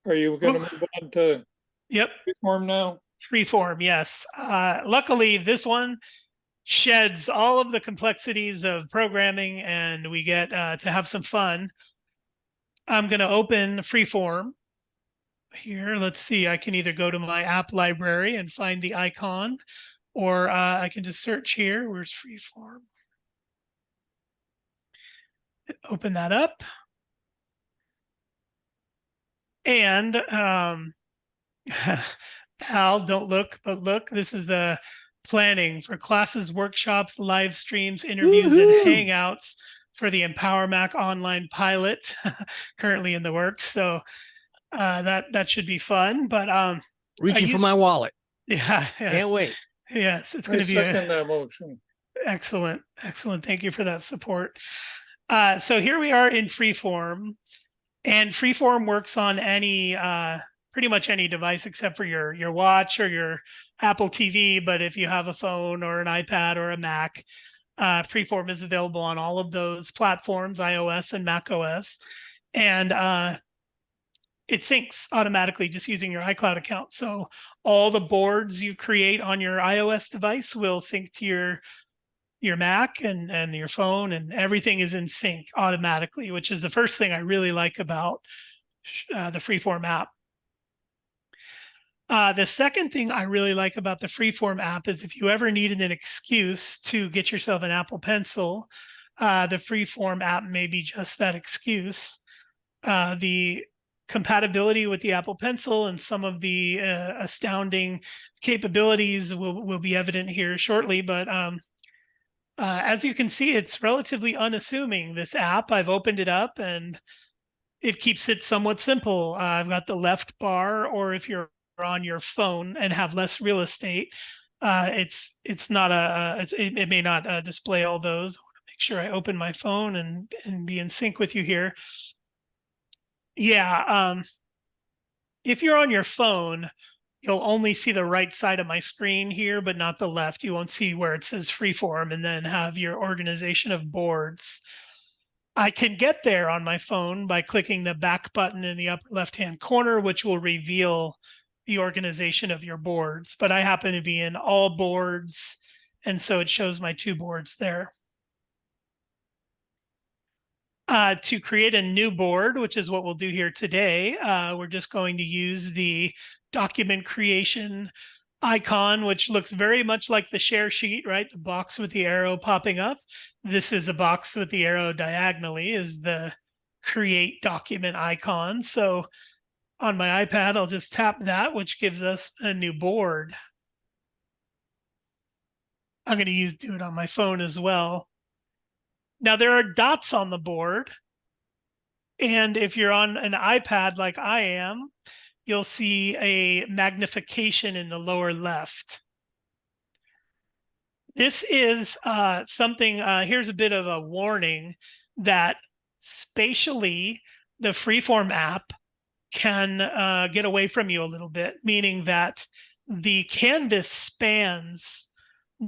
Are you gonna move on to Yep. Freeform now? Freeform, yes. Luckily, this one sheds all of the complexities of programming, and we get to have some fun. I'm going to open Freeform here. Let's see. I can either go to my app library and find the icon, or I can just search here. Where's Freeform? Open that up. And Al, don't look, but look, this is the planning for classes, workshops, live streams, interviews, and hangouts for the Empower Mac online pilot, currently in the works. So that should be fun. But Reaching for my wallet. Yeah, yes, Can't wait. yes, it's I going to be second that motion. excellent, excellent. Thank you for that support. So here we are in Freeform, and Freeform works on any pretty much any device except for your watch or your Apple TV. But if you have a phone or an iPad or a Mac, Freeform is available on all of those platforms, iOS and macOS. And it syncs automatically just using your iCloud account. So all the boards you create on your iOS device will sync to your Mac and your phone, and everything is in sync automatically, which is the first thing I really like about the Freeform app. The second thing I really like about the Freeform app is if you ever needed an excuse to get yourself an Apple Pencil, the Freeform app may be just that excuse. The compatibility with the Apple Pencil and some of the astounding capabilities will be evident here shortly. But as you can see, it's relatively unassuming, this app. I've opened it up and it keeps it somewhat simple. I've got the left bar, or if you're on your phone and have less real estate, it's not it may not display all those. I want to make sure I open my phone and be in sync with you here. Yeah, if you're on your phone, you'll only see the right side of my screen here, but not the left. You won't see where it says Freeform and then have your organization of boards. I can get there on my phone by clicking the back button in the upper left-hand corner, which will reveal the organization of your boards. But I happen to be in all boards, and so it shows my 2 boards there. To create a new board, which is what we'll do here today, we're just going to use the document creation icon, which looks very much like the share sheet, right? The box with the arrow popping up. This is a box with the arrow diagonally, is the create document icon. So on my iPad, I'll just tap that, which gives us a new board. I'm going to do it on my phone as well. Now there are dots on the board, and if you're on an iPad like I am, you'll see a magnification in the lower left. This is something, here's a bit of a warning that spatially the Freeform app can get away from you a little bit, meaning that the canvas spans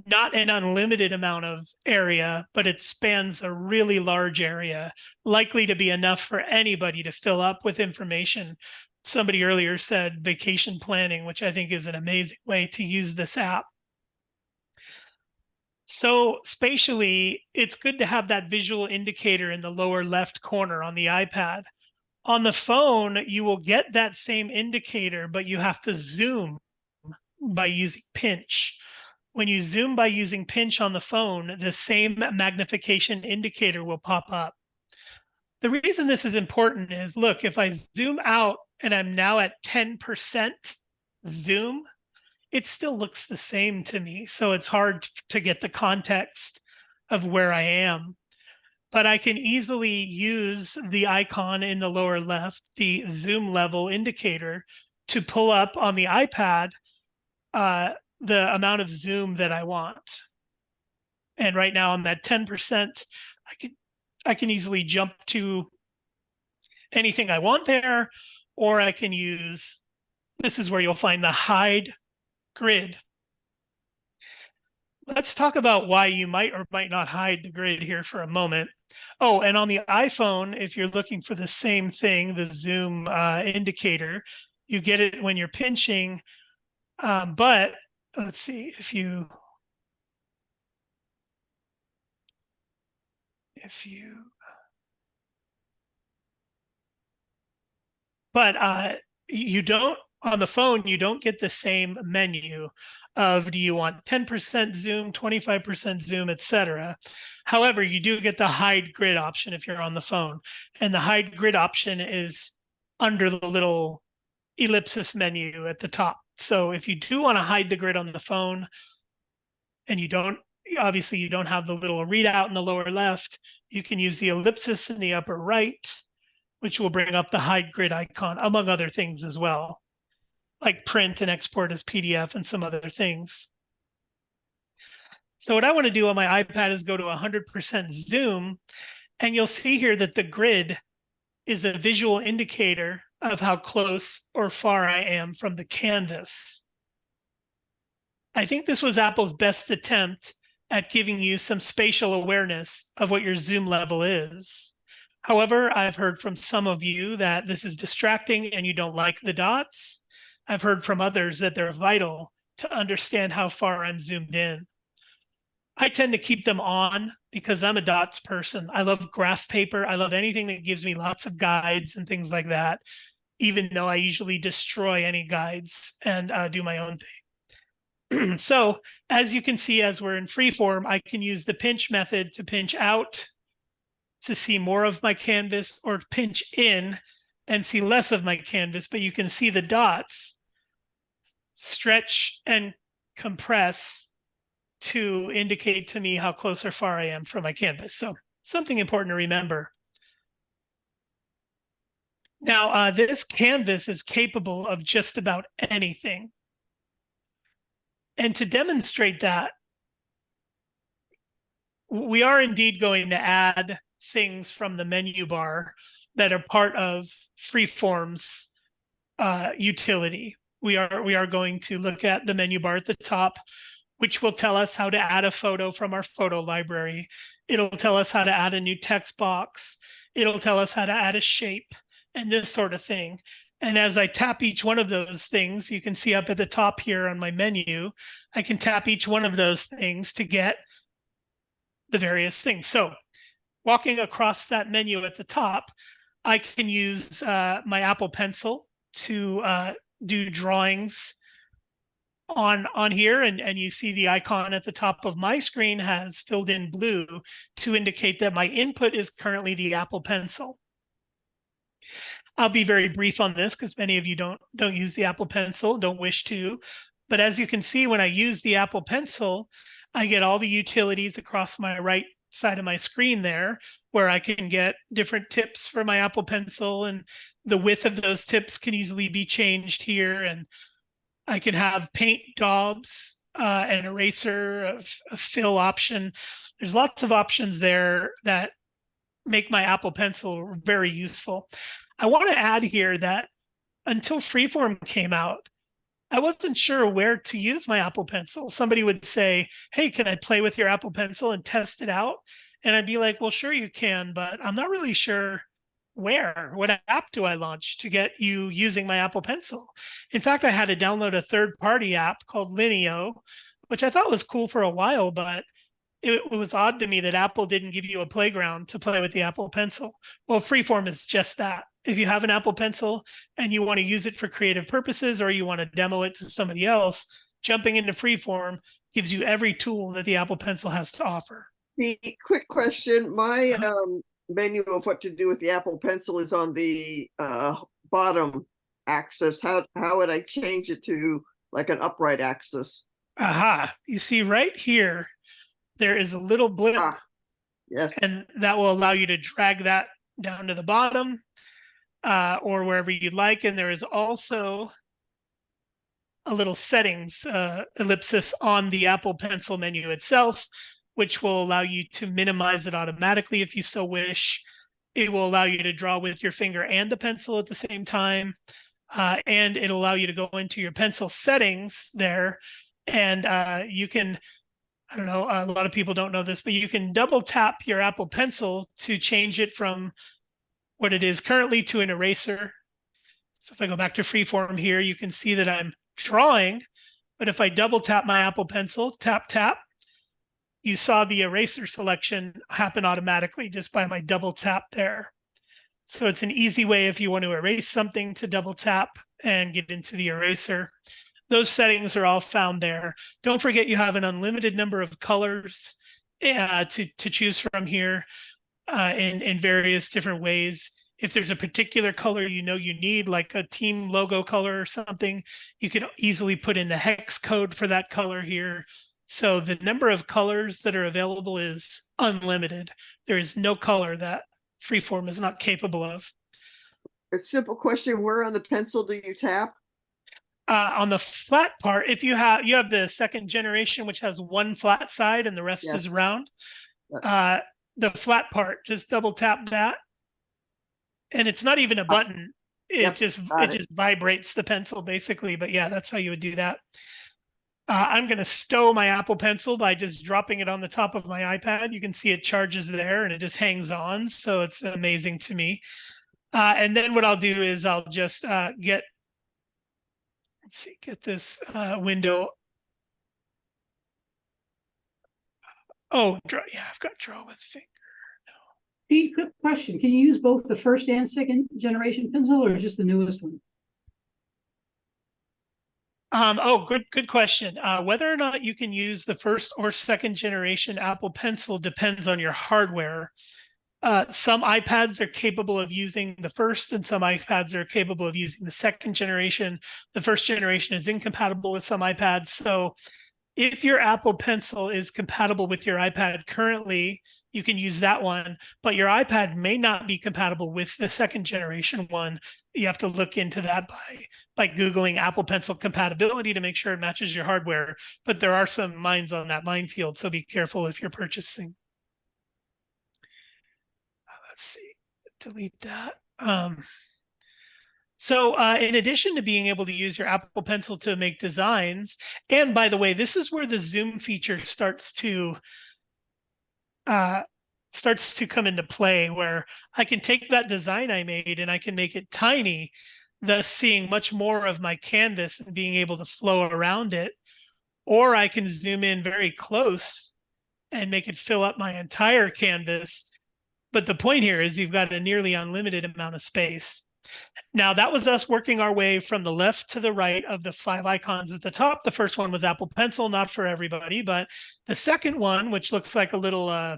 not an unlimited amount of area, but it spans a really large area, likely to be enough for anybody to fill up with information. Somebody earlier said vacation planning, which I think is an amazing way to use this app. So spatially, it's good to have that visual indicator in the lower left corner on the iPad. On the phone, you will get that same indicator, but you have to zoom by using pinch. When you zoom by using pinch on the phone, the same magnification indicator will pop up. The reason this is important is, look, if I zoom out and I'm now at 10% zoom, it still looks the same to me. So it's hard to get the context of where I am. But I can easily use the icon in the lower left, the zoom level indicator, to pull up on the iPad the amount of zoom that I want. And right now I'm at 10%. I can easily jump to anything I want there, or I can use, this is where you'll find the hide grid. let's talk about why you might or might not hide the grid here for a moment. Oh, and on the iPhone, if you're looking for the same thing, the zoom indicator, you get it when you're pinching. But let's see if you but you don't, on the phone, you don't get the same menu of do you want 10% zoom, 25% zoom, etc. However, you do get the hide grid option if you're on the phone. And the hide grid option is under the little ellipsis menu at the top. So if you do want to hide the grid on the phone and you don't, obviously you don't have the little readout in the lower left, you can use the ellipsis in the upper right, which will bring up the hide grid icon, among other things as well, like print and export as PDF and some other things. So what I want to do on my iPad is go to 100% zoom, and you'll see here that the grid is a visual indicator of how close or far I am from the canvas. I think this was Apple's best attempt at giving you some spatial awareness of what your zoom level is. However, I've heard from some of you that this is distracting and you don't like the dots. I've heard from others that they're vital to understand how far I'm zoomed in. I tend to keep them on because I'm a dots person. I love graph paper. I love anything that gives me lots of guides and things like that, even though I usually destroy any guides and do my own thing. So as you can see, as we're in freeform, I can use the pinch method to pinch out to see more of my canvas, or pinch in and see less of my canvas, but you can see the dots stretch and compress to indicate to me how close or far I am from my canvas. So something important to remember. Now, this canvas is capable of just about anything. And to demonstrate that, we are indeed going to add things from the menu bar that are part of Freeform's utility. We are going to look at the menu bar at the top, which will tell us how to add a photo from our photo library. It'll tell us how to add a new text box. It'll tell us how to add a shape and this sort of thing. And as I tap each one of those things, you can see up at the top here on my menu, I can tap each one of those things to get the various things. So walking across that menu at the top, I can use my Apple Pencil to do drawings on here, and you see the icon at the top of my screen has filled in blue to indicate that my input is currently the Apple Pencil. I'll be very brief on this because many of you don't use the Apple Pencil, don't wish to. But as you can see, when I use the Apple Pencil, I get all the utilities across my right side of my screen there, where I can get different tips for my Apple Pencil, and the width of those tips can easily be changed here. And I can have paint daubs, an eraser, a fill option. There's lots of options there that make my Apple Pencil very useful. I want to add here that until Freeform came out, I wasn't sure where to use my Apple Pencil. Somebody would say, hey, can I play with your Apple Pencil and test it out? And I'd be like, well, sure you can, but I'm not really sure where. What app do I launch to get you using my Apple Pencil? In fact, I had to download a third-party app called Lineo, which I thought was cool for a while, but it was odd to me that Apple didn't give you a playground to play with the Apple Pencil. Well, Freeform is just that. If you have an Apple Pencil and you want to use it for creative purposes, or you want to demo it to somebody else, jumping into Freeform gives you every tool that the Apple Pencil has to offer. The quick question, my menu of what to do with the Apple Pencil is on the bottom axis. How would I change it to like an upright axis? Aha, you see right here, there is a little blip. Yes. And that will allow you to drag that down to the bottom or wherever you'd like. And there is also a little settings ellipsis on the Apple Pencil menu itself, which will allow you to minimize it automatically if you so wish. It will allow you to draw with your finger and the pencil at the same time. And it'll allow you to go into your pencil settings there, and you can I don't know, a lot of people don't know this, but you can double tap your Apple Pencil to change it from what it is currently to an eraser. So if I go back to freeform here, you can see that I'm drawing, but if I double tap my Apple Pencil, tap, tap, you saw the eraser selection happen automatically just by my double tap there. So it's an easy way if you want to erase something to double tap and get into the eraser. Those settings are all found there. Don't forget you have an unlimited number of colors to choose from here in various different ways. If there's a particular color you need, like a team logo color or something, you can easily put in the hex code for that color here. So the number of colors that are available is unlimited. There is no color that Freeform is not capable of. A simple question, where on the pencil do you tap? On the flat part, if you have the second generation, which has one flat side and the rest Yes. is round. The flat part, just double tap that. And it's not even a button. It just vibrates the pencil basically. But yeah, that's how you would do that. I'm going to stow my Apple Pencil by just dropping it on the top of my iPad. You can see it charges there and it just hangs on. So it's amazing to me. And then what I'll do is I'll just get this window. Oh, yeah, I've got draw with finger. Pete, quick question. Can you use both the first and second generation pencil or just the newest one? Good question. Whether or not you can use the first or second generation Apple Pencil depends on your hardware. Some iPads are capable of using the first and some iPads are capable of using the second generation. The first generation is incompatible with some iPads. So if your Apple Pencil is compatible with your iPad currently, you can use that one, but your iPad may not be compatible with the second generation one. You have to look into that by Googling Apple Pencil compatibility to make sure it matches your hardware. But there are some mines on that minefield, so be careful if you're purchasing. Let's see, delete that. So in addition to being able to use your Apple Pencil to make designs, and by the way, this is where the zoom feature starts to come into play, where I can take that design I made and I can make it tiny, thus seeing much more of my canvas and being able to flow around it. Or I can zoom in very close and make it fill up my entire canvas. But the point here is you've got a nearly unlimited amount of space. Now, that was us working our way from the left to the right of the 5 icons at the top. The first one was Apple Pencil, not for everybody, but the second one, which looks like a little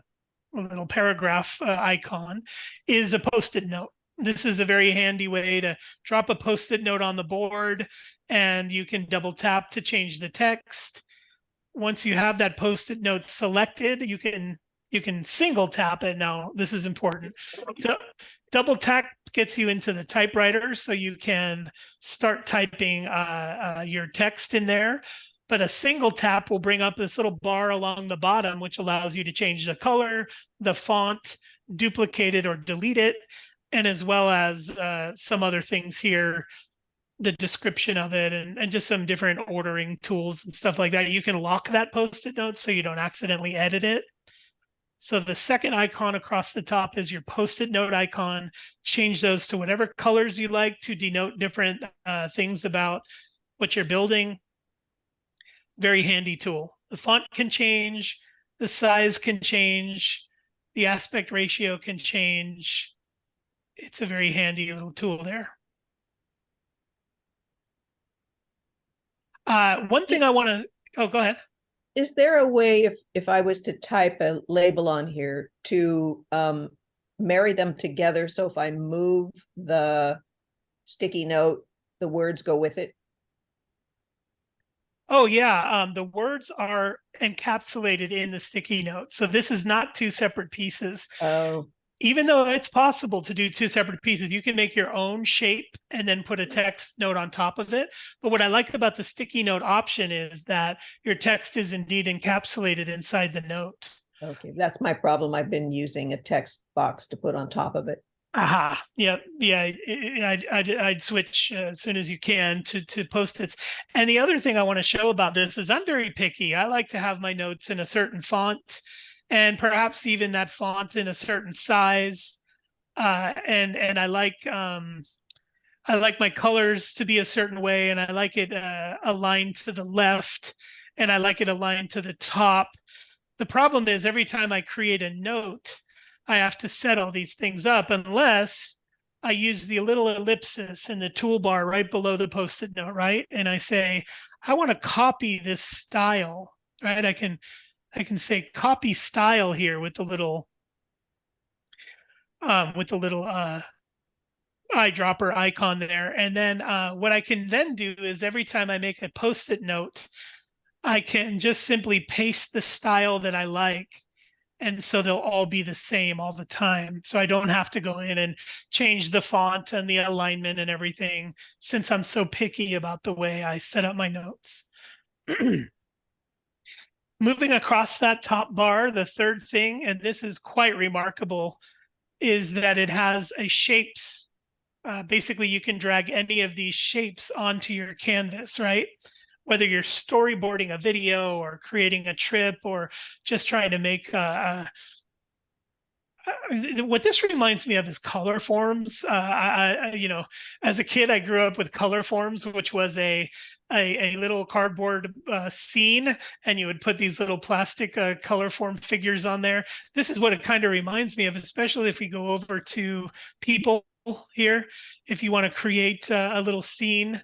paragraph icon, is a Post-it note. This is a very handy way to drop a Post-it note on the board, and you can double tap to change the text. Once you have that Post-it note selected, you can single tap it. Now, this is important. Double tap gets you into the typewriter, so you can start typing your text in there. But a single tap will bring up this little bar along the bottom, which allows you to change the color, the font, duplicate it or delete it, and as well as some other things here, the description of it, and just some different ordering tools and stuff like that. You can lock that Post-it note so you don't accidentally edit it. So the second icon across the top is your Post-it note icon. Change those to whatever colors you like to denote different things about what you're building. Very handy tool. The font can change, the size can change, the aspect ratio can change. It's a very handy little tool there. One thing I want to, go ahead. Is there a way, if I was to type a label on here, to marry them together, so if I move the sticky note, the words go with it? Oh yeah, the words are encapsulated in the sticky note. So this is not two separate pieces. Oh. Even though it's possible to do two separate pieces, you can make your own shape and then put a text note on top of it. But what I like about the sticky note option is that your text is indeed encapsulated inside the note. Okay, that's my problem. I've been using a text box to put on top of it. Aha. Yeah. Yeah. I'd switch as soon as you can to Post-its. And the other thing I want to show about this is I'm very picky. I like to have my notes in a certain font, and perhaps even that font in a certain size. And I like my colors to be a certain way, and I like it aligned to the left, and I like it aligned to the top. The problem is every time I create a note, I have to set all these things up unless I use the little ellipsis in the toolbar right below the Post-it note, right? And I say, I want to copy this style, right? I can say copy style here with the little eyedropper icon there. And then what I can then do is every time I make a Post-it note, I can just simply paste the style that I like. And so they'll all be the same all the time. So I don't have to go in and change the font and the alignment and everything, since I'm so picky about the way I set up my notes. Moving across that top bar, the third thing, and this is quite remarkable, is that it has a shapes. Basically, you can drag any of these shapes onto your canvas, right? Whether you're storyboarding a video or creating a trip or just trying to make what this reminds me of is color forms. You know, as a kid, I grew up with color forms, which was a little cardboard scene, and you would put these little plastic color form figures on there. This is what it kind of reminds me of, especially if we go over to people here. If you want to create a little scene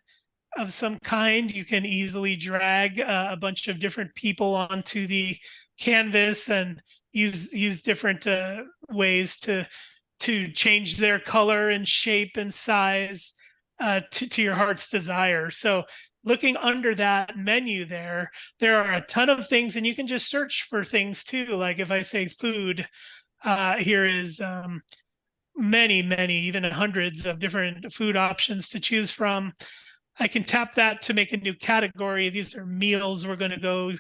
of some kind, you can easily drag a bunch of different people onto the canvas and use different ways to change their color and shape and size to your heart's desire. So looking under that menu there are a ton of things, and you can just search for things too. Like if I say food, here is many, even hundreds of different food options to choose from. I can tap that to make a new category. These are meals we're going to go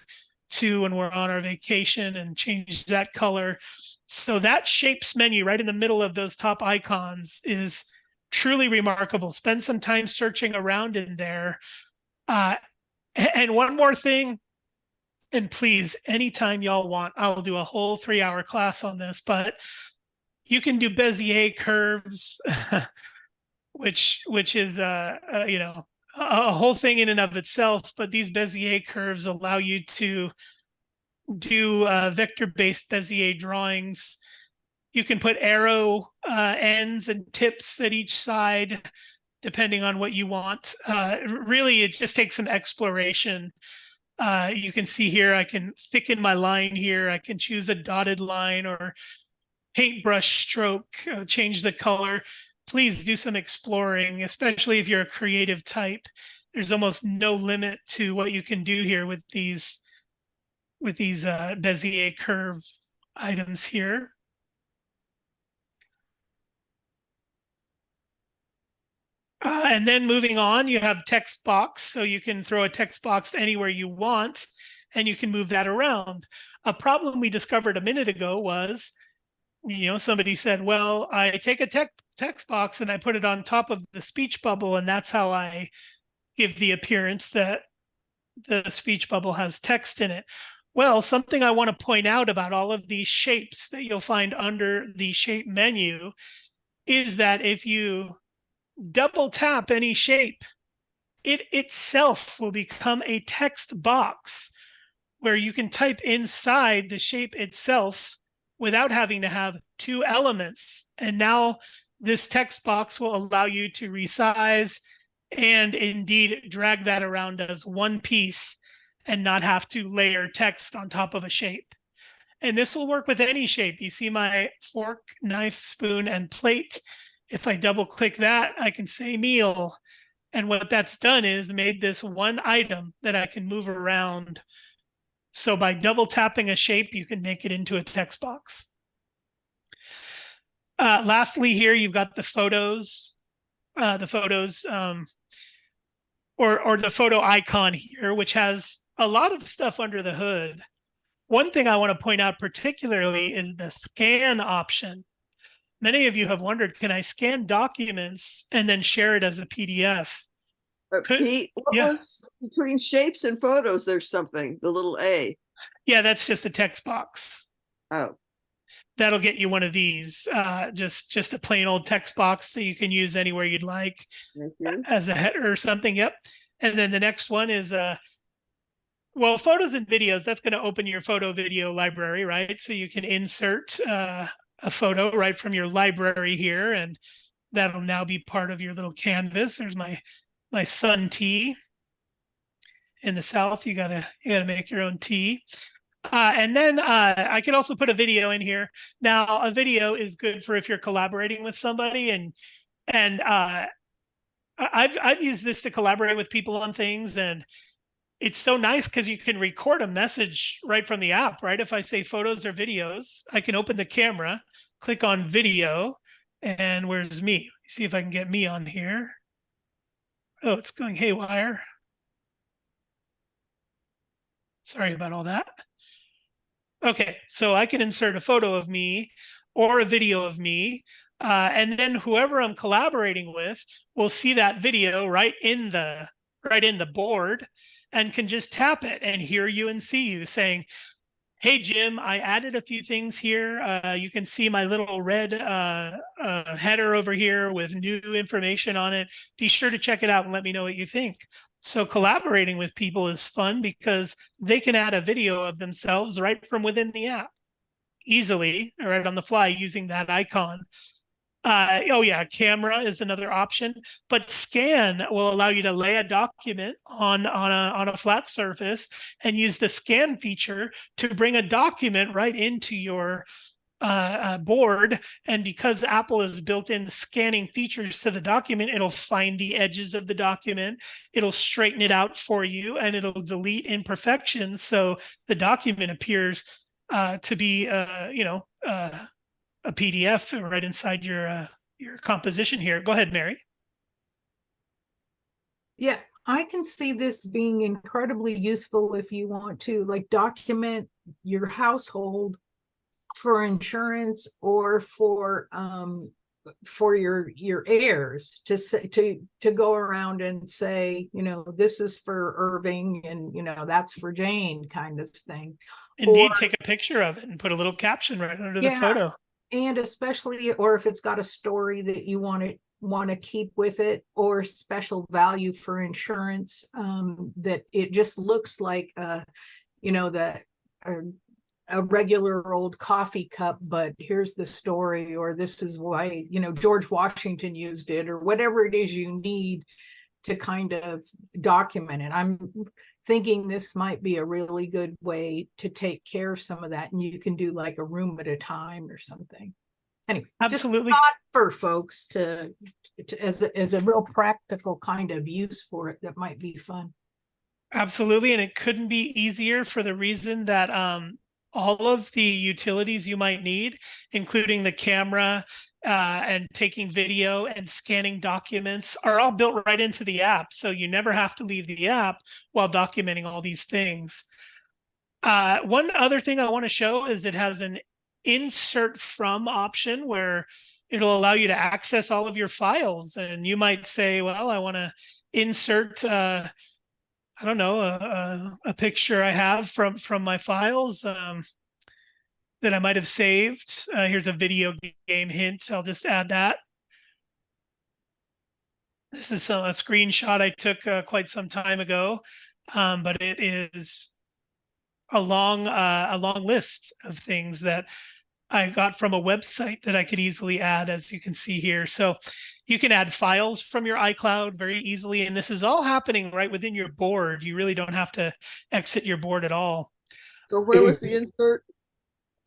to when we're on our vacation, and change that color. So that shapes menu right in the middle of those top icons is truly remarkable. Spend some time searching around in there. And one more thing, and please, anytime y'all want, I'll do a whole 3-hour class on this, but you can do Bezier curves, which is you know, a whole thing in and of itself. But these Bezier curves allow you to do vector-based Bezier drawings. You can put arrow ends and tips at each side, depending on what you want. Really, it just takes some exploration. You can see here, I can thicken my line here. I can choose a dotted line or paintbrush stroke, change the color. Please do some exploring, especially if you're a creative type. There's almost no limit to what you can do here with these Bezier curve items here. And then moving on, you have text box. So you can throw a text box anywhere you want, and you can move that around. A problem we discovered a minute ago was, you know, somebody said, well, I take a text box and I put it on top of the speech bubble, and that's how I give the appearance that the speech bubble has text in it. Well, something I want to point out about all of these shapes that you'll find under the shape menu is that if you double tap any shape, it itself will become a text box where you can type inside the shape itself without having to have two elements. And now this text box will allow you to resize and indeed drag that around as one piece and not have to layer text on top of a shape. And this will work with any shape. You see my fork, knife, spoon, and plate. If I double click that, I can say meal. And what that's done is made this one item that I can move around. So by double tapping a shape, you can make it into a text box. Lastly, here you've got the photos, or the photo icon here, which has a lot of stuff under the hood. One thing I want to point out particularly is the scan option. many of you have wondered, can I scan documents and then share it as a PDF? Pete, what Yeah. was between shapes and photos? There's something, the little A. Yeah, that's just a text box. Oh, That'll get you one of these, just a plain old text box that you can use anywhere you'd like thank you. as a header or something. Yep. And then the next one is, well, photos and videos, that's going to open your photo video library, right? So you can insert a photo right from your library here, and that'll now be part of your little canvas. There's my sun tea. In the South, you gotta make your own tea. And then I can also put a video in here. Now, a video is good for if you're collaborating with somebody, and I've used this to collaborate with people on things, and it's so nice because you can record a message right from the app, right? If I say photos or videos, I can open the camera, click on video, and where's me? See if I can get me on here. Oh, it's going haywire. Sorry about all that. Okay, so I can insert a photo of me or a video of me, and then whoever I'm collaborating with will see that video right in the board, and can just tap it and hear you and see you saying, "Hey Jim, I added a few things here. You can see my little red header over here with new information on it. Be sure to check it out and let me know what you think." So collaborating with people is fun because they can add a video of themselves right from within the app easily, right on the fly using that icon. Oh yeah, camera is another option, but scan will allow you to lay a document on a flat surface and use the scan feature to bring a document right into your board. And because Apple has built in scanning features to the document, it'll find the edges of the document, it'll straighten it out for you, and it'll delete imperfections. So the document appears to be, a PDF right inside your composition here. Go ahead, Mary. Yeah, I can see this being incredibly useful if you want to like document your household for insurance or for your heirs to say to go around and say, this is for Irving and that's for Jane kind of thing. Indeed, take a picture of it and put a little caption right under the photo. And especially, or if it's got a story that you want to keep with it, or special value for insurance, that it just looks like a regular old coffee cup, but here's the story, or this is why George Washington used it, or whatever it is you need to kind of document it. I'm thinking this might be a really good way to take care of some of that, and you can do like a room at a time or something. Anyway, absolutely, just for folks to as a real practical kind of use for it that might be fun. Absolutely, and it couldn't be easier for the reason that all of the utilities you might need, including the camera and taking video and scanning documents, are all built right into the app. So you never have to leave the app while documenting all these things. One other thing I want to show is it has an insert from option where it'll allow you to access all of your files. And you might say, well, I want to insert, I don't know, a picture I have from my files that I might have saved. Here's a video game hint. I'll just add that. This is a screenshot I took quite some time ago, but it is a long list of things that I got from a website that I could easily add, as you can see here. So you can add files from your iCloud very easily, and this is all happening right within your board. You really don't have to exit your board at all. So where was the insert?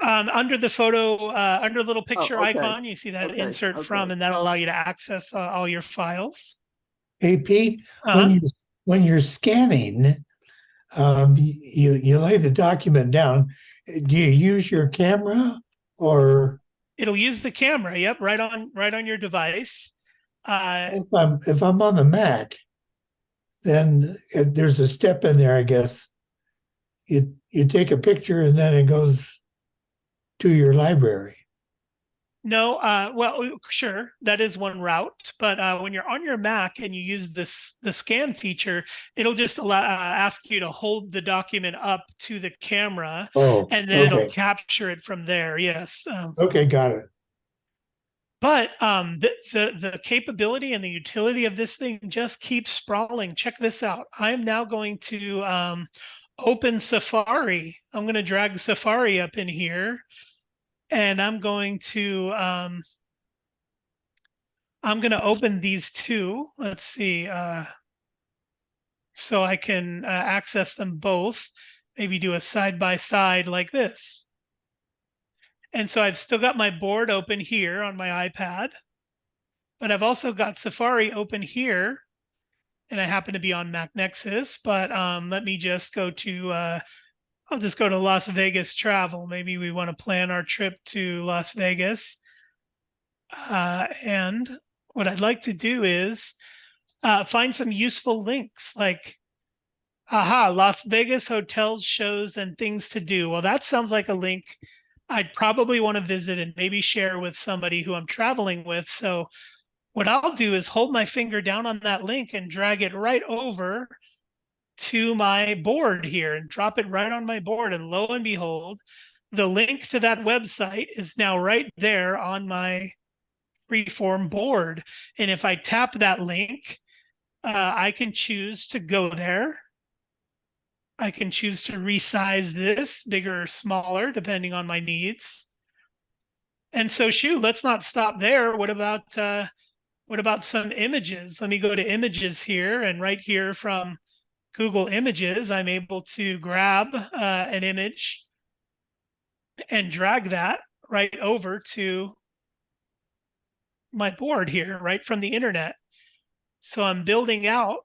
Under the photo, under the little picture okay. icon, you see that insert from, and that'll allow you to access all your files. Hey, Pete, when you're scanning, you lay the document down. Do you use your camera or? It'll use the camera. Yep, right on your device. If I'm on the Mac, then there's a step in there, I guess. You take a picture and then it goes to your library. No, well, sure, that is one route, but when you're on your Mac and you use the scan feature, it'll just ask you to hold the document up to the camera, Oh, and then it'll okay. capture it from there. Yes. Okay, got it. But the capability and the utility of this thing just keeps sprawling. Check this out. I'm now going to open Safari. I'm going to drag Safari up in here, and I'm going to open these two. Let's see. So I can access them both. Maybe do a side by side like this. And so I've still got my board open here on my iPad, but I've also got Safari open here, and I happen to be on MacNexus. But let me just go to, I'll just go to Las Vegas travel. Maybe we want to plan our trip to Las Vegas. And what I'd like to do is find some useful links like, aha, Las Vegas hotels, shows, and things to do. Well, that sounds like a link I'd probably want to visit and maybe share with somebody who I'm traveling with. So what I'll do is hold my finger down on that link and drag it right over to my board here and drop it right on my board. And lo and behold, the link to that website is now right there on my freeform board. And if I tap that link, I can choose to go there. I can choose to resize this bigger or smaller, depending on my needs. And so, shoot, let's not stop there. What about some images? Let me go to images here, and right here from Google Images, I'm able to grab an image and drag that right over to my board here, right from the internet. So I'm building out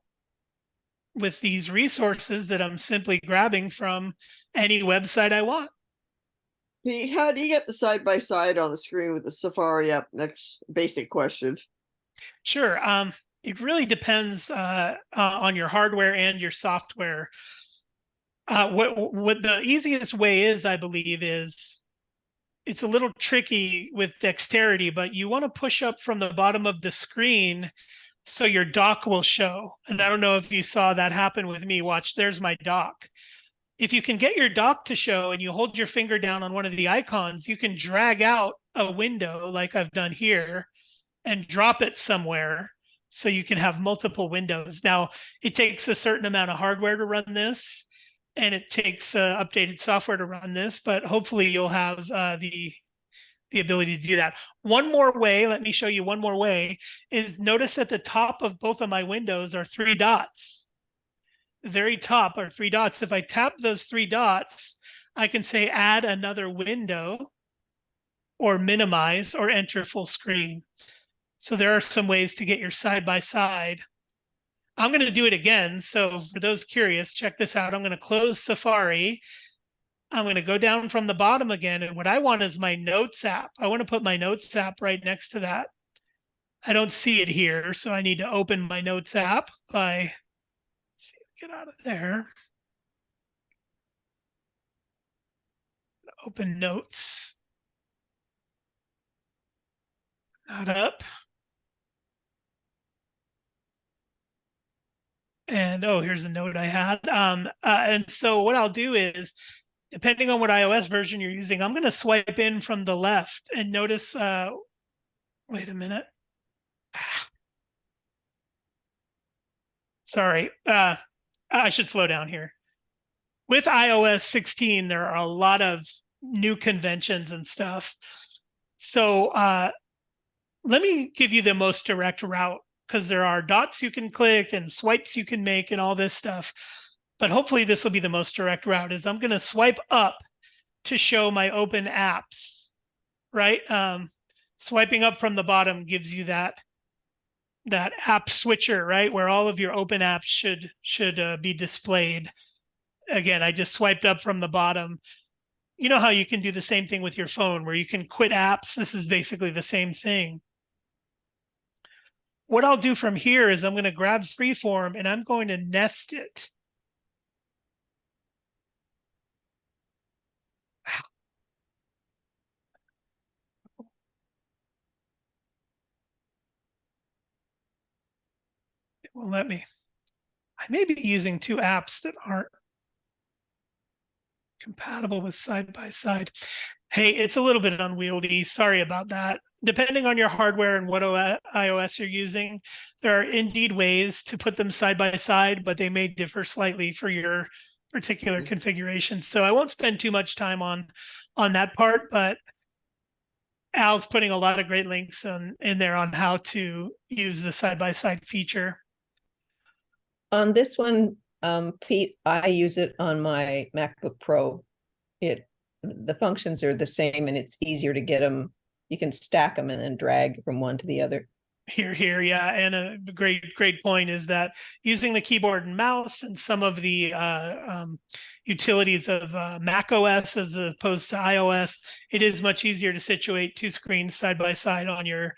with these resources that I'm simply grabbing from any website I want. How do you get the side by side on the screen with the Safari app? Next basic question. Sure. It really depends on your hardware and your software. What the easiest way is, I believe, is it's a little tricky with dexterity, but you want to push up from the bottom of the screen so your dock will show. And I don't know if you saw that happen with me. Watch, there's my dock. If you can get your dock to show and you hold your finger down on one of the icons, you can drag out a window like I've done here and drop it somewhere so you can have multiple windows. Now, it takes a certain amount of hardware to run this, and it takes updated software to run this, but hopefully you'll have the ability to do that. One more way, let me show you one more way, is notice at the top of both of my windows are three dots. The very top are three dots. If I tap those three dots, I can say add another window or minimize or enter full screen. So there are some ways to get your side by side. I'm going to do it again. So for those curious, check this out. I'm going to close Safari. I'm going to go down from the bottom again. And what I want is my Notes app. I want to put my Notes app right next to that. I don't see it here. So I need to open my Notes app by, let's see, get out of there. Open Notes. That up. And oh, here's a note I had. And so what I'll do is, depending on what iOS version you're using, I'm going to swipe in from the left and notice, wait a minute. Sorry, I should slow down here. With iOS 16, there are a lot of new conventions and stuff. So let me give you the most direct route, because there are dots you can click and swipes you can make and all this stuff. But hopefully this will be the most direct route. Is I'm going to swipe up to show my open apps, right? Swiping up from the bottom gives you that app switcher, right? Where all of your open apps should be displayed. Again, I just swiped up from the bottom. You know how you can do the same thing with your phone where you can quit apps? This is basically the same thing. What I'll do from here is I'm going to grab Freeform and I'm going to nest it. Well, I may be using two apps that aren't compatible with side by side. Hey, it's a little bit unwieldy. Sorry about that. Depending on your hardware and what iOS you're using, there are indeed ways to put them side by side, but they may differ slightly for your particular configuration. So I won't spend too much time on that part, but Al's putting a lot of great links in there on how to use the side by side feature. On this one, Pete, I use it on my MacBook Pro. The functions are the same and it's easier to get them. You can stack them and then drag from one to the other. Here, yeah, and a great point is that using the keyboard and mouse and some of the utilities of Mac OS as opposed to iOS, it is much easier to situate two screens side by side on your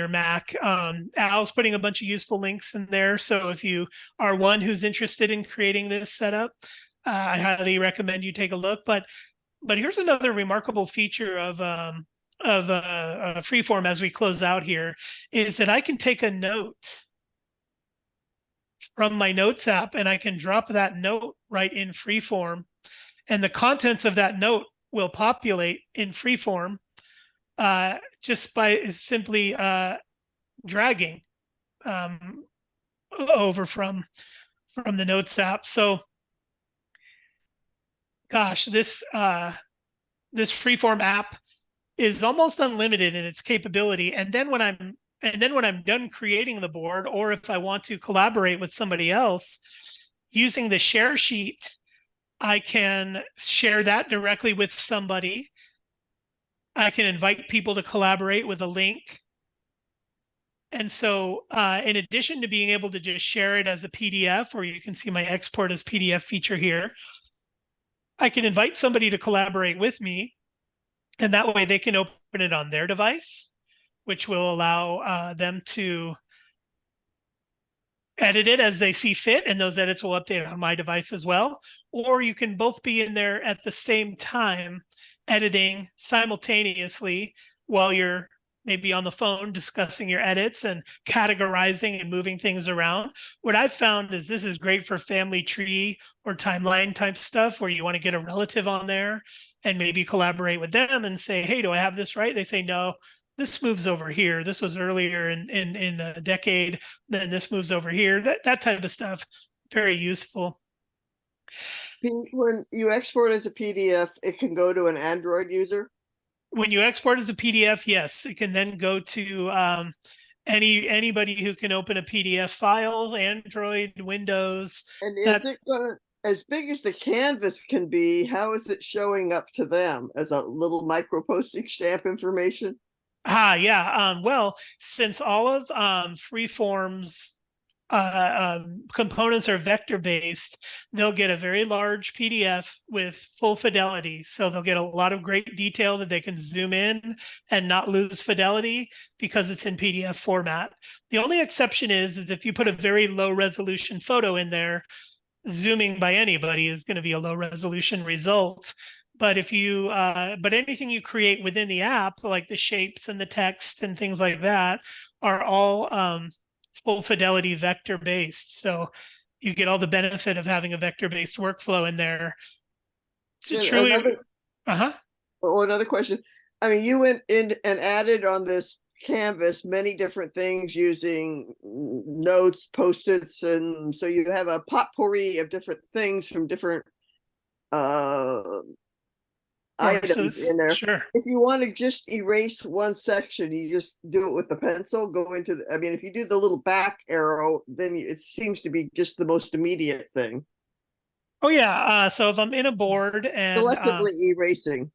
Mac. Al's putting a bunch of useful links in there, so if you are one who's interested in creating this setup, I highly recommend you take a look. But here's another remarkable feature of Freeform as we close out here, is that I can take a note from my Notes app and I can drop that note right in Freeform, and the contents of that note will populate in Freeform just by simply dragging over from the Notes app. So gosh, this Freeform app is almost unlimited in its capability. And then when I'm done creating the board, or if I want to collaborate with somebody else, using the share sheet, I can share that directly with somebody. I can invite people to collaborate with a link. And so in addition to being able to just share it as a PDF, or you can see my export as PDF feature here, I can invite somebody to collaborate with me. And that way they can open it on their device, which will allow them to edit it as they see fit. And those edits will update on my device as well. Or you can both be in there at the same time, editing simultaneously while you're maybe on the phone discussing your edits and categorizing and moving things around. What I've found is this is great for family tree or timeline type stuff where you want to get a relative on there and maybe collaborate with them and say, hey, do I have this right? They say, no, this moves over here. This was earlier in the decade. Then this moves over here. That type of stuff, very useful. When you export as a PDF, it can go to an Android user? When you export as a PDF, yes, it can then go to anybody who can open a PDF file, Android, Windows. And is it gonna, as big as the canvas can be, how is it showing up to them as a little micro postage stamp information? Yeah. Well, since all of Freeform's components are vector based, they'll get a very large PDF with full fidelity. So they'll get a lot of great detail that they can zoom in and not lose fidelity because it's in PDF format. The only exception is if you put a very low resolution photo in there, zooming by anybody is going to be a low resolution result. But if you, but anything you create within the app, like the shapes and the text and things like that, are all full fidelity vector based. So you get all the benefit of having a vector based workflow in there. To truly, Oh, another question. I mean, you went in and added on this canvas many different things using notes, post-its, and so you have a potpourri of different things from different items in there. Sure. If you want to just erase one section, you just do it with the pencil, go into the, I mean, if you do the little back arrow, then it seems to be just the most immediate thing. Oh yeah. So if I'm in a board and selectively erasing.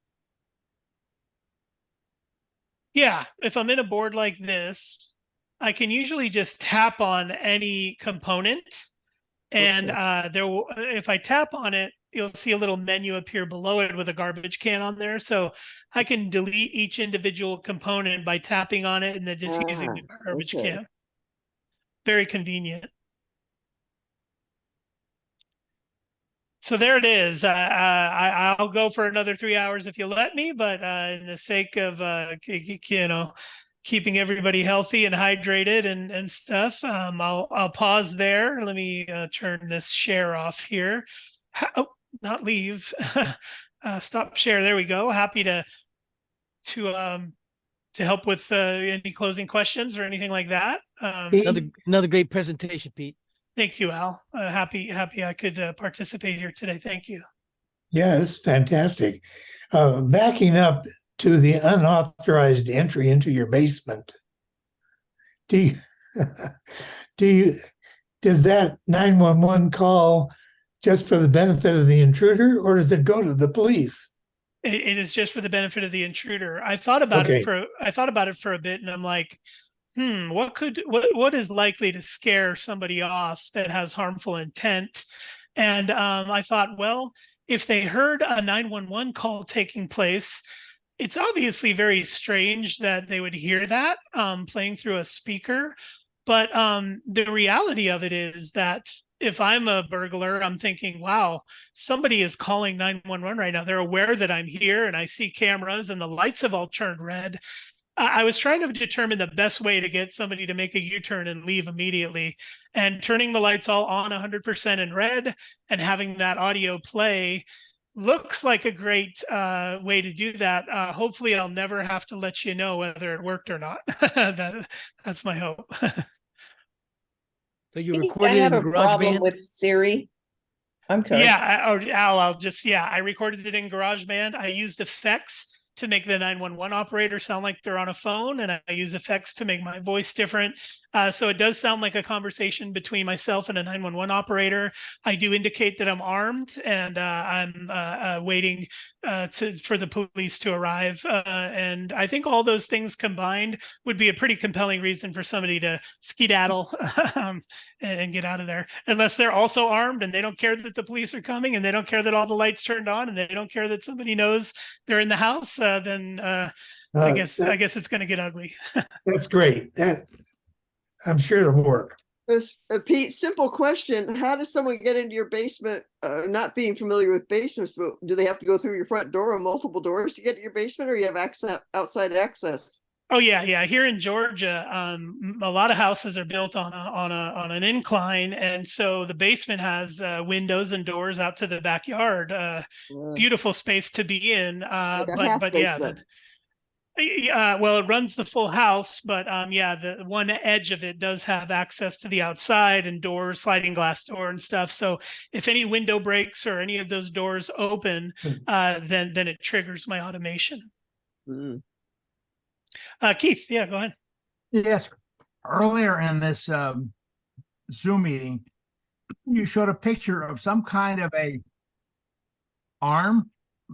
Yeah, if I'm in a board like this, I can usually just tap on any component, and if I tap on it, you'll see a little menu appear below it with a garbage can on there. So I can delete each individual component by tapping on it and then just using the garbage can. Very convenient. So there it is. I'll go for another 3 hours if you let me, but in the sake of, keeping everybody healthy and hydrated and stuff. I'll pause there. Let me turn this share off here. Oh, not leave. Stop share. There we go. Happy to help with any closing questions or anything like that. Another great presentation, Pete. Thank you, Al. Happy I could participate here today. Thank you. Yeah, it's fantastic. Backing up to the unauthorized entry into your basement, does that 911 call just for the benefit of the intruder, or does it go to the police? It is just for the benefit of the intruder. I thought about it for a bit, and I'm like, what is likely to scare somebody off that has harmful intent? And I thought, well, if they heard a 911 call taking place, it's obviously very strange that they would hear that playing through a speaker. But the reality of it is that if I'm a burglar, I'm thinking, wow, somebody is calling 911 right now. They're aware that I'm here and I see cameras and the lights have all turned red. I was trying to determine the best way to get somebody to make a U-turn and leave immediately, and turning the lights all on 100% in red and having that audio play looks like a great way to do that. Hopefully I'll never have to let you know whether it worked or not. That's my hope. So you I recorded have in a problem GarageBand? with Siri. I'm sorry. Al, I recorded it in GarageBand. I used effects to make the 911 operator sound like they're on a phone, and I use effects to make my voice different. So it does sound like a conversation between myself and a 911 operator. I do indicate that I'm armed and I'm waiting for the police to arrive. And I think all those things combined would be a pretty compelling reason for somebody to skedaddle and get out of there, unless they're also armed and they don't care that the police are coming and they don't care that all the lights turned on and they don't care that somebody knows they're in the house. Then I guess it's going to get ugly. That's great. I'm sure it'll work. Pete, simple question. How does someone get into your basement, not being familiar with basements? Do they have to go through your front door or multiple doors to get to your basement, or you have outside access? Oh yeah. Here in Georgia, a lot of houses are built on an incline, and so the basement has windows and doors out to the backyard. Beautiful space to be in. Like a half basement. Well, it runs the full house, but the one edge of it does have access to the outside and doors, sliding glass door and stuff. So if any window breaks or any of those doors open, then it triggers my automation. Mm. Keith, yeah, go ahead. Yes. Earlier in this Zoom meeting, you showed a picture of some kind of a arm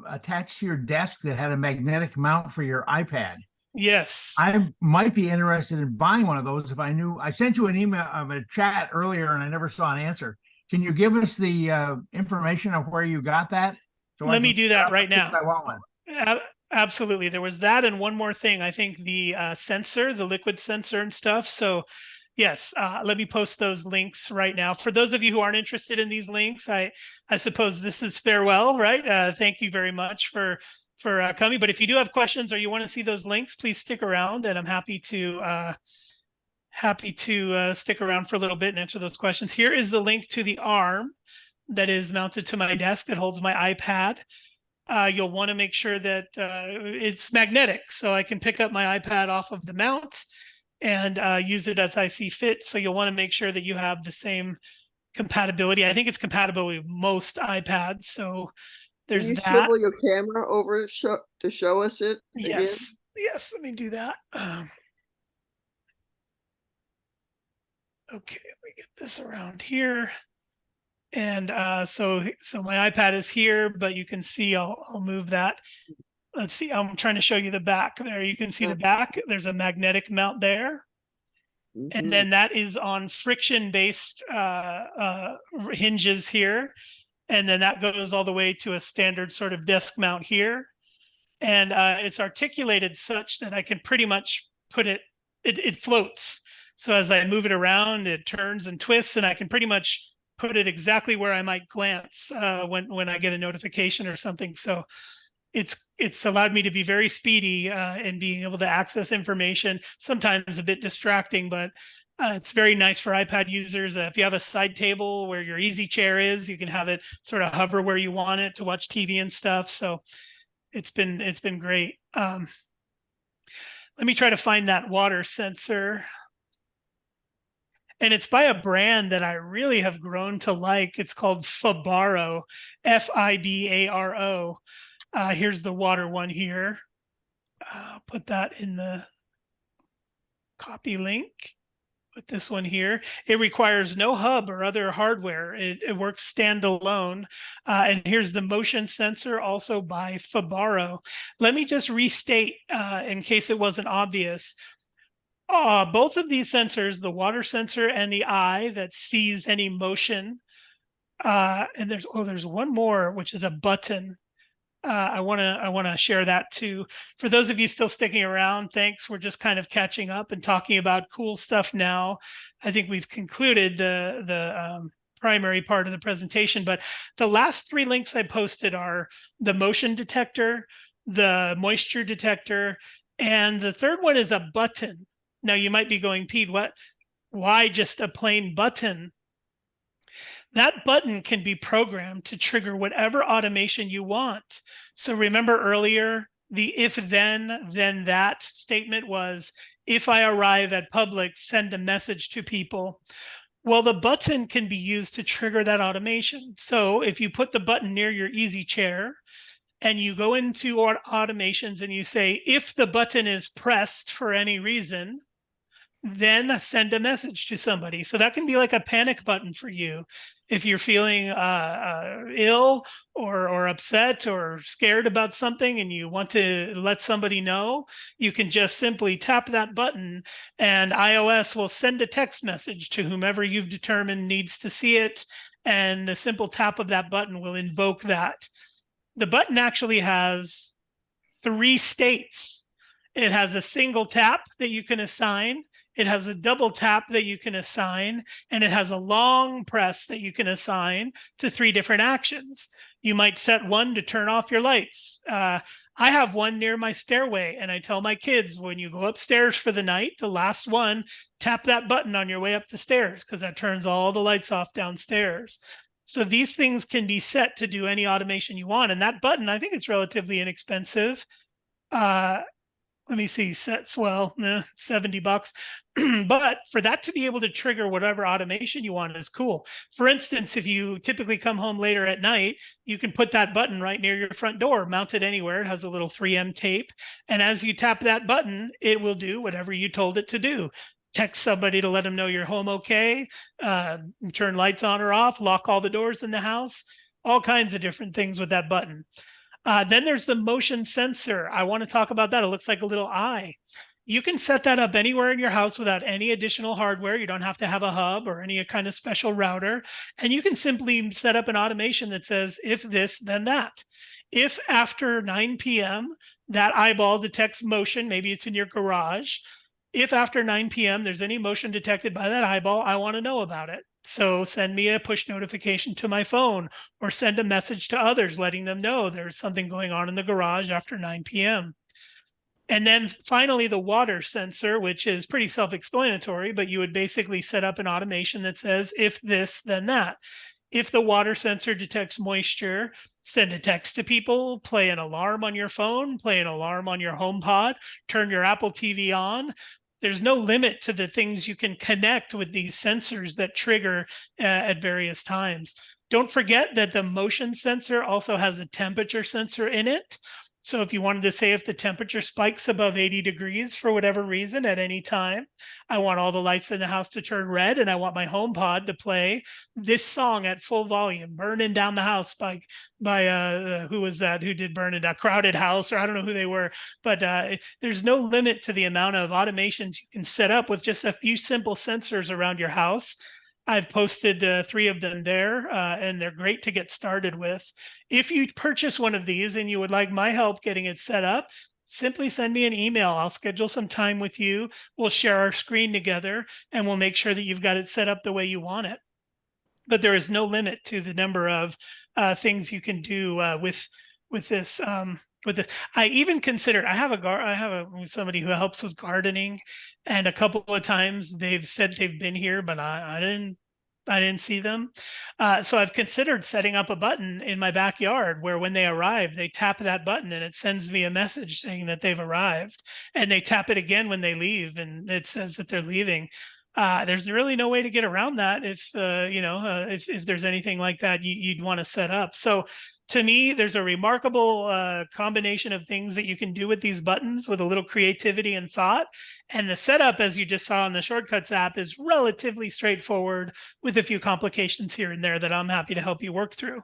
attached to your desk that had a magnetic mount for your iPad. Yes. I might be interested in buying one of those if I knew. I sent you an email of a chat earlier and I never saw an answer. Can you give us the information of where you got that? So let me do that right now. I want one. Absolutely. There was that and one more thing. I think the sensor, the liquid sensor and stuff. So yes, let me post those links right now. For those of you who aren't interested in these links, I suppose this is farewell, right? Thank you very much for coming. But if you do have questions or you want to see those links, please stick around, and I'm happy to stick around for a little bit and answer those questions. Here is the link to the arm that is mounted to my desk that holds my iPad. You'll want to make sure that it's magnetic, so I can pick up my iPad off of the mount and use it as I see fit. So you'll want to make sure that you have the same compatibility. I think it's compatible with most iPads. So there's Can you that. swivel your camera over to show us it again? Yes. Let me do that. Okay, let me get this around here. And so my iPad is here, but you can see I'll move that. Let's see, I'm trying to show you the back there. You can see the back. There's a magnetic mount there. Mm-hmm. And then that is on friction-based hinges here. And then that goes all the way to a standard sort of desk mount here. And it's articulated such that I can pretty much put it floats. So as I move it around, it turns and twists, and I can pretty much put it exactly where I might glance when I get a notification or something. So it's allowed me to be very speedy in being able to access information, sometimes a bit distracting, but it's very nice for iPad users. If you have a side table where your easy chair is, you can have it sort of hover where you want it to watch TV and stuff. So it's been great. Let me try to find that water sensor. And it's by a brand that I really have grown to like. It's called Fibaro, Fibaro. Here's the water one here. I'll put that in the copy link. Put this one here. It requires no hub or other hardware. It works standalone. And here's the motion sensor, also by Fibaro. Let me just restate in case it wasn't obvious. Both of these sensors, the water sensor and the eye that sees any motion, and there's one more, which is a button. I want to share that too. For those of you still sticking around, thanks. We're just kind of catching up and talking about cool stuff now. I think we've concluded the primary part of the presentation, but the last 3 links I posted are the motion detector, the moisture detector, and the third one is a button. Now you might be going, Pete, why just a plain button? That button can be programmed to trigger whatever automation you want. So remember earlier, the if then that statement was, if I arrive at Publix, send a message to people. Well, the button can be used to trigger that automation. So if you put the button near your easy chair and you go into automations and you say, if the button is pressed for any reason, then send a message to somebody. So that can be like a panic button for you. If you're feeling ill or upset or scared about something and you want to let somebody know, you can just simply tap that button and iOS will send a text message to whomever you've determined needs to see it. And the simple tap of that button will invoke that. The button actually has 3 states. It has a single tap that you can assign. It has a double tap that you can assign, and it has a long press that you can assign to 3 different actions. You might set one to turn off your lights. I have one near my stairway, and I tell my kids, when you go upstairs for the night, the last one, tap that button on your way up the stairs, because that turns all the lights off downstairs. So these things can be set to do any automation you want. And that button, I think it's relatively inexpensive. Let me see, sets, well, $70. But for that to be able to trigger whatever automation you want is cool. For instance, if you typically come home later at night, you can put that button right near your front door, mount it anywhere. It has a little 3M tape. And as you tap that button, it will do whatever you told it to do. Text somebody to let them know you're home okay, turn lights on or off, lock all the doors in the house, all kinds of different things with that button. Then there's the motion sensor. I want to talk about that. It looks like a little eye. You can set that up anywhere in your house without any additional hardware. You don't have to have a hub or any kind of special router. And you can simply set up an automation that says, if this, then that. If after 9 p.m., that eyeball detects motion, maybe it's in your garage. If after 9 p.m. there's any motion detected by that eyeball, I want to know about it. So send me a push notification to my phone or send a message to others letting them know there's something going on in the garage after 9 p.m. And then finally, the water sensor, which is pretty self-explanatory, but you would basically set up an automation that says, if this, then that. If the water sensor detects moisture, send a text to people, play an alarm on your phone, play an alarm on your HomePod, turn your Apple TV on. There's no limit to the things you can connect with these sensors that trigger at various times. Don't forget that the motion sensor also has a temperature sensor in it. So if you wanted to say if the temperature spikes above 80 degrees for whatever reason at any time, I want all the lights in the house to turn red and I want my HomePod to play this song at full volume, Burning Down the House by who was that? Who did Burning Down? Crowded House, or I don't know who they were, but there's no limit to the amount of automations you can set up with just a few simple sensors around your house. I've posted 3 of them there, and they're great to get started with. If you purchase one of these and you would like my help getting it set up, simply send me an email. I'll schedule some time with you. We'll share our screen together, and we'll make sure that you've got it set up the way you want it. But there is no limit to the number of things you can do with this with this. I even considered, I have somebody who helps with gardening, and a couple of times they've said they've been here, but I didn't see them. So I've considered setting up a button in my backyard where when they arrive, they tap that button and it sends me a message saying that they've arrived, and they tap it again when they leave and it says that they're leaving. There's really no way to get around that if if there's anything like that you'd want to set up. So to me, there's a remarkable combination of things that you can do with these buttons with a little creativity and thought. And the setup, as you just saw in the Shortcuts app, is relatively straightforward with a few complications here and there that I'm happy to help you work through.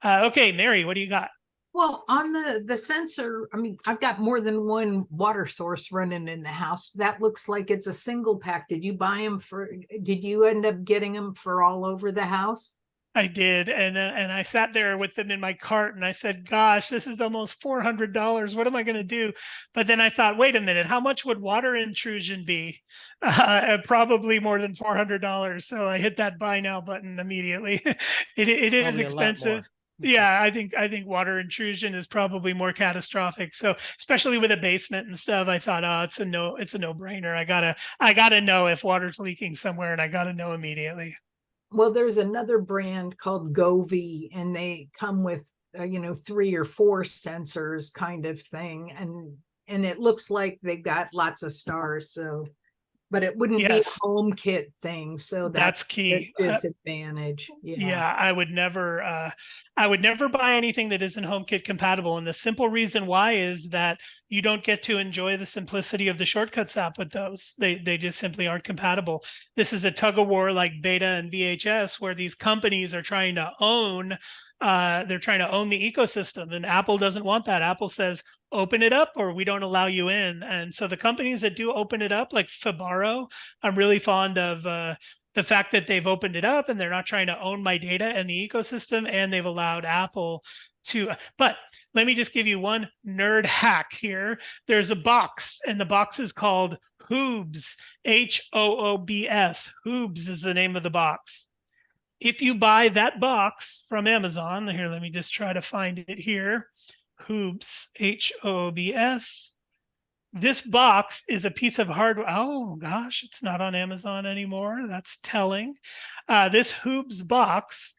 Okay, Mary, what do you got? Well, on the sensor, I mean, I've got more than one water source running in the house. That looks like it's a single pack. Did you end up getting them for all over the house? I did, and I sat there with them in my cart, and I said, "Gosh, this is almost $400. What am I going to do?" But then I thought, "Wait a minute, how much would water intrusion be?" Probably more than $400. So I hit that buy now button immediately. It is Probably a lot expensive. more. Yeah, I think water intrusion is probably more catastrophic. So especially with a basement and stuff, I thought, oh, it's a no-brainer. I gotta know if water's leaking somewhere, and I gotta know immediately. Well, there's another brand called Govee, and they come with 3 or 4 sensors kind of thing, and it looks like they've got lots of stars. So, but it wouldn't be a HomeKit thing, so that's key. Disadvantage. Yeah, I would never buy anything that isn't HomeKit compatible, and the simple reason why is that you don't get to enjoy the simplicity of the Shortcuts app with those. They just simply aren't compatible. This is a tug of war like Beta and VHS, where these companies are trying to own the ecosystem, and Apple doesn't want that. Apple says, open it up or we don't allow you in. And so the companies that do open it up, like Fibaro, I'm really fond of the fact that they've opened it up and they're not trying to own my data and the ecosystem, and they've allowed Apple to. But let me just give you one nerd hack here. There's a box, and the box is called Hoobs, Hoobs. Hoobs is the name of the box. If you buy that box from Amazon, here, let me just try to find it here. Hoobs, Hoobs. This box is a piece of hardware. Oh gosh, it's not on Amazon anymore. That's telling. This Hoobs box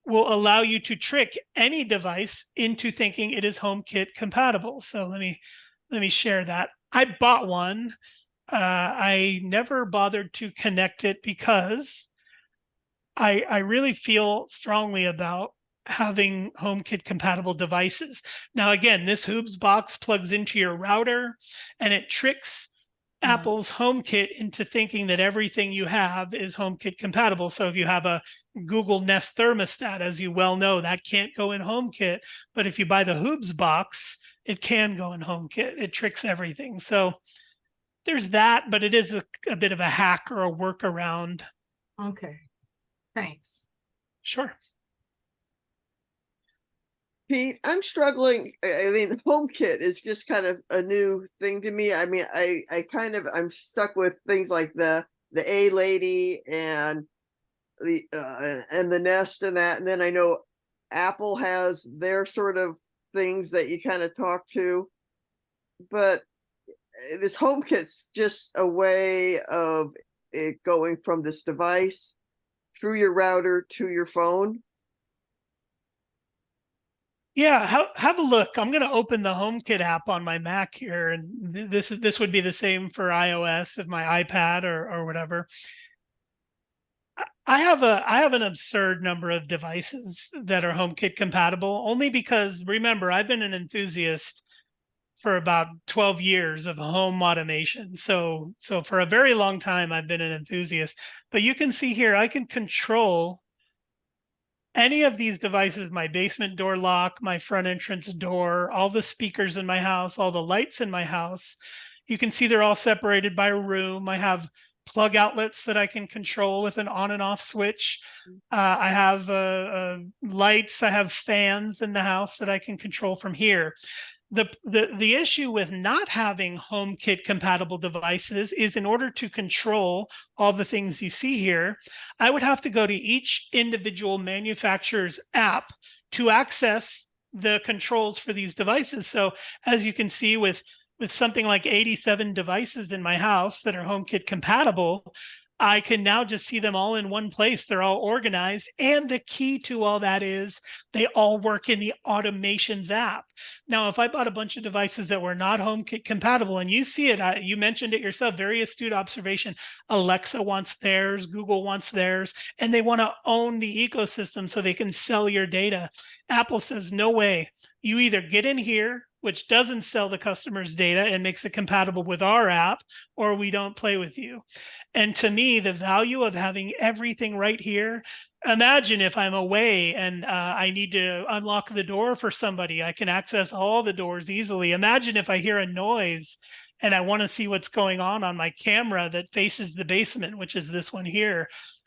will allow you to trick any device into thinking it is HomeKit compatible. So let me share that. I bought one. I never bothered to connect it because I really feel strongly about having HomeKit compatible devices. Now, again, this Hoobs box plugs into your router, and it tricks Apple's HomeKit into thinking that everything you have is HomeKit compatible. So if you have a Google Nest thermostat, as you well know, that can't go in HomeKit. But if you buy the Hoobs box, it can go in HomeKit. It tricks everything. So there's that, but it is a bit of a hack or a workaround. Okay, thanks. Sure. Pete, I'm struggling. I mean, HomeKit is just kind of a new thing to me. I mean, I'm stuck with things like the A Lady and the Nest and that. And then I know Apple has their sort of things that you kind of talk to. But this HomeKit's just a way of it going from this device through your router to your phone. Yeah, have a look. I'm going to open the HomeKit app on my Mac here, and this would be the same for iOS of my iPad or whatever. I have an absurd number of devices that are HomeKit compatible, only because, remember, I've been an enthusiast for about 12 years of home automation. So for a very long time, I've been an enthusiast. But you can see here, I can control any of these devices: my basement door lock, my front entrance door, all the speakers in my house, all the lights in my house. You can see they're all separated by room. I have plug outlets that I can control with an on and off switch. I have lights. I have fans in the house that I can control from here. The issue with not having HomeKit compatible devices is, in order to control all the things you see here, I would have to go to each individual manufacturer's app to access the controls for these devices. So as you can see with something like 87 devices in my house that are HomeKit compatible, I can now just see them all in one place. They're all organized. And the key to all that is they all work in the Automations app. Now, if I bought a bunch of devices that were not HomeKit compatible, and you see it, you mentioned it yourself, very astute observation. Alexa wants theirs, Google wants theirs, and they want to own the ecosystem so they can sell your data. Apple says, no way. You either get in here, which doesn't sell the customer's data and makes it compatible with our app, or we don't play with you. And to me, the value of having everything right here, imagine if I'm away and I need to unlock the door for somebody, I can access all the doors easily. Imagine if I hear a noise and I want to see what's going on my camera that faces the basement, which is this one here.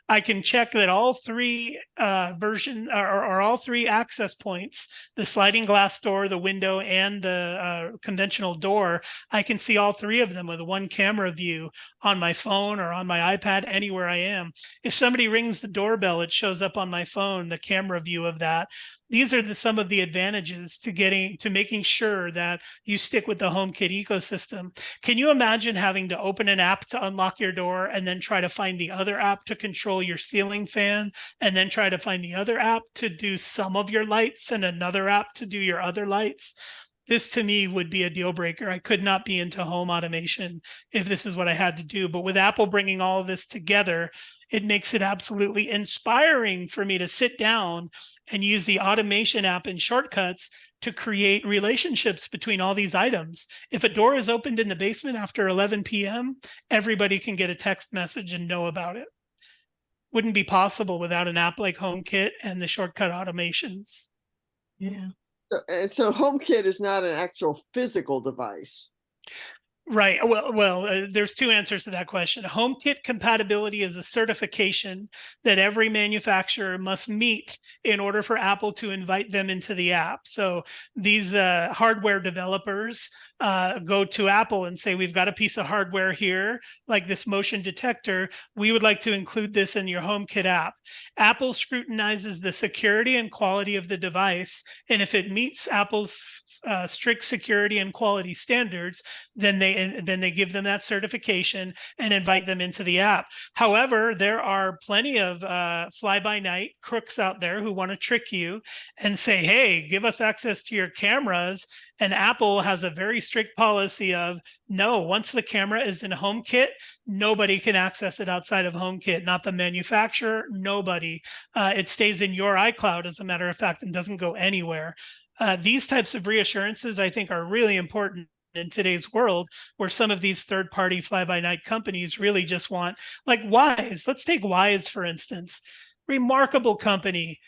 I can check that all three or all three access points, the sliding glass door, the window, and the conventional door, I can see all three of them with one camera view on my phone or on my iPad, anywhere I am. If somebody rings the doorbell, it shows up on my phone, the camera view of that. These are some of the advantages to making sure that you stick with the HomeKit ecosystem. Can you imagine having to open an app to unlock your door and then try to find the other app to control your ceiling fan, and then try to find the other app to do some of your lights and another app to do your other lights? This to me would be a deal breaker. I could not be into home automation if this is what I had to do. But with Apple bringing all of this together, it makes it absolutely inspiring for me to sit down and use the automation app and shortcuts to create relationships between all these items. If a door is opened in the basement after 11 p.m., everybody can get a text message and know about it. Wouldn't be possible without an app like HomeKit and the shortcut automations. Yeah. So HomeKit is not an actual physical device. Right. Well, there's two answers to that question. HomeKit compatibility is a certification that every manufacturer must meet in order for Apple to invite them into the app. So these hardware developers go to Apple and say, we've got a piece of hardware here, like this motion detector. We would like to include this in your HomeKit app. Apple scrutinizes the security and quality of the device. And if it meets Apple's strict security and quality standards, then they give them that certification and invite them into the app. However, there are plenty of fly-by-night crooks out there who want to trick you and say, hey, give us access to your cameras. And Apple has a very strict policy of, no, once the camera is in HomeKit, nobody can access it outside of HomeKit, not the manufacturer, nobody. It stays in your iCloud, as a matter of fact, and doesn't go anywhere. These types of reassurances, I think, are really important in today's world, where some of these third-party fly-by-night companies really just want, like Wise. Let's take Wise, for instance. Remarkable company,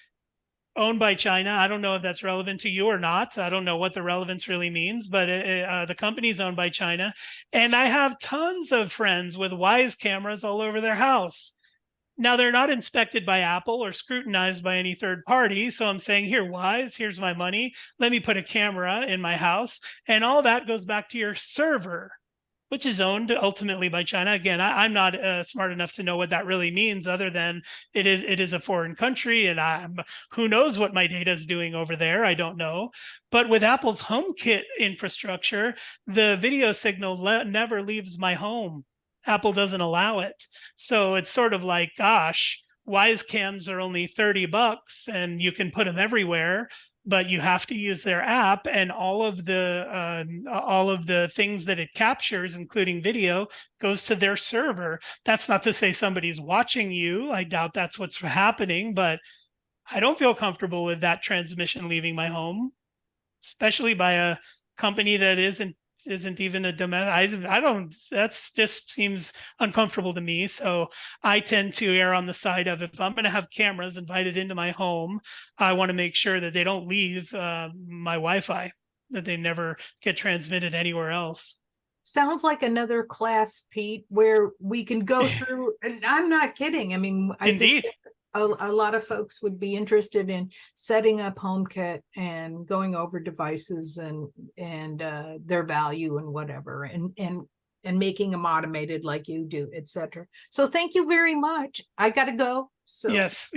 owned by China. I don't know if that's relevant to you or not. I don't know what the relevance really means, but the company's owned by China. And I have tons of friends with Wise cameras all over their house. Now, they're not inspected by Apple or scrutinized by any third party. So I'm saying, here, Wise, here's my money. Let me put a camera in my house. And all that goes back to your server, which is owned ultimately by China. Again, I'm not smart enough to know what that really means, other than it is a foreign country, and who knows what my data is doing over there. I don't know. But with Apple's HomeKit infrastructure, the video signal never leaves my home. Apple doesn't allow it. So it's sort of like, gosh, Wise cams are only $30 and you can put them everywhere, but you have to use their app, and all of the things that it captures, including video, goes to their server. That's not to say somebody's watching you. I doubt that's what's happening, but I don't feel comfortable with that transmission leaving my home, especially by a company that isn't even a domestic. I don't, that's just seems uncomfortable to me. So I tend to err on the side of, if I'm going to have cameras invited into my home, I want to make sure that they don't leave my Wi-Fi, that they never get transmitted anywhere else. Sounds like another class, Pete, where we can go through, and I'm not kidding. I mean, I think a lot of folks would be interested in setting up HomeKit and going over devices and their value and whatever, and making them automated like you do, etc. So thank you very much. I got to go. So yes.